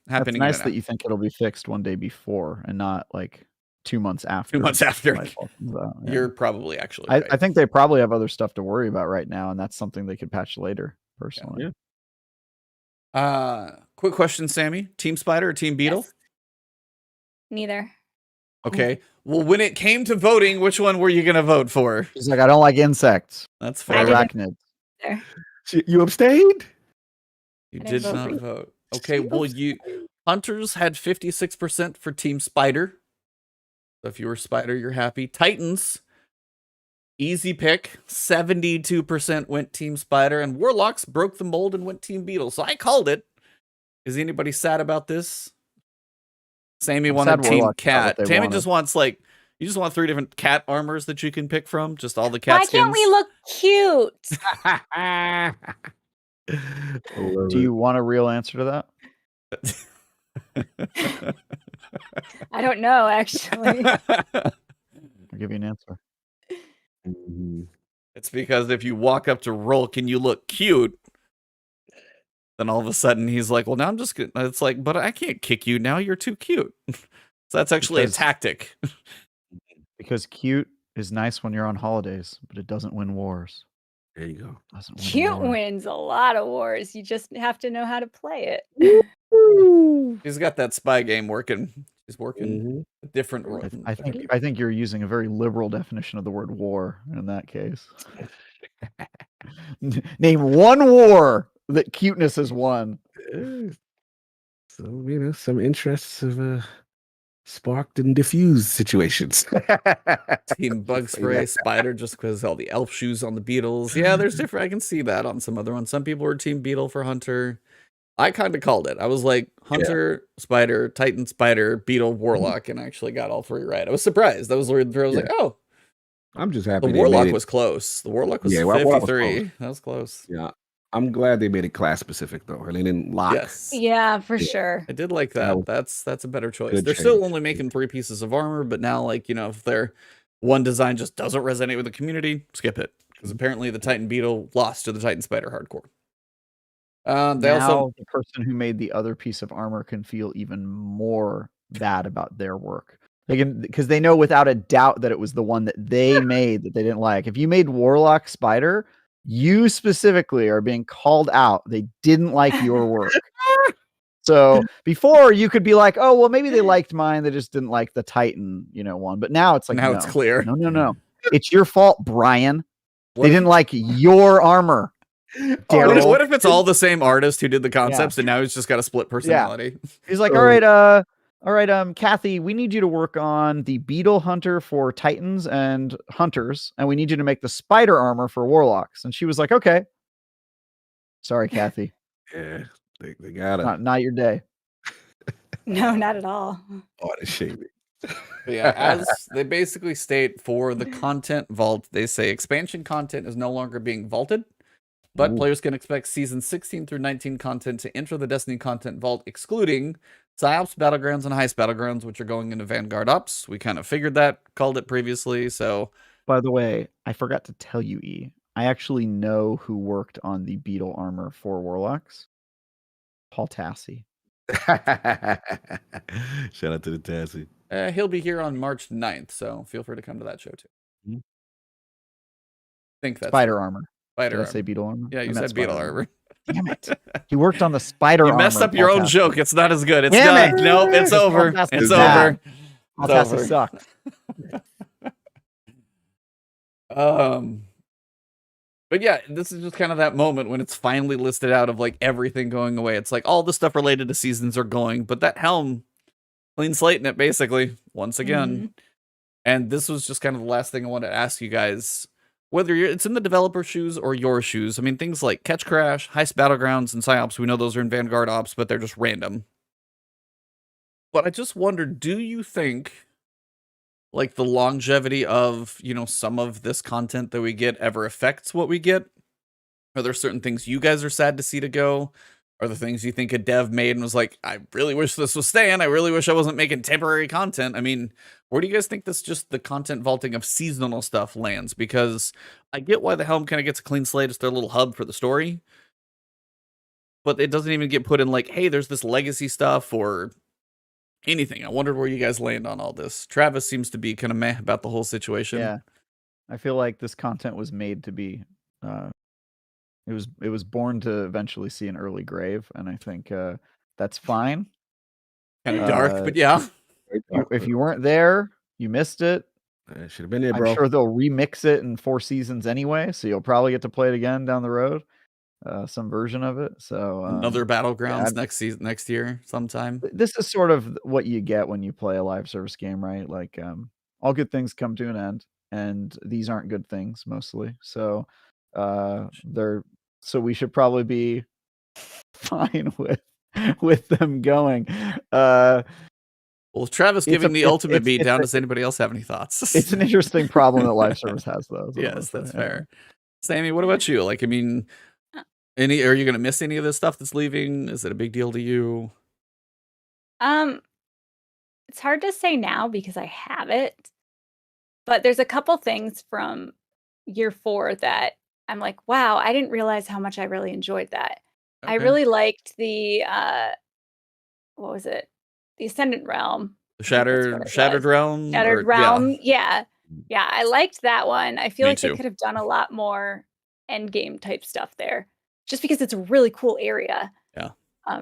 happening. It's nice that you think it'll be fixed one day before and not like 2 months after. 2 months after. Lightfall comes out. Yeah. You're probably actually right. I think they probably have other stuff to worry about right now, and that's something they could patch later. Personally. Yeah. Quick question, Sammy. Team Spider or Team Beetle? Yes. Neither. Okay. Well, when it came to voting, which one were you going to vote for? She's like, I don't like insects. That's Or fair. arachnids. You abstained? You I did didn't not vote. vote. Okay. Well, Hunters had 56% for Team Spider. So if you were Spider, you're happy. Titans, easy pick. 72% went Team Spider. And Warlocks broke the mold and went Team Beetle. So I called it. Is anybody sad about this? Sammy wanted Team Cat. Tammy just wants you just want 3 different cat armors that you can pick from. Just all the cat skins. Why can't we look cute? Do you want a real answer to that? I don't know, actually. I'll give you an answer. It's because if you walk up to Rolk and you look cute, then all of a sudden he's like, well, now I'm just gonna, it's like, but I can't kick you now. You're too cute. So that's actually a tactic. Because cute is nice when you're on holidays, but it doesn't win wars. There you go. Cute wins a lot of wars. You just have to know how to play it. He's got that spy game working. He's working a different role. I think you're using a very liberal definition of the word war in that case. Name one war that cuteness has won. So, some interests of sparked and diffused situations. Team Bug Spray, Spider, just because all the elf shoes on the Beetles. Yeah, there's different. I can see that on some other ones. Some people were Team Beetle for Hunter. I kind of called it. I was like Hunter, Spider, Titan, Spider, Beetle, Warlock, and I actually got all 3 right. I was surprised. I was like, oh. I'm just happy. The Warlock was close. The Warlock was 53. That was close. Yeah. I'm glad they made it class specific though, and they didn't lock. Yes. Yeah, for sure. I did like that. That's a better choice. They're still only making 3 pieces of armor, but now, if their one design just doesn't resonate with the community, skip it. Because apparently the Titan Beetle lost to the Titan Spider hardcore. The person who made the other piece of armor can feel even more bad about their work. Because they know without a doubt that it was the one that they made that they didn't like. If you made Warlock Spider, you specifically are being called out. They didn't like your work. So before you could be like, oh, well, maybe they liked mine. They just didn't like the Titan, one. But now it's like, now it's clear. No. It's your fault, Brian. They didn't like your armor. What if it's all the same artist who did the concepts and now he's just got a split personality? Yeah. He's like, all right, Kathy, we need you to work on the Beetle Hunter for Titans and Hunters, and we need you to make the Spider armor for Warlocks. And she was like, okay. Sorry, Kathy. Yeah, they got it. Not your day. No, not at all. Oh, that's shaming. Yeah, as they basically state for the content vault, they say expansion content is no longer being vaulted. But players can expect season 16 through 19 content to enter the Destiny content vault, excluding PsyOps Battlegrounds and Heist Battlegrounds, which are going into Vanguard Ops. We kind of figured that, called it previously. So, by the way, I forgot to tell you, I actually know who worked on the Beetle armor for Warlocks. Paul Tassi. Shout out to the Tassi. He'll be here on March 9th, so feel free to come to that show too. I think that's Spider armor. Spider Did I say Beetle armor? Yeah, you said Beetle armor. Damn it. He worked on the Spider armor. You messed up your own joke. It's not as good. It's Damn done. Nope, it's over. It's over. It's over. Sucked. But yeah, this is just kind of that moment when it's finally listed out of everything going away. It's like all the stuff related to seasons are going, but that helm, clean slate in it basically, once again. And this was just kind of the last thing I wanted to ask you guys. whether it's in the developer shoes or your shoes, I mean, things like Catch Crash, Heist Battlegrounds, and PsyOps, we know those are in Vanguard Ops, but they're just random. But I just wonder, do you think, like, the longevity of, you know, some of this content that we get ever affects what we get? Are there certain things you guys are sad to see to go? Are there things you think a dev made and was like, I really wish this was staying. I really wish I wasn't making temporary content. I mean, where do you guys think this just the content vaulting of seasonal stuff lands? Because I get why the Helm kind of gets a clean slate. It's their little hub for the story. But it doesn't even get put in like, hey, there's this legacy stuff or anything. I wondered where you guys land on all this. Travis seems to be kind of meh about the whole situation. Yeah, I feel like this content was made to be. It was born to eventually see an early grave, and I think that's fine. Kind of dark, but yeah. If you weren't there, you missed it. Should have been there, bro. I'm sure they'll remix it in 4 seasons anyway, so you'll probably get to play it again down the road, some version of it. So another Battlegrounds next year sometime. This is sort of what you get when you play a live service game, right? Like all good things come to an end, and these aren't good things mostly. So so we should probably be fine with them going. Well, Travis giving the ultimate beatdown, does anybody else have any thoughts? It's an interesting problem that live service has, though. Yes, that's fair. Sammy, what about you? Like, I mean, are you going to miss any of this stuff that's leaving? Is it a big deal to you? It's hard to say now because I have it, but there's a couple things from year 4 that I'm like, wow, I didn't realize how much I really enjoyed that. Okay. I really liked the what was it? The Ascendant Realm. The Shattered Realm? Shattered Realm, yeah. Yeah, I liked that one. I feel like they could have done a lot more endgame type stuff there. Just because it's a really cool area. Yeah.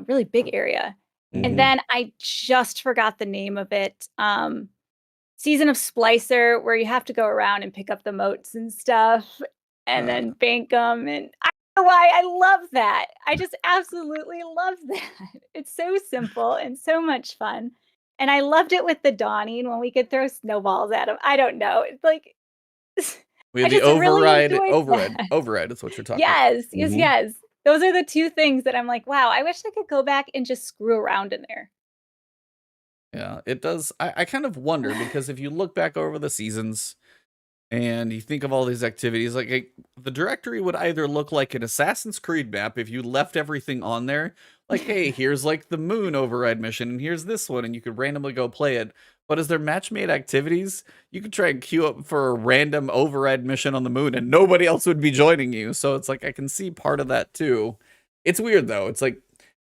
Really big area. Mm-hmm. And then I just forgot the name of it. Season of Splicer, where you have to go around and pick up the motes and stuff and then bank them. And I don't know why I love that. I just absolutely love that. It's so simple and so much fun. And I loved it with the Dawning when we could throw snowballs at them. I don't know. It's like we had the override is what you're talking about. Yes. Those are the 2 things that I'm like, wow, I wish I could go back and just screw around in there. Yeah, it does. I kind of wonder because if you look back over the seasons and you think of all these activities, like the directory would either look like an Assassin's Creed map if you left everything on there. Like, hey, here's like the moon override mission, and here's this one, and you could randomly go play it. But as they're match-made activities, you could try and queue up for a random override mission on the moon, and nobody else would be joining you. So it's like I can see part of that too. It's weird though. It's like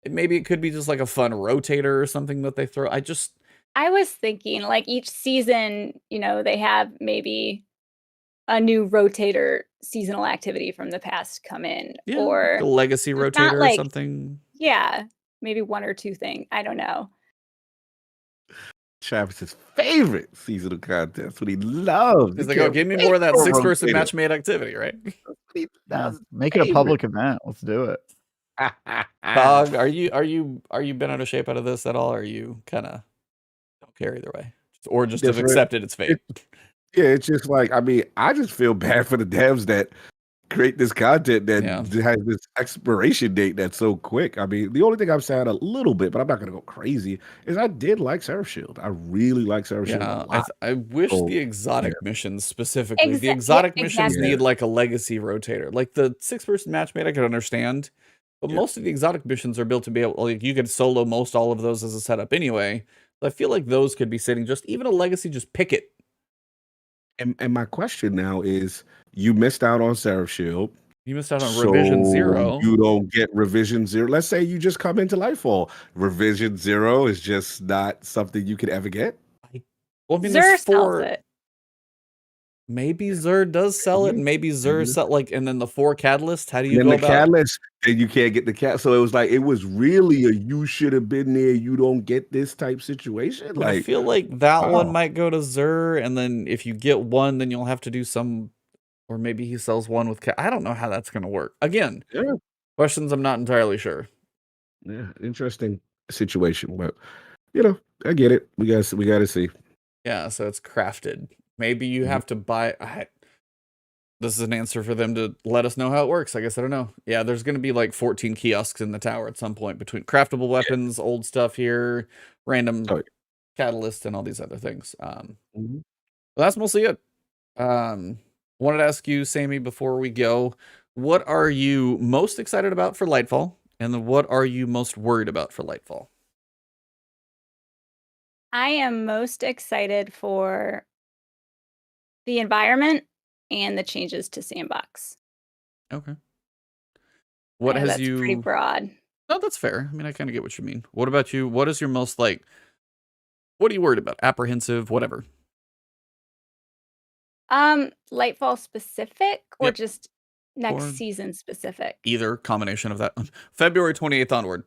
maybe it could be just like a fun rotator or something that they throw. I was thinking like each season, you know, they have maybe a new rotator seasonal activity from the past come in, or a legacy rotator or something. Yeah, maybe 1 or 2 things. I don't know. Travis's favorite seasonal contest. What he loves. He's like, oh, give me more of that 6-person match made activity, right? Make it a public event. Let's do it. Dog, are you been out of shape out of this at all? Or are you kind of don't care either way, or just have accepted its fate? Yeah, it's just like, I mean, I just feel bad for the devs that create this content that has this expiration date that's so quick. I mean, the only thing I'm sad a little bit, but I'm not going to go crazy, is I did like Seraph Shield. I really like Seraph Shield a lot. I wish the exotic missions specifically, the exotic missions need like a legacy rotator. Like the 6-person matchmate, I could understand, but most of the exotic missions are built to be able, like you could solo most all of those as a setup anyway. I feel like those could be sitting just even a legacy, just pick it. And my question now is, you missed out on Seraph Shield. You missed out on Revision 0. You don't get Revision 0. Let's say you just come into Nightfall. Revision 0 is just not something you could ever get. Well, I mean, Xur sells it. Maybe Xur does sell it, and maybe Xur sell and then the 4 catalysts. How do you go about catalyst? And you can't get the cat. So it was like, it was really a you should have been there. You don't get this type situation. Like, I feel like that one might go to Xur, and then if you get one, then you'll have to do some, or maybe he sells one with cat. I don't know how that's going to work. Again, questions I'm not entirely sure. Yeah, interesting situation, but I get it. We got to see. Yeah, so it's crafted. Maybe you have to buy. this is an answer for them to let us know how it works. I guess I don't know. Yeah, there's going to be like 14 kiosks in the tower at some point between craftable weapons, old stuff here, random Oh, catalyst, and all these other things. mhm. Well, that's mostly it. Wanted to ask you, Sammy, before we go, what are you most excited about for Lightfall? And then what are you most worried about for Lightfall? I am most excited for the environment and the changes to Sandbox. Okay. I What know has that's pretty you... broad. No, that's fair. I mean, I kind of get what you mean. What about you? What is your most, like, what are you worried about? Apprehensive, whatever. Lightfall specific or Yep. just next Or season specific? either combination of that. February 28th onward.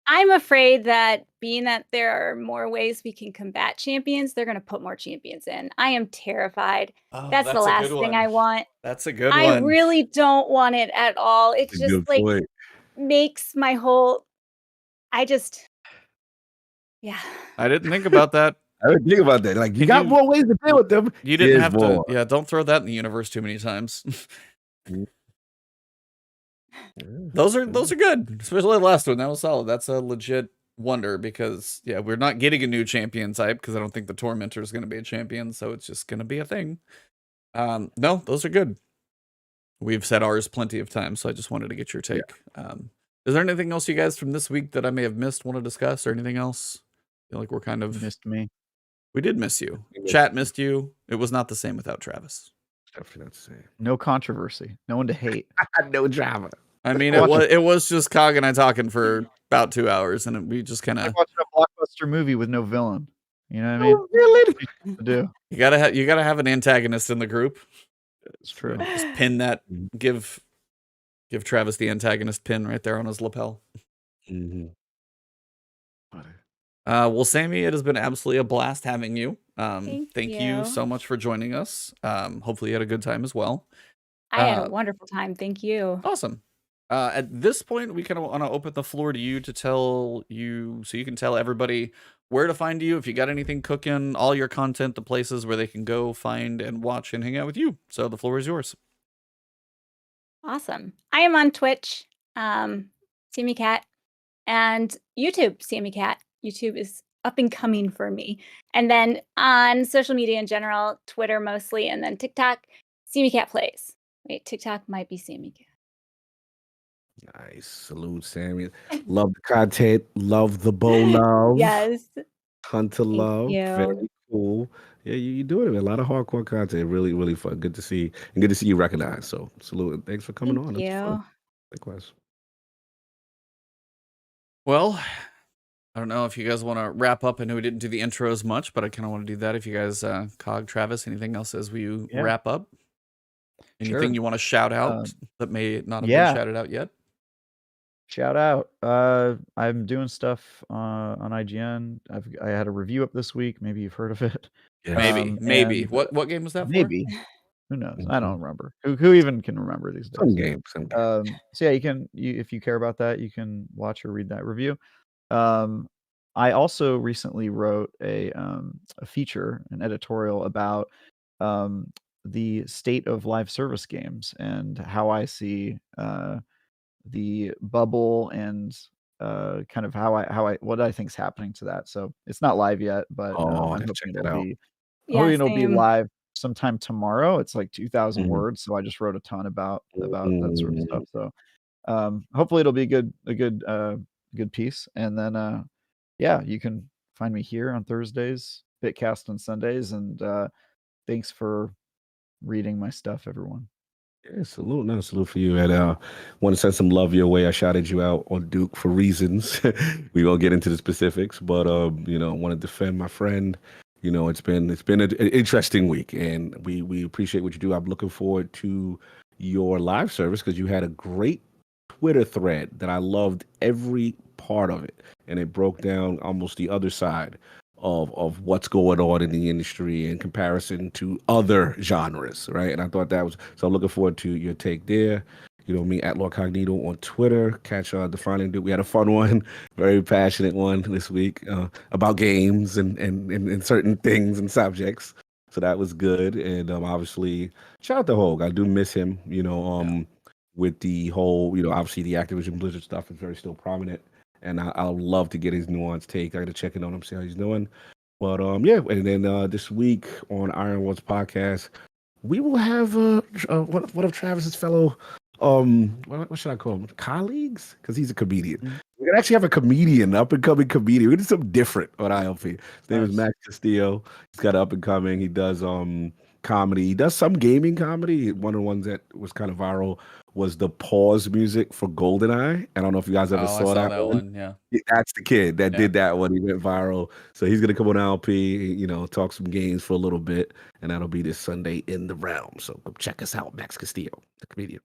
I'm afraid that being that there are more ways we can combat champions, they're going to put more champions in. I am terrified. Oh, That's the a last good thing one. I want. That's a good I one. really don't want it at all. It That's a just good like point. makes my whole yeah. I didn't think about that. I didn't think about that. Like, you Can got you- more ways to deal with them. You didn't Here's have more. to. Yeah, don't throw that in the universe too many times. Those are good. Especially the last one. That was solid. That's a legit wonder because yeah, we're not getting a new champion type because I don't think the Tormentor is going to be a champion, so it's just going to be a thing. No, those are good. We've said ours plenty of times, so I just wanted to get your take. Is there anything else you guys from this week that I may have missed want to discuss or anything else? I feel like we're kind of Missed me. We did miss you. We missed Chat you. missed you. It was not the same without Travis. Definitely not the same. No controversy. No one to hate. No drama. I mean, Watch it was just Cog and I talking for about 2 hours, and we just kind of Like watching a blockbuster movie with no villain. You know what I mean? Oh, really? To do. you gotta have an antagonist in the group. It's true. Just pin that. Give Travis the antagonist pin right there on his lapel. Mhm. Well, Sammy, it has been absolutely a blast having you. Thank you you. so much for joining us. Hopefully you had a good time as well. I had a wonderful time. Thank you. Awesome. At this point, we kind of want to open the floor to you to tell you, so you can tell everybody where to find you, if you got anything cooking, all your content, the places where they can go find and watch and hang out with you. So the floor is yours. Awesome. I am on Twitch, SamiKat, and YouTube, SamiKat. YouTube is up and coming for me. And then on social media in general, Twitter mostly, and then TikTok, SamiKat Plays. Wait, TikTok might be SamiKat. Nice. Salute, Sammy. Love the content. Love the bow love. Yes. Hunter love. you. Very cool. Yeah, you doing it. A lot of hardcore content. Really, really fun. Good to see. And good to see you recognized. So salute. And thanks for coming Thank on. It was fun. you. Likewise. Well, I don't know if you guys want to wrap up. I know we didn't do the intro as much, but I kind of want to do that. If you guys, Cog, Travis, anything else as we Yeah. wrap up? Anything Sure. you want to shout out that may not have yeah. been shouted out yet? Shout out. I'm doing stuff on IGN. I had a review up this week. Maybe you've heard of it. Yeah. Maybe. and What game was that for? maybe. Who knows? I don't remember. Who even can remember these days? Some games. Some games. So yeah, if you care about that, you can watch or read that review. I also recently wrote a feature, an editorial about the state of live service games and how I see the bubble and kind of what I think is happening to that. So it's not live yet, but Oh, I'm I gotta hoping check that it'll out. be Yeah, hoping it'll be same. live sometime tomorrow. It's like 2,000 Mhm. words, so I just wrote a ton about that sort of stuff. So hopefully it'll be a good piece. And then yeah, you can find me here on Thursdays, Bitcast on Sundays, and thanks for reading my stuff, everyone. Yeah, salute. No, salute for you. And want to send some love your way. I shouted you out on Duke for reasons. We won't get into the specifics, but want to defend my friend. It's been an interesting week, and we appreciate what you do. I'm looking forward to your live service because you had a great Twitter thread that I loved every part of it, and it broke down almost the other side of what's going on in the industry in comparison to other genres, right? And I thought that was so. I'm looking forward to your take there. Me at LordCognito on Twitter. Catch Defining Duke. We had a fun one, very passionate one this week about games and certain things and subjects. So that was good. And obviously, shout out to Hogue. I do miss him. With the whole, obviously the Activision Blizzard stuff is very still prominent, and I'll love to get his nuanced take. I got to check in on him, see how he's doing. But yeah, and then this week on Ironwood's podcast, we will have one of Travis's fellow what should I call him, colleagues, because he's a comedian. We're gonna actually have a comedian, up and coming comedian. We did something different on ILP. His name is Max Castillo. He's got up and coming. He does comedy. He does some gaming comedy. One of the ones that was kind of viral was the pause music for GoldenEye. I don't know if you guys ever saw that one. Yeah. That's the kid that did that one. He went viral. So he's gonna come on LP, talk some games for a little bit, and that'll be this Sunday in the realm. So go check us out, Max Castillo, the comedian.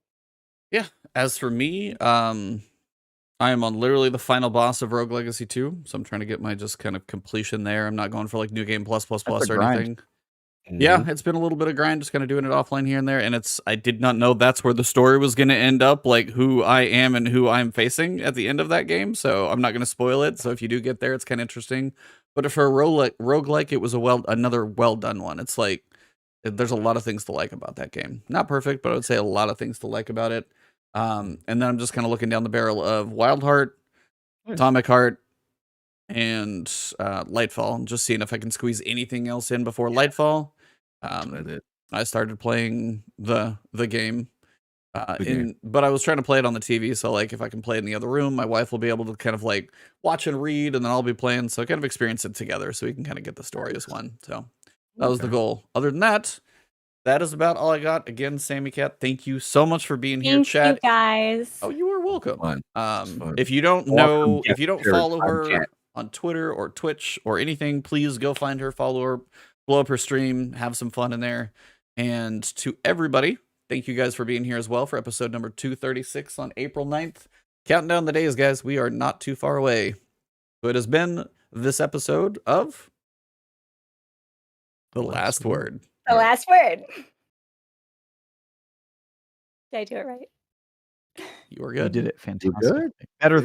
Yeah. As for me, I am on literally the final boss of Rogue Legacy 2, so I'm trying to get my just kind of completion there. I'm not going for like New Game plus or anything. Yeah, it's been a little bit of grind, just kind of doing it offline here and there, and I did not know that's where the story was going to end up, like who I am and who I'm facing at the end of that game, so I'm not going to spoil it, so if you do get there, it's kind of interesting. But for a roguelike, it was another well-done one. It's like, there's a lot of things to like about that game. Not perfect, but I would say a lot of things to like about it. And then I'm just kind of looking down the barrel of Wild Heart, Atomic Heart, and Lightfall, and just seeing if I can squeeze anything else in before Lightfall. I started playing the game, but I was trying to play it on the TV, so like if I can play it in the other room, my wife will be able to kind of like watch and read, and then I'll be playing, so kind of experience it together, so we can kind of get the story as one. So that was the goal. Other than that, that is about all I got. Again, Sammy Cat, thank you so much for being here, Chad. Thank you, guys. Oh, you are welcome. Fun. If you don't know, if you don't follow her on Twitter or Twitch or anything, please go find her, follow her, blow up her stream, have some fun in there. And to everybody, thank you guys for being here as well for episode number 236 on April 9th. Counting down the days, guys. We are not too far away. So it has been this episode of The Last Word. The last word. Did I do it right? You were You good. did it fantastic. good. Better